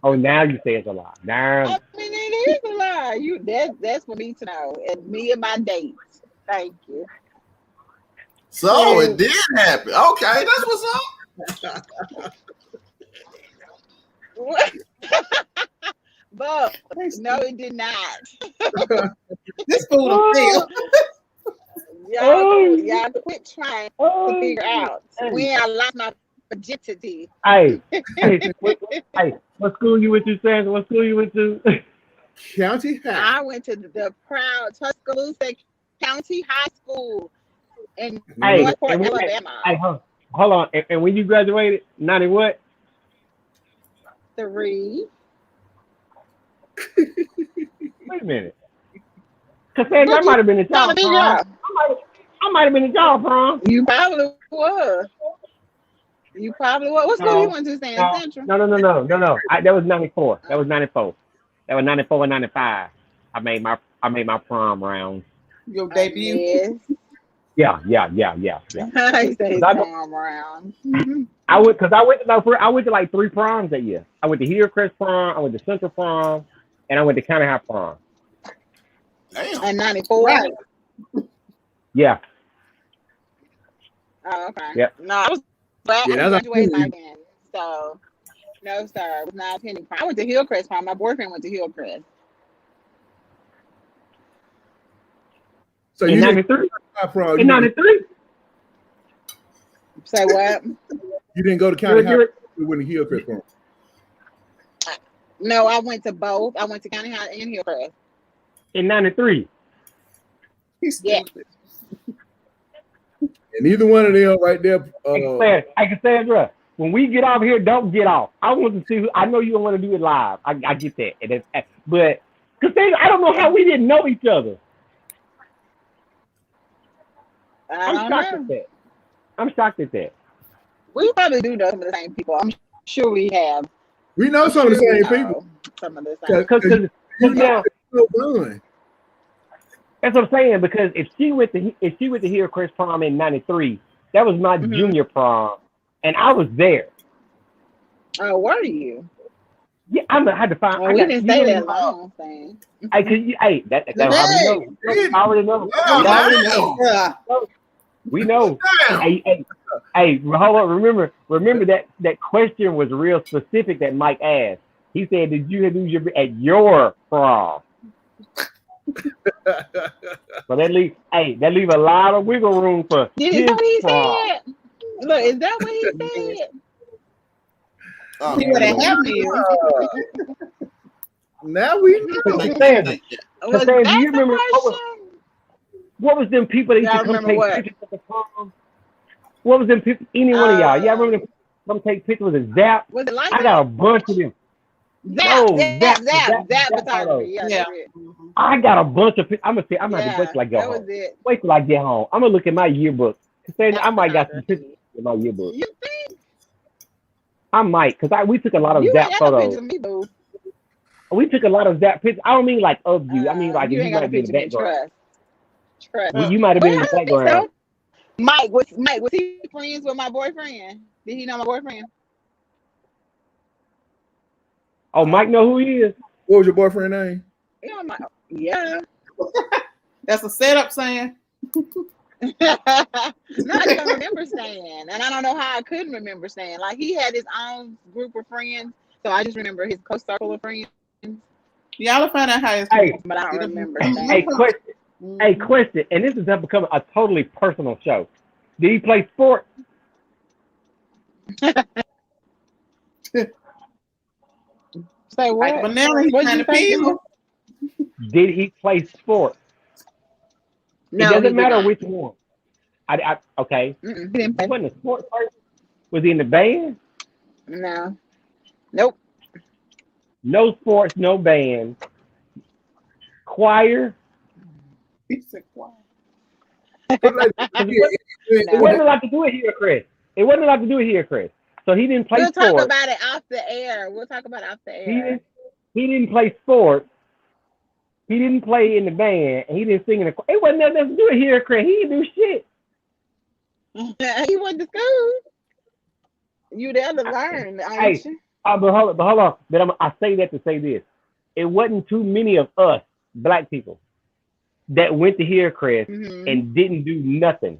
Oh, now you say it's a lie. Now. I mean, it is a lie. That's for me to know. And me and my dates. Thank you. So it did happen. Okay, that's what's up. But no, it did not. This fool don't feel. Y'all quit trying to figure out when I lost my virginity. Hey, what school you went to, Sandra? What school you went to? County High. I went to the proud Tuscaloosa County High School in Northport, Alabama. Hey, hold on. And when you graduated, 90 what? 3. Wait a minute. Cassandra, I might have been in y'all prom. I might have been in y'all prom. You probably was. What school you went to, Central? No. That was 94. That was 94. That was 94 and 95. I made my prom rounds. Your debut. Yes. Yeah. I say prom round. I went to like 3 proms that year. I went to Hillcrest prom, I went to Central prom, and I went to County High prom. Damn. And 94. Right. Yeah. Oh, okay. Yep. No, I was glad Yeah, I that's graduated by then. So, no, sir. It was not attending prom. I went to Hillcrest prom. My boyfriend went to Hillcrest. So in you didn't 93? prom. In 93? Say what? You didn't go to county high. You went to Hillcrest prom. No, I went to both. I went to County High and Hillcrest. In 93. Yeah. And either one of them right there. Hey, Cassandra, when we get off here, don't get off. I want to see who. I know you don't want to do it live. I get that. But Cassandra, I don't know how we didn't know each other. I'm shocked at that. We probably do know some of the same people. I'm sure we have. We know some of the same people. Some of the same. Because now, so fun. that's what I'm saying. Because if she went to Hillcrest prom in '93, that was my junior prom, and I was there. Oh, were you? Yeah, I had to find. We didn't stay that long, thing. That I already know. We know. Hey, hold on. Remember that question was real specific that Mike asked. He said, "Did you lose at your prom?" So that leave a lot of wiggle room for his prom. Said? Look, is that what he said? He would have helped you. Now we know. Cassandra, do you remember what was them people that used to come take pictures of the prom? What was them people? Any one of y'all? Yeah, I remember them come take pictures with a Zap. Was it like I got a bunch of them. Zap photography. Yeah. I got a bunch of pictures. I'm gonna wait till I get home. Wait till I get home. I'm gonna look at my yearbook. I might got some pictures in my yearbook. You think? I might, because we took a lot of Zap photos. We took a lot of Zap pictures. I don't mean like of you. I mean like you might be in the background. Trust. You might have been in the background. Mike, was he friends with my boyfriend? Did he know my boyfriend? Oh, Mike know who he is. What was your boyfriend's name? Yeah. That's a setup, saying. No, I don't remember saying, and I don't know how I couldn't remember saying. Like he had his own group of friends, so I just remember his close circle of friends. Y'all find out how it's. But I don't remember. Question, and this has become a totally personal show. Did he play sports? Say what? Like, Did he play sports? No, it doesn't matter which one. Okay. He didn't play. He wasn't a sports person. Was he in the band? No. Nope. No sports, no band. Choir. He said choir. It wasn't allowed to do it here, Chris. So he didn't play sports. We'll talk about it off the air. He didn't play sports. He didn't play in the band, and he didn't sing in the choir. It wasn't nothing to do it here, Chris. He didn't do shit. He went to school. You there to learn, aren't you? But hold on. But I say that to say this. It wasn't too many of us, black people, that went to Hillcrest and didn't do nothing.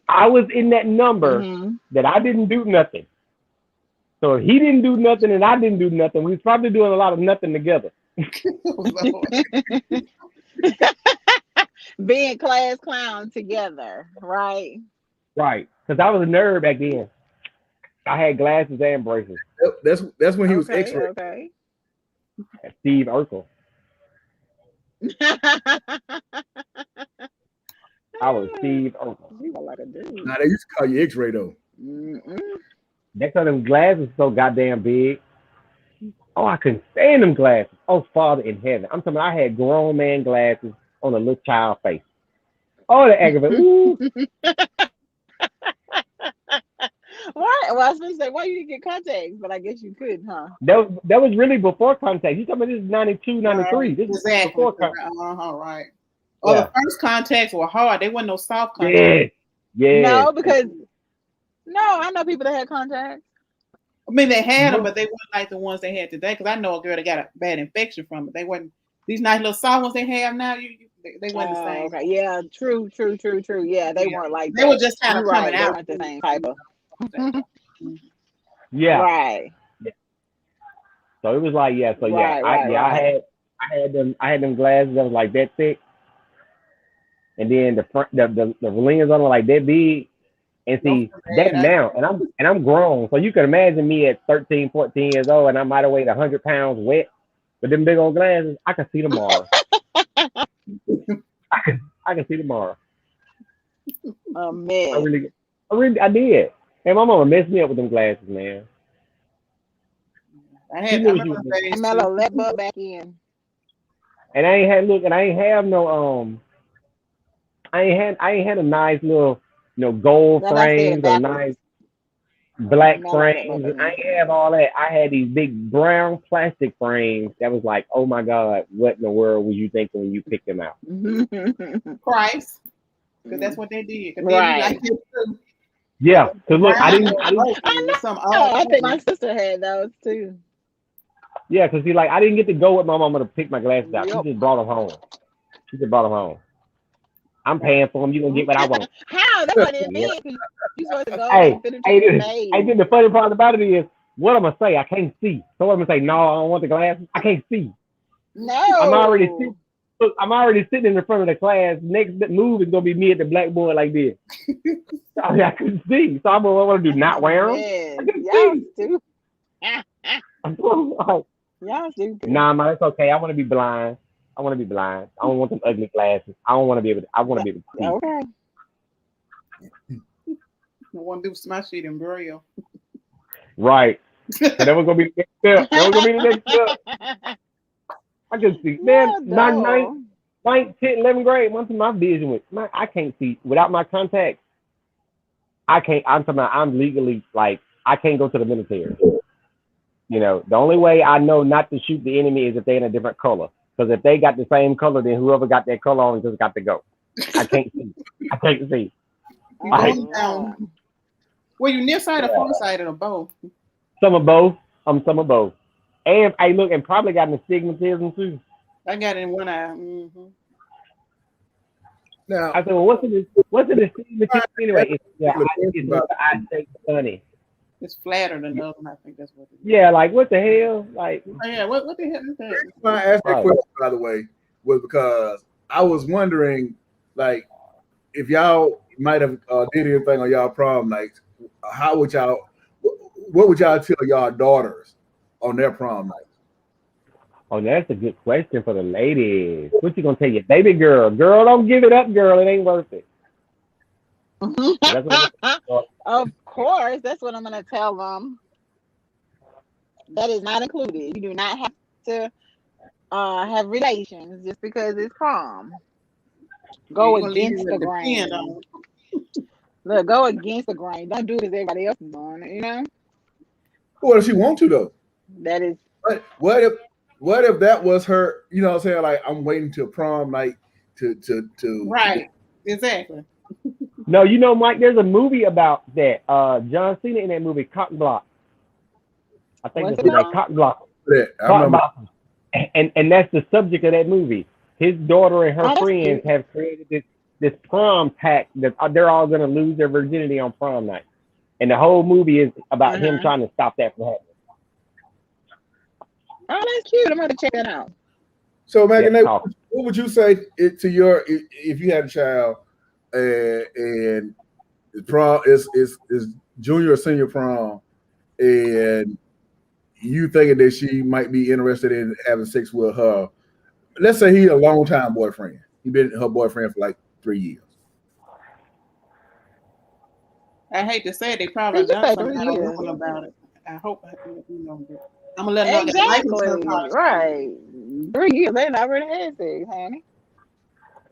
I was in that number that I didn't do nothing. So if he didn't do nothing and I didn't do nothing, we was probably doing a lot of nothing together. Being class clown together, right? Right, because I was a nerd back then. I had glasses and braces. That's when he was X-ray. Okay. Steve Urkel. I was Steve Urkel. You were like a dude. Nah, they used to call you X-ray though. Next time them glasses so goddamn big. Oh, I couldn't stand them glasses. Oh, Father in heaven. I'm talking about I had grown man glasses on a little child face. Oh, the aggravating. Why? Well, I was going to say, why you didn't get contacts? But I guess you could, huh? That was really before contacts. You talking about this is 92, 93. This is before contacts. Right. Oh, the first contacts were hard. They weren't no soft contacts. Yeah. No, because I know people that had contacts. I mean, they had them, but they weren't like the ones they had today. Because I know a girl that got a bad infection from it. They weren't these nice little soft ones they have now, they weren't the same. Okay, yeah, true. Yeah, they weren't like they that. were just kind of coming They out. weren't the same type of. Yeah. Right. Yeah. So it was like, yeah. So yeah, Right. I had them glasses that was like that thick, and then the lenses on them like that big. And see that now, and I'm grown, so you can imagine me at 13, 14 years old, and I might have weighed 100 pounds wet with them big old glasses. I can see tomorrow. I can see tomorrow. Oh man. I did. And my mama messed me up with them glasses, man. I smell a lead bulb back in. And I ain't had a nice little, gold frames or nice black frames. I ain't have all that. I had these big brown plastic frames that was like, oh my God, what in the world was you thinking when you picked them out? Price. Because that's what they did. Right. Yeah. Because look, I think my sister had those too. Yeah, because see, like, I didn't get to go with my mama to pick my glasses out. She just brought them home. I'm paying for them. You gonna get what I want. How? That's what it means. You supposed to go then the funny part about it is, what I'm gonna say? I can't see. So what I'm gonna say? No, I don't want the glasses. I can't see. No. I'm already sitting in the front of the class. Next move is gonna be me at the blackboard like this. I couldn't see. So I'm gonna do not wear them. I couldn't see. Y'all do. Nah, man, it's okay. I want to be blind. I don't want them ugly glasses. I want to be able to see. Okay. I want to do my shit in Braille. Right. So that was gonna be the next step. I can see. Man, my 9th, 10th, 11th grade, once my vision was, I can't see without my contacts. I can't. I'm legally, like, I can't go to the military. The only way I know not to shoot the enemy is if they're in a different color. Because if they got the same color, then whoever got that color on just got to go. I can't see. Were you nearsighted or farsighted or both? Some of both. Some of both. And I look, and probably got an astigmatism too. I got it in one eye. Mm-hmm. Now I said, well, what's the astigmatism anyway? It's the eye shape funny. It's flatter than the other one. I think that's what it is. Yeah, like what the hell? Like, what the hell is that? The reason why I asked that question, by the way, was because I was wondering, like, if y'all might have did anything on y'all prom nights, what would y'all tell y'all daughters on their prom night? Oh, that's a good question for the ladies. What you gonna tell your baby girl? Girl, don't give it up, girl. It ain't worth it. Of course, that's what I'm going to tell them. That is not included. You do not have to have relations just because it's prom. Go against the grain. Look, go against the grain. Don't do it as everybody else is doing. Well, if she want to, though. That is. What if that was her? You know what I'm saying? Like, I'm waiting till prom night to. Right. Exactly. No, Mike, there's a movie about that. John Cena in that movie, Cock Block. I think it's like Cock Block. Yeah, Cock Block. And that's the subject of that movie. His daughter and her friends have created this prom pact that they're all going to lose their virginity on prom night. And the whole movie is about him trying to stop that from happening. Oh, that's cute. I'm going to check that out. So, Megan, what would you say to if you had a child and the prom is junior or senior prom, and you thinking that she might be interested in having sex with her? Let's say he's a long-time boyfriend. He's been her boyfriend for like 3 years. I hate to say it, they probably done something about it. I hope I'm gonna let them know. Right. 3 years, they already had sex, honey.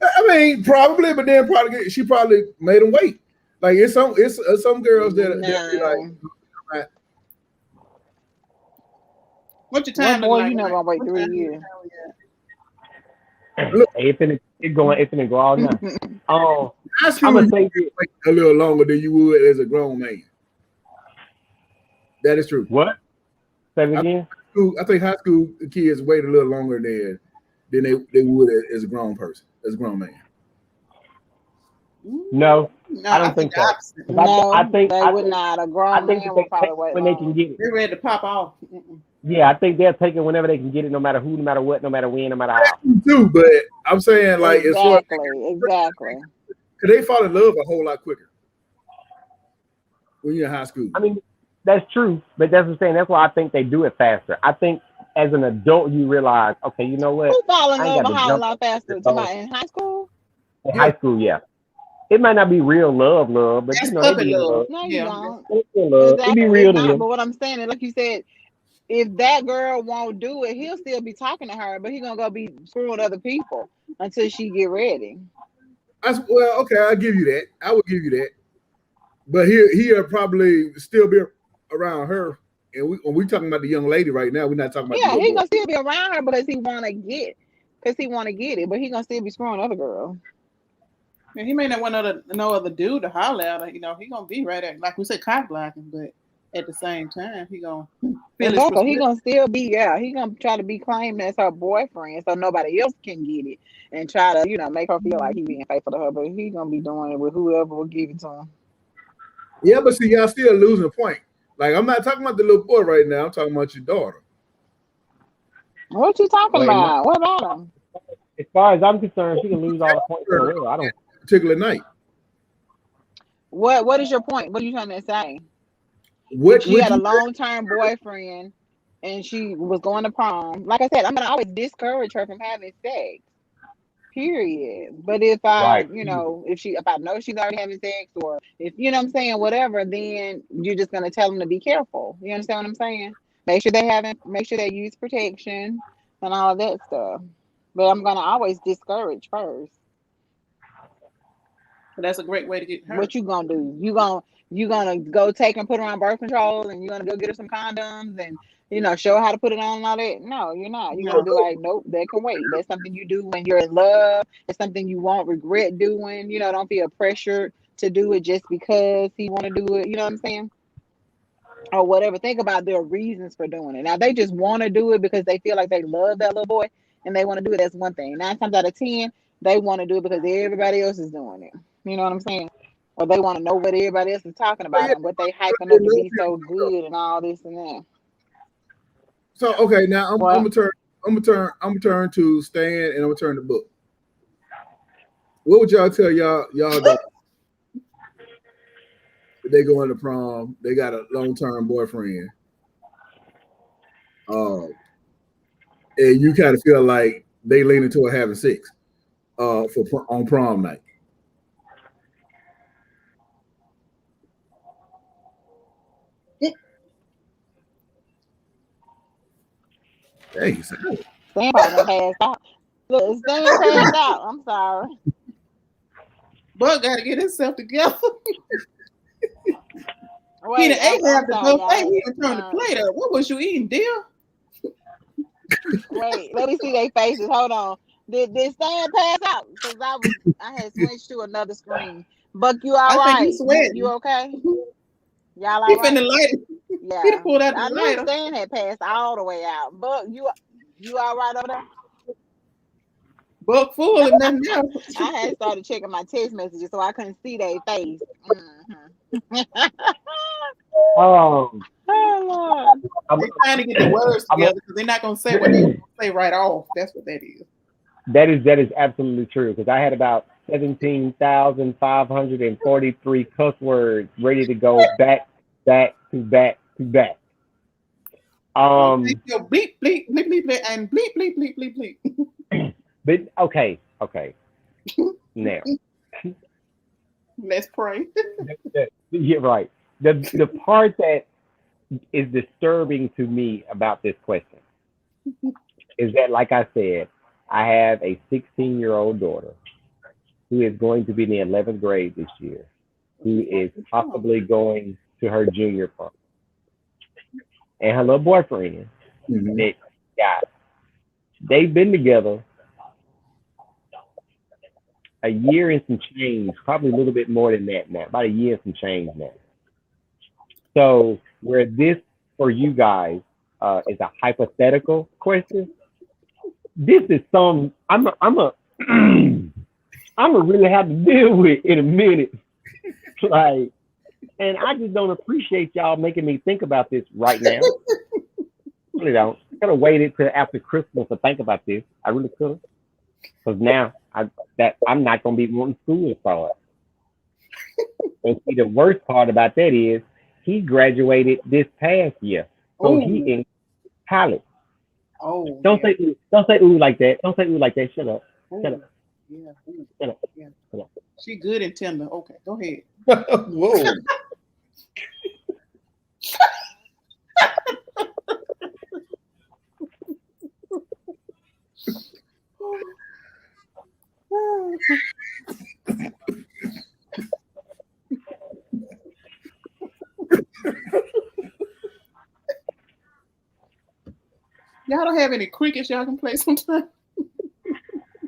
I mean, probably, but then she probably made him wait. Like it's some girls that like. What's your time? Boy, you not gonna wait 3 years. It's gonna go all night. I'm gonna say wait a little longer than you would as a grown man. That is true. What? Say it again. I think high school kids wait a little longer than than they would as a grown person, as a grown man. No, I don't think so. No, I think they would not. A grown man they would probably take wait when they can get it. They're ready to pop off. Yeah, I think they'll take it whenever they can get it, no matter who, no matter what, no matter when, no matter how. Too, but I'm saying like exactly. Cause they fall in love a whole lot quicker when you're in high school. I mean, that's true, but that's what I'm saying. That's why I think they do it faster. I think as an adult, you realize, okay, you know what? Who fall in love a whole lot faster? In high school? In high school, yeah. It might not be real love, but that's you know, they be love. No, you don't. Exactly. It be real to them. But what I'm saying is, like you said, if that girl won't do it, he'll still be talking to her, but he's gonna go be screwing other people until she get ready. Well, okay, I'll give you that. I would give you that. But he'll probably still be around her. And when we talking about the young lady right now, we're not talking about. Yeah, he's gonna still be around her because he wanna get it, but he's gonna still be screwing other girls. Yeah, he may not want no other dude to holler at her. You know, he gonna be right there, like we said, cock blocking, but at the same time, he gonna feel exactly. He gonna still be, he gonna try to be claimed as her boyfriend, so nobody else can get it, and try to, make her feel like he being faithful to her. But he gonna be doing it with whoever will give it to him. Yeah, but see, y'all still losing a point. Like, I'm not talking about the little boy right now. I'm talking about your daughter. What you talking about? What about him? As far as I'm concerned, she can lose all the points in the world. I don't. Particular night. What is your point? What are you trying to say? She had a long-term boyfriend and she was going to prom. Like I said, I'm gonna always discourage her from having sex. Period. But if I, if I know she's already having sex, or if I'm saying, whatever, then you're just gonna tell them to be careful. You understand what I'm saying? Make sure they use protection and all of that stuff. But I'm gonna always discourage first. But that's a great way to get hurt. What you gonna do? You gonna go take and put her on birth control, and you're gonna go get her some condoms and show her how to put it on and all that? No, you're not. You're gonna be like, nope, that can wait. That's something you do when you're in love. It's something you won't regret doing. Don't feel pressured to do it just because he want to do it. You know what I'm saying? Or whatever. Think about their reasons for doing it. Now they just want to do it because they feel like they love that little boy and they want to do it. That's one thing. 9 times out of 10, they want to do it because everybody else is doing it. You know what I'm saying? Or they want to know what everybody else is talking about and what they hyping up to be so good and all this and that. So okay, now I'm gonna turn to Stan and I'm gonna turn to Book. What would y'all tell y'all that they go into prom? They got a long-term boyfriend, and you kind of feel like they lean into having sex, on prom night. Hey, Stan probably passed out. Look, Stan passed out. I'm sorry. Bud got to get himself together. Wait, he ain't have to go. Hey, he was trying to plate up. What was you eating, dear? Wait, let me see their faces. Hold on. Did Stan pass out? Because I had switched to another screen. Buck, you all right? You okay? Y'all all right? Yeah. He pulled out the I knew Stan had passed all the way out. Buck, you all right over there? Buck full and nothing else. I had started checking my text messages so I couldn't see their face. Oh Lord. They're trying to get the words together because they're not going to say what they say right off. That's what that is. That is absolutely true, because I had about 17,543 cuss words ready to go back to back. Bleep, bleep, bleep, bleep, bleep, and bleep, bleep, bleep, bleep, bleep. But okay. Now let's pray. Yeah, right. The part that is disturbing to me about this question is that, like I said, I have a 16-year-old daughter who is going to be in the 11th grade this year, who is possibly going to her junior prom, and her little boyfriend. They've been together a year and some change, probably a little bit more than that now, about a year and some change now. So where this for you guys is a hypothetical question, this is some I'm a really have to deal with in a minute. Like, and I just don't appreciate y'all making me think about this right now. Really don't. I could have waited till after Christmas to think about this. I really could have. Because now I'm not gonna be wanting school to start. And see, the worst part about that is he graduated this past year, so he in college. Oh, don't say ooh like that. Don't say ooh like that. Shut up. Shut up. Yeah. Shut up. Yeah. Shut up. She good and tender. Okay, go ahead. Whoa. Y'all don't have any crickets y'all can play sometime?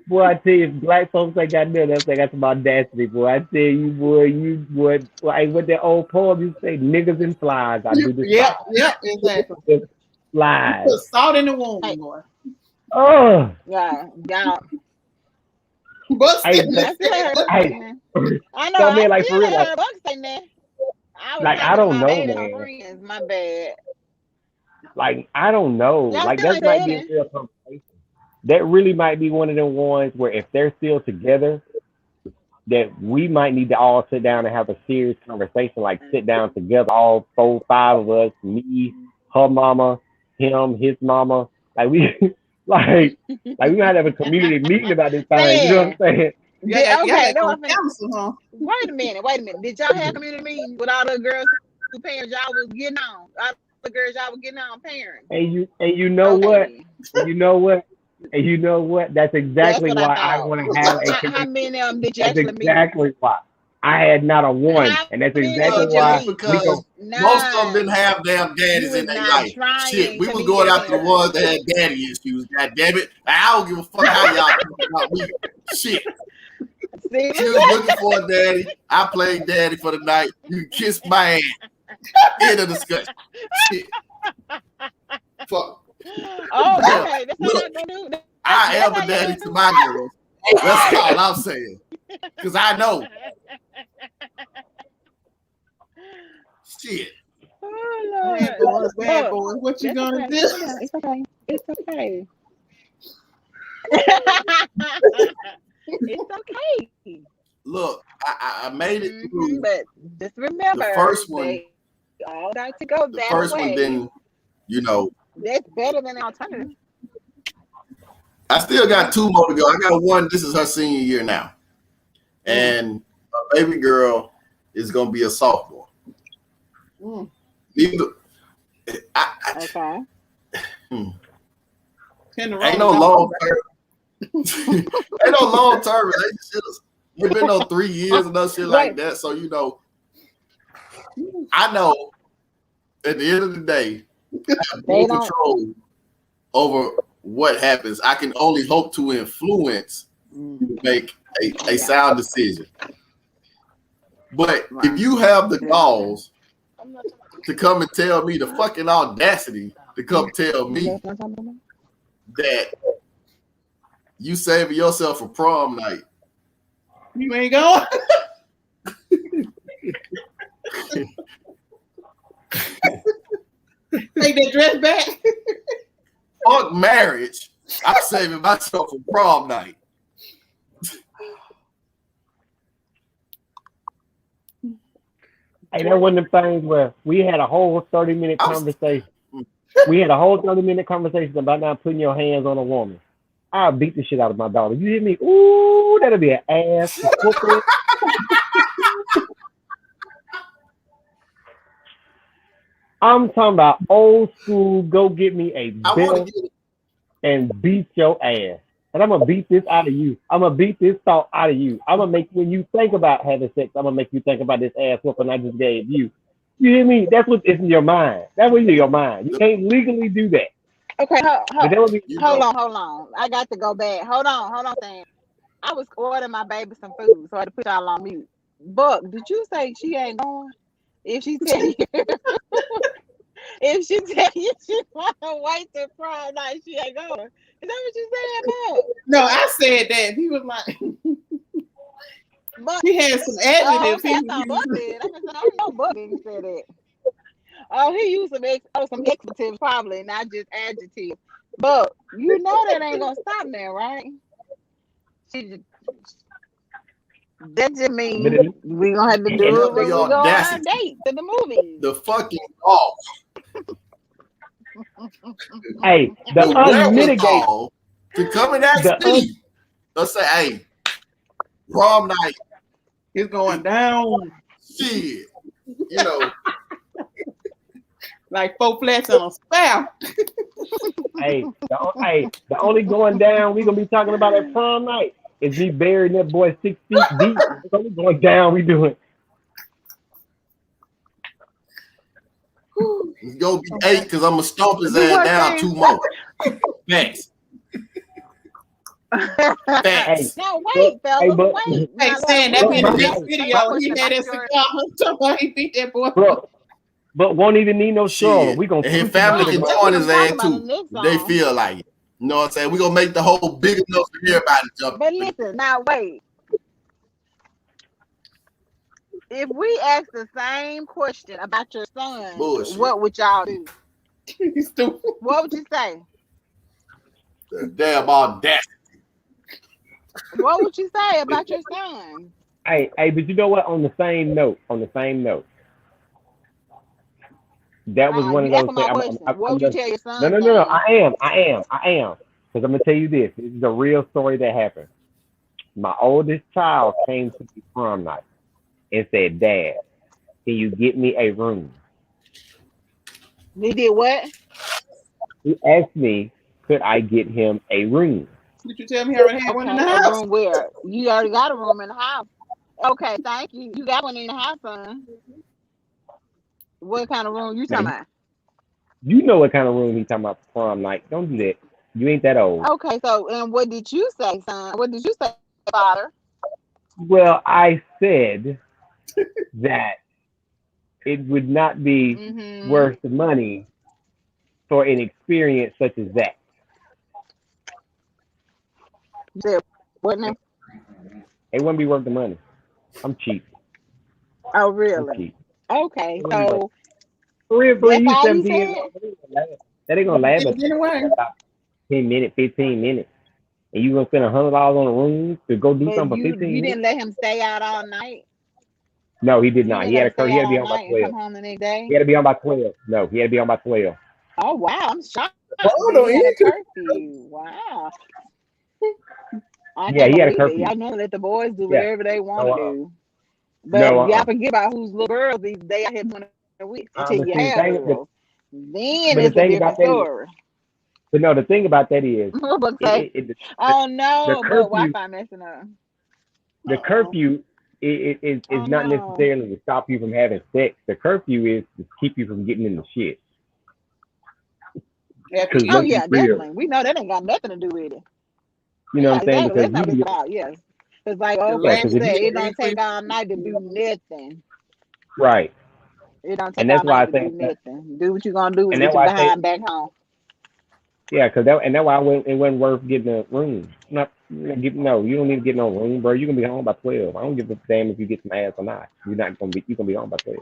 Boy, I tell you, if black folks ain't got nothing else, they got some audacity, boy. I tell you, boy, you would like what that old poem you say, niggas and flies. I do this. Yep, exactly. Flies. Put salt in the wound, boy. Oh. Yeah. Bucks Hey, I know. So, man, like, I for real, still like- heard Bucks saying that. I was Like, I talking don't to my know, baby man. friends. My bad. Like, I don't know. Y'all Like, still that might be a dating? real conversation. That really might be one of them ones where if they're still together, that we might need to all sit down and have a serious conversation, like sit down together, all 4, 5 of us, me, her mama, him, his mama. Like we like we gotta have a community meeting about this thing. You know what I'm saying? Okay, no, council, huh? Wait a minute. Did y'all have community meetings with all the girls who parents y'all was getting on? All the girls y'all was getting on parents. And you know what? And you know what? That's exactly why I want to have a community. How many of them did you That's actually meet? exactly why. I had not a one. And that's exactly why. Because most of them didn't have damn daddies in their life. Shit, we was going after the ones that had daddy issues. God damn it. I don't give a fuck how y'all talk about me. Shit. She was looking for a daddy. I played daddy for the night. You can kiss my ass. End of discussion. Shit. Fuck. Oh, okay. That's what I'm gonna do. I am a daddy to my girls. That's all I'm saying. Because I know. Shit. Oh, Lord. Bad boy. What you gonna do? It's okay. It's okay. It's okay. Look, I made it through. But just remember, the first one. They all got to go the that first way. one didn't, That's better than the alternative. I still got 2 more to go. I got one. This is her senior year now. And a baby girl is going to be a sophomore. Okay. Ain't no long term. Ain't no long term relationships. It's been no 3 years and no shit like that. So I know at the end of the day, I have no control over what happens. I can only hope to influence to make a sound decision. But if you have the balls to come and tell me, the fucking audacity to come tell me that you saving yourself for prom night, you ain't going. Take that dress back. Fuck marriage. I'm saving myself for prom night. Hey, that one of them things where we had a whole 30-minute conversation. We had a whole 30-minute conversation about not putting your hands on a woman. I'll beat the shit out of my daughter. You hear me? Ooh, that'll be an ass. I'm talking about old school, go get me a belt and beat your ass. And I'm going to beat this out of you. I'm going to beat this thought out of you. I'm going to make, when you think about having sex, I'm going to make you think about this ass whooping I just gave you. You hear me? That's what's in your mind. That's what's in your mind. You can't legally do that. Okay, hold on. I got to go back. Hold on, Sam. I was ordering my baby some food, so I had to put y'all on mute. Buck, did you say she ain't going? If she tell you, If she tell you she want to wait till prom night, she ain't going. Is that what you said, Bob? No, I said that. He was like, But, he had some oh, adjectives. okay, I thought Buck did. I know Buck didn't say that. Oh, he used some expletives probably, not just adjectives. But you know that ain't gonna stop there, right? That just means we gonna have to do it when we go on our date to the movies. The fucking off. Hey, the unmitigated to come and ask me. Let's say, hey, prom night. It's going down. Shit. You know. Like 4 flats on a spout. Hey, the only going down we gonna be talking about at prom night is me burying that boy 6 feet deep. It's only going down we doing. It's gonna be 8 because I'm gonna stomp his ass down 2 more. Thanks. Facts. No, wait, fellas, wait. Hey, saying that be in the next video. He had his cigar. Somebody beat that boy. But won't even need no straw. We gonna. And his family can join his ass too. They feel like it. You know what I'm saying? We gonna make the whole big enough for everybody to jump. But listen, now wait. If we ask the same question about your son, what would y'all do? What would you say? The damn audacity. What would you say about your son? Hey, but you know what? On the same note, that was one of those things. What would you tell your son? No. I am. Because I'm gonna tell you this. This is a real story that happened. My oldest child came to the prom night and said, "Dad, can you get me a room?" He did what? He asked me, could I get him a room? Did you tell me he already had one in the house? A room where? You already got a room in the house. Okay, thank you. You got one in the house, son. What kind of room you talking about? You know what kind of room he talking about for prom night. Don't do that. You ain't that old. Okay, so and what did you say, son? What did you say, father? Well, I said that it would not be worth the money for an experience such as that. Wouldn't it? It wouldn't be worth the money. I'm cheap. Oh, really? Cheap. Okay, so for you 17 that ain't gonna last about 10 minutes, 15 minutes. And you gonna spend $100 on a room to go do something for 15 minutes? You didn't let him stay out all night? No, he did not. He had to be on by 12. Come home the next day? He had to be on by 12. No, he had to be on by 12. Oh, wow. I'm shocked. He had a curfew. Wow. Yeah, he had a curfew. I know that the boys do whatever they want to do. But y'all forget about whose little girls these days I had one a week until you have girls. Then it's a different story. But no, the thing about that is, oh no, but Wi-Fi messing up. The curfew is not necessarily to stop you from having sex. The curfew is to keep you from getting in the shit. Oh yeah, definitely. We know that ain't got nothing to do with it. You know what I'm saying? Exactly. That's not what it's about. Yes. It's like, it don't take all night to do nothing. Right. It don't take all night to do nothing. Do what you're gonna do and get your behind back home. Yeah, that's why it wasn't worth getting a room. No, you don't need to get no room, bro. You can be home by 12. I don't give a damn if you get some ass or not. You're gonna be home by 12.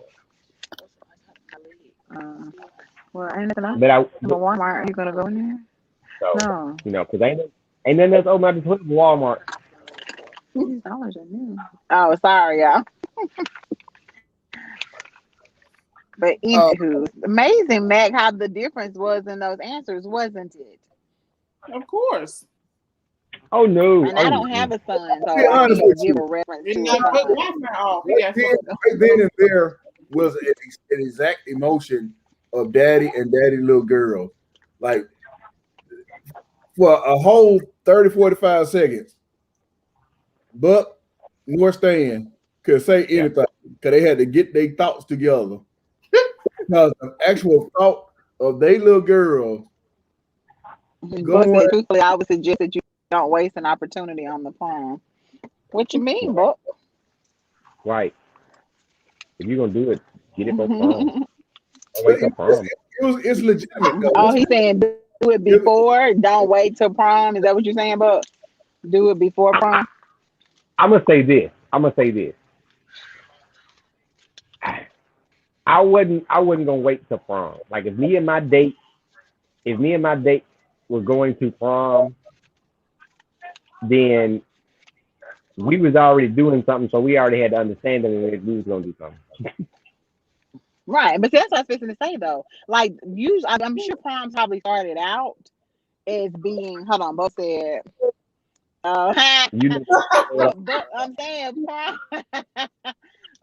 Well, ain't nothing else. But Walmart, are you gonna go in there? So, no. Because ain't nothing else open at the Walmart. Oh, sorry, y'all. But anywho, amazing, Mac, how the difference was in those answers, wasn't it? Of course. Oh no! And I don't have a son, so I can't give a reference to Right then and there was an exact emotion of daddy and daddy little girl, like for a whole 30-45 seconds. Buck nor Stan could say anything because they had to get their thoughts together. Because the actual thought of their little girl. Truthfully, I would suggest that you don't waste an opportunity on the prom. What you mean, Buck? Right. If you're gonna do it, get it for prom. it's legitimate though. Oh, he's saying do it before. Don't wait till prom. Is that what you're saying? But do it before prom. I'm gonna say this. I wasn't gonna wait till prom. Like if me and my date were going to prom, then we was already doing something, so we already had to understand that we was gonna do something. Right, but that's what I was fixing to say though. Like, usually, I'm sure prom probably started out as being. Hold on, both said. You know, But I'm saying prom.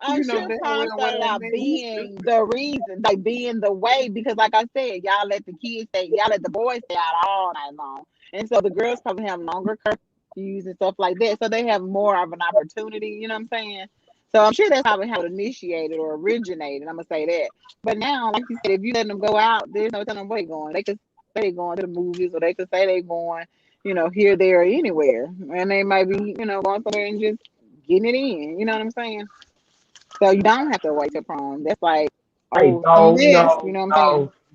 I'm You know sure damn prom well what started that out means. being the reason, like being the way, because like I said, y'all let the kids stay, y'all let the boys stay out all night long, and so the girls probably have longer curfews and stuff like that, so they have more of an opportunity. You know what I'm saying? So I'm sure that's probably how it initiated or originated. I'm gonna say that. But now, like you said, if you let them go out, there's no telling where they're going. They could say they're going to the movies, or they could say they're going, here, there, or anywhere, and they might be, going somewhere and just getting it in. You know what I'm saying? So you don't have to wait till prom. That's like, hey, you Unless know what I'm saying?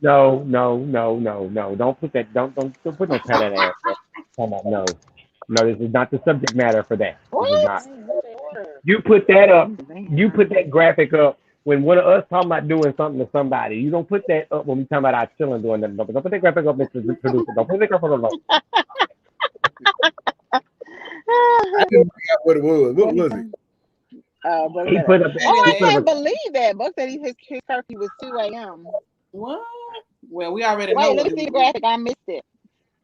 no. Don't put that. Don't put no cut that ass. Come on, no. This is not the subject matter for that. This is What? not. You put that up. Man. You put that graphic up when one of us talking about doing something to somebody. You don't put that up when we talking about our children doing nothing. Don't put that graphic up, Mr. Producer. Don't put that graphic up. I didn't forget what it was. What was it? Buck He said, put up. I He put can't up. believe that. Buck said his curfew was 2 a.m. what? Well, we already know Wait, let what me it see the was. graphic. I missed it.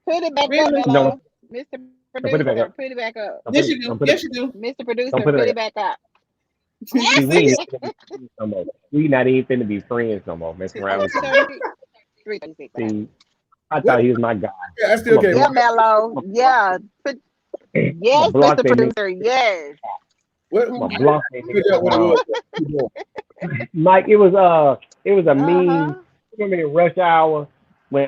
Put it back up, Really? Mello. Mr. Don't put it back Producer, up. put it back up. Yes, you do. Yes, you do. Mr. Don't Producer, put put it it back up. You See, see it? no more. We not even finna be friends no more. Messing around with you. 336. See, I thought he was my guy. Yeah, I still can't. Yeah, Mello. Yeah. Yes, block Mr. that nigga. Producer. Yes. What? I'm gonna block that Forget what it nigga. was. Mike, it was a meme. Uh-huh. Remember in Rush Hour when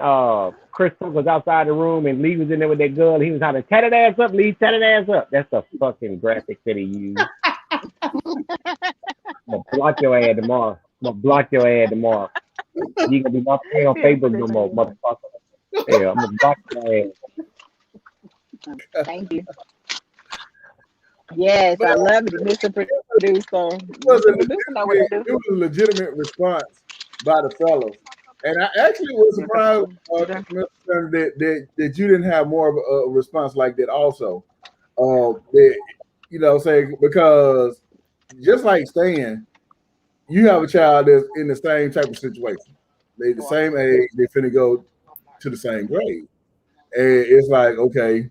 Chris Tucker was outside the room and Lee was in there with that gun. He was hollering, "Tat that ass up, Lee, tat that ass up." That's the fucking graphic that he used. I'm gonna block your ass tomorrow. You gonna be my friend on Facebook no more, motherfucker. Yeah, I'm gonna block your ass. Thank you. Yes, I love it, Mr. Producer. It was Mr. Producer know what to do. it was a legitimate response by the fellas, and I actually was surprised that you didn't have more of a response like that. Also, that saying because just like Stan, you have a child that's in the same type of situation. They the same age. They finna go to the same grade, and it's like okay,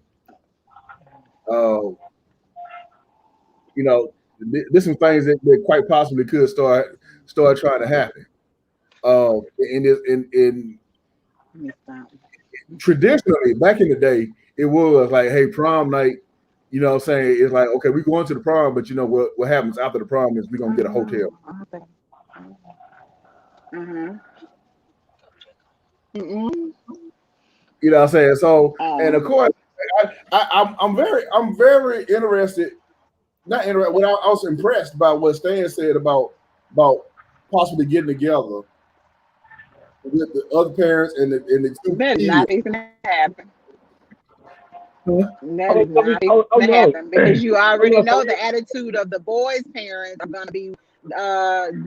there's some things that quite possibly could start trying to happen. In traditionally back in the day, it was like, hey, prom night. You know what I'm saying? It's like, okay, we're going to the prom, but you know what happens after the prom is we're gonna get a hotel. Mm-hmm. You know what I'm saying? So, and of course, I'm very interested. Not interested. What I was impressed by what Stan said about possibly getting together with the other parents and the two That's kids. not going to happen. Huh? That is not going to happen because you already know the attitude of the boys' parents are going to be,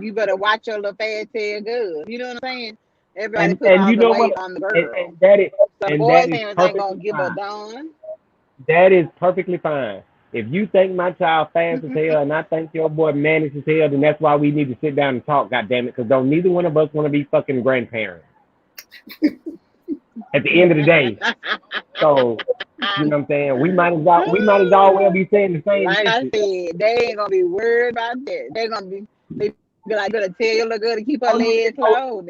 you better watch your little fat tail good. You know what I'm saying? Everybody put all the weight on the girl. And that is, so the boys' parents ain't going to give a darn. That is perfectly fine. If you think my child fast as hell and I think your boy managed as hell, then that's why we need to sit down and talk, goddammit, because don't neither one of us want to be fucking grandparents. At the end of the day. So, you know what I'm saying? We might as well be saying the same like thing. I said, they ain't gonna be worried about that. They be like gonna tell you look good to keep her legs closed.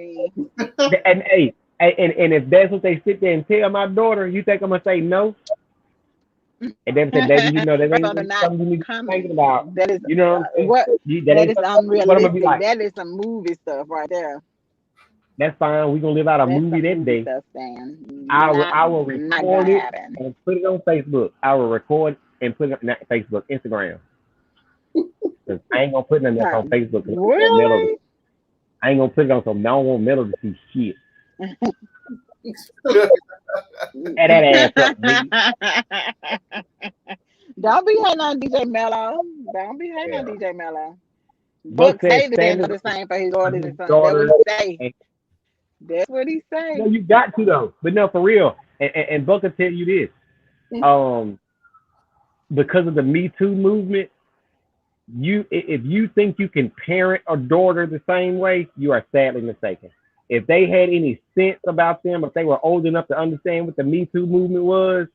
And hey, and if that's what they sit there and tell my daughter, you think I'm gonna say no? And then say, baby, you know that ain't something you need to be thinking about. That is, you know that is unrealistic. Like, that is some movie stuff right there. That's fine. We're gonna live out a movie that day. Stuff, I will record it and put it on Facebook. I will record and put it on Facebook, Instagram. Cause I ain't gonna put nothing else on Facebook. Really? I ain't gonna put it on so no one want Mellow to see shit. that ass up, B. Don't be hating on DJ Mello. Don't be hating on DJ Mello. Buck Buck said say the standard the same for his daughters and sons. That's daughter. what he say. That's what he say. No, you got to though. But no, for real. And Buck will tell you this. Because of the Me Too movement, if you think you can parent a daughter the same way, you are sadly mistaken. If they had any sense about them, if they were old enough to understand what the Me Too movement was,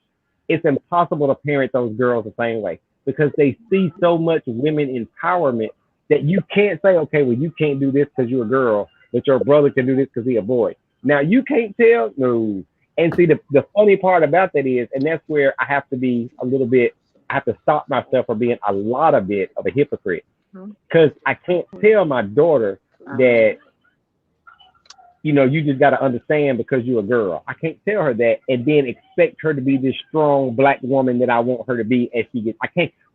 it's impossible to parent those girls the same way because they see so much women empowerment that you can't say, okay, well, you can't do this because you're a girl, but your brother can do this because he's a boy. Now, you can't tell? No. And see, the funny part about that is, and that's where I have to be a little bit, I have to stop myself from being a lot of bit of a hypocrite because I can't tell my daughter that, you know, you just got to understand because you're a girl. I can't tell her that and then expect her to be this strong black woman that I want her to be as she gets.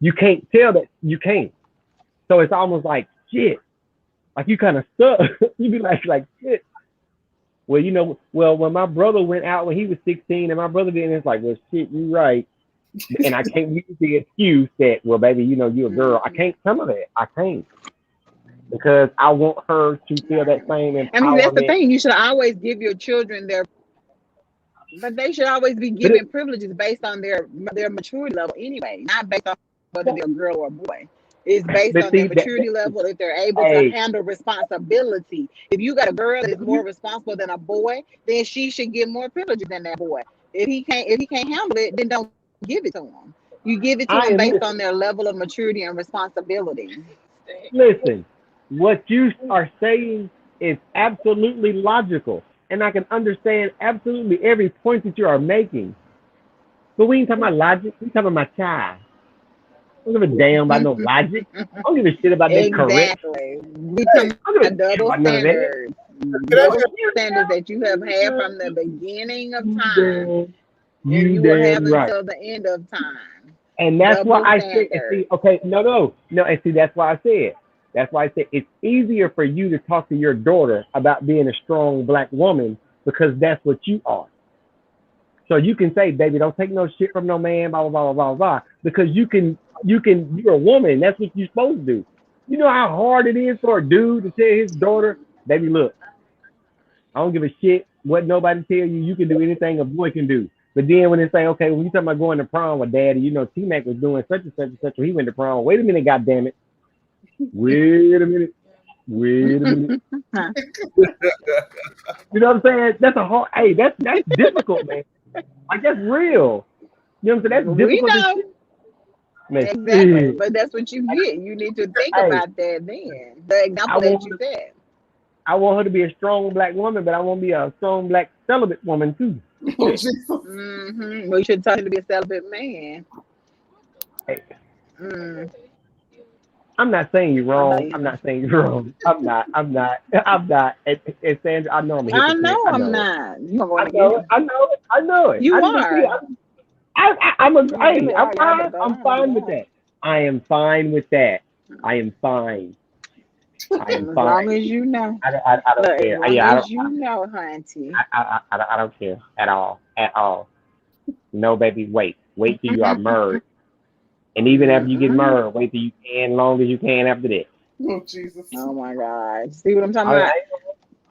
You can't tell that. You can't. So it's almost like, shit. Like you kind of stuck. You be like shit. Well, you know, when my brother went out when he was 16 and my brother didn't, it's like, well, shit, you right. And I can't use the excuse that, well, baby, you know, you're a girl. I can't come of that. I can't. Because I want her to feel that same empowerment. I mean, that's the thing. You should always give your children but they should always be given privileges based on their maturity level anyway, not based on whether they're a girl or a boy. It's based on their maturity level, if they're able to handle responsibility. If you got a girl that's more responsible than a boy, then she should get more privileges than that boy. If he can't handle it, then don't give it to him. You give it to them based on their level of maturity and responsibility. Listen, what you are saying is absolutely logical, and I can understand absolutely every point that you are making. But we ain't talking about logic. We talking about my child. I don't give a damn about no logic. I don't give a shit about that correct. Exactly. We talking about double standards. Double standards that you have had from the beginning of time. And you will have until the end of time. And that's why I said, okay, no. And see, that's why I said. That's why I said it's easier for you to talk to your daughter about being a strong black woman because that's what you are. So you can say, baby, don't take no shit from no man, blah, blah, blah, blah, blah, because you're a woman. That's what you're supposed to do. You know how hard it is for a dude to tell his daughter, baby, look, I don't give a shit what nobody tell you. You can do anything a boy can do. But then when they say, okay, when you talking about going to prom with daddy, you know, T-Mac was doing such and such and such when he went to prom. Wait a minute, goddammit. Wait a minute. You know what I'm saying? That's a hard, that's difficult, man. Like, that's real. You know what I'm saying? That's difficult. Exactly. But that's what you get. You need to think about that then. The example that you said. I want her to be a strong black woman, but I want to be a strong black celibate woman too. We should tell him to be a celibate man. I'm not saying you're wrong. I'm not saying you're wrong. I'm not. And Sandra, I know I'm a hypocrite. I know I'm not. You don't want to I know it. You are. I'm fine with that. I am fine with that. I am fine. As long as you know. I don't care. As long as you know, hunty. I don't care at all. No, baby, wait till you are married. And even after you get married, wait till you can, long as you can after that. Oh, Jesus. Oh, my God. See what I'm talking about?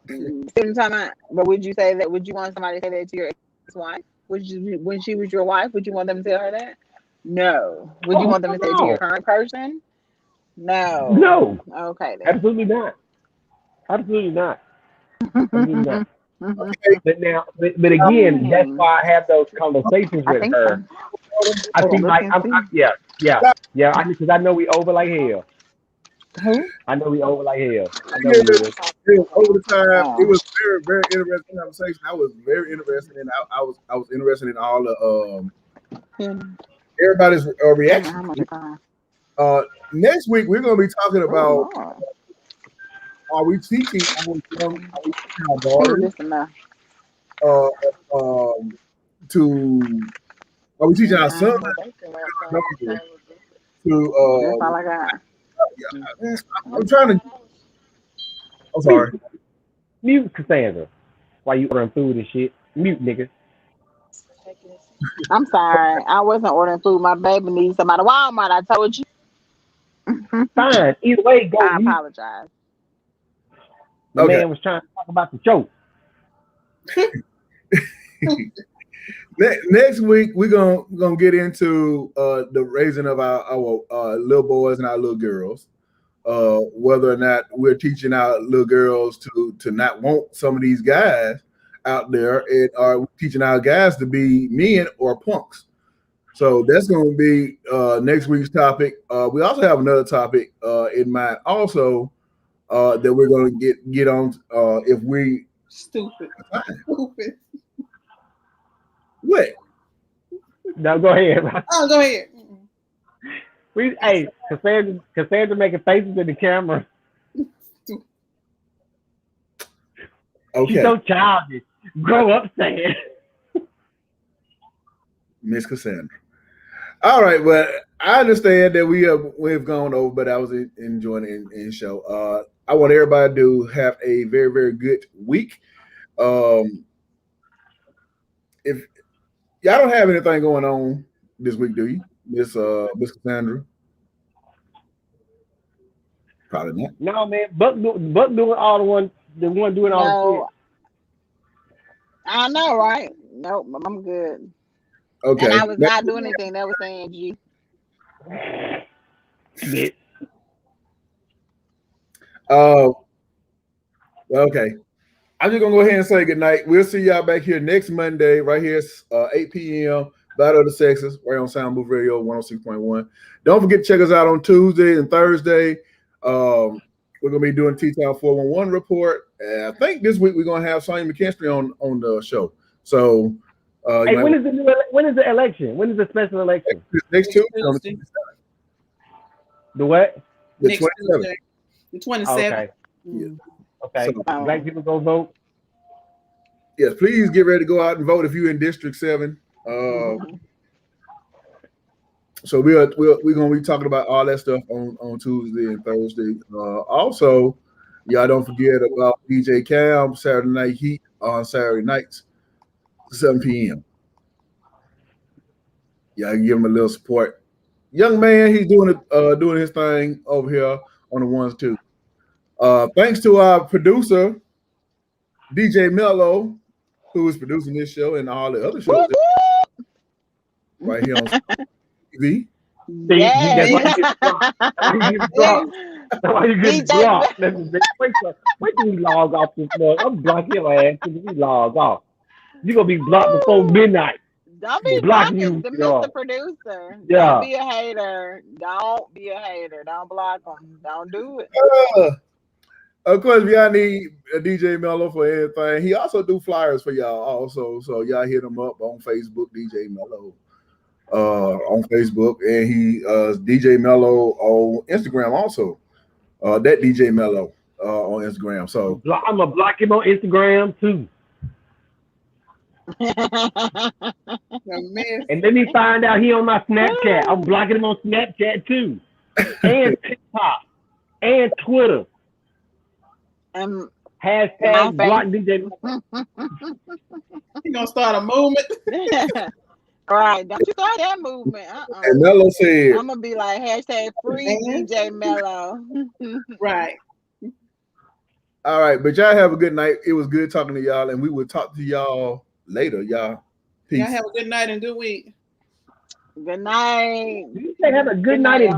See what I'm talking about? But would you say that? Would you want somebody to say that to your ex-wife? When she was your wife, would you want them to tell her that? No. Would you want them to say it to your current person? No. No. Okay. Then. Absolutely not. Absolutely not. But again, that's why I have those conversations with her. I think because I know we over like hell. I know we over like hell. Over the time, it was very, very interesting conversation. I was very interested in. I was interested in all the everybody's reaction. Next week we're going to be talking about are we teaching our daughters are we teaching our sons to that's all I got. I'm trying to. I'm sorry. Mute Cassandra. while you ordering food and shit. Mute, nigga. I'm sorry. I wasn't ordering food. My baby needs some out of Walmart. I told you. Fine. Either way, go I mute. apologize. The man was trying to talk about the show. Next week we're gonna get into the raising of our little boys and our little girls. Whether or not we're teaching our little girls to not want some of these guys out there, and are teaching our guys to be men or punks. So that's going to be next week's topic. We also have another topic in mind also that we're going to get on if we stupid. What? No, go ahead. Oh, go ahead. Cassandra making faces in the camera. Okay. She's so childish. Grow up, saying. Miss Cassandra. All right, well, I understand that we've gone over, but I was enjoying it in show. I want everybody to have a very, very good week. If y'all don't have anything going on this week, do you, Miss Cassandra? Probably not. No, man. Buck doing all the one doing all the shit. I know, right? Nope, I'm good. Okay. And I was not doing anything. That was saying G. Okay. I'm just gonna go ahead and say good night. We'll see y'all back here next Monday, right here, 8 p.m. Battle of the Sexes, right on Soundbooth Radio 106.1. Don't forget to check us out on Tuesday and Thursday. We're gonna be doing T-Town 411 report. I think this week we're gonna have Sonya McKinstry on the show. So, hey, when is the election? When is the special election? Next Tuesday. The what? The 27th. The 27th. Okay. Yeah. Okay. So, black people go vote. Yes, please get ready to go out and vote if you're in District 7. So we're gonna be talking about all that stuff on Tuesday and Thursday. Also, y'all don't forget about DJ Cam Saturday Night Heat on Saturday nights, 7 p.m. Y'all give him a little support. Young man, he's doing his thing over here on the ones too. Thanks to our producer, DJ Mello, who is producing this show and all the other shows right here on TV. That's why you get blocked. Wait till we log off this morning. I'm blocking your ass until we log off. You're going to be blocked before midnight. Don't be blocking the Mr. Producer. Yeah. Don't be a hater. Don't be a hater. Don't block them. Don't do it. Of course, if y'all need a DJ Mello for anything, he also do flyers for y'all also. So y'all hit him up on Facebook, DJ Mello on Facebook, and he DJ Mello on Instagram also. That DJ Mello on Instagram. So I'm gonna block him on Instagram too. And let me find out he on my Snapchat. I'm blocking him on Snapchat too, and TikTok, and Twitter. Hashtag block DJ. You gonna start a movement? Right, don't you start that movement. And Mello said, I'm gonna be like hashtag free DJ Mello. Right. All right, but y'all have a good night. It was good talking to y'all, and we will talk to y'all later, y'all. Peace. Y'all have a good night and good week. Good night. You say have a good night and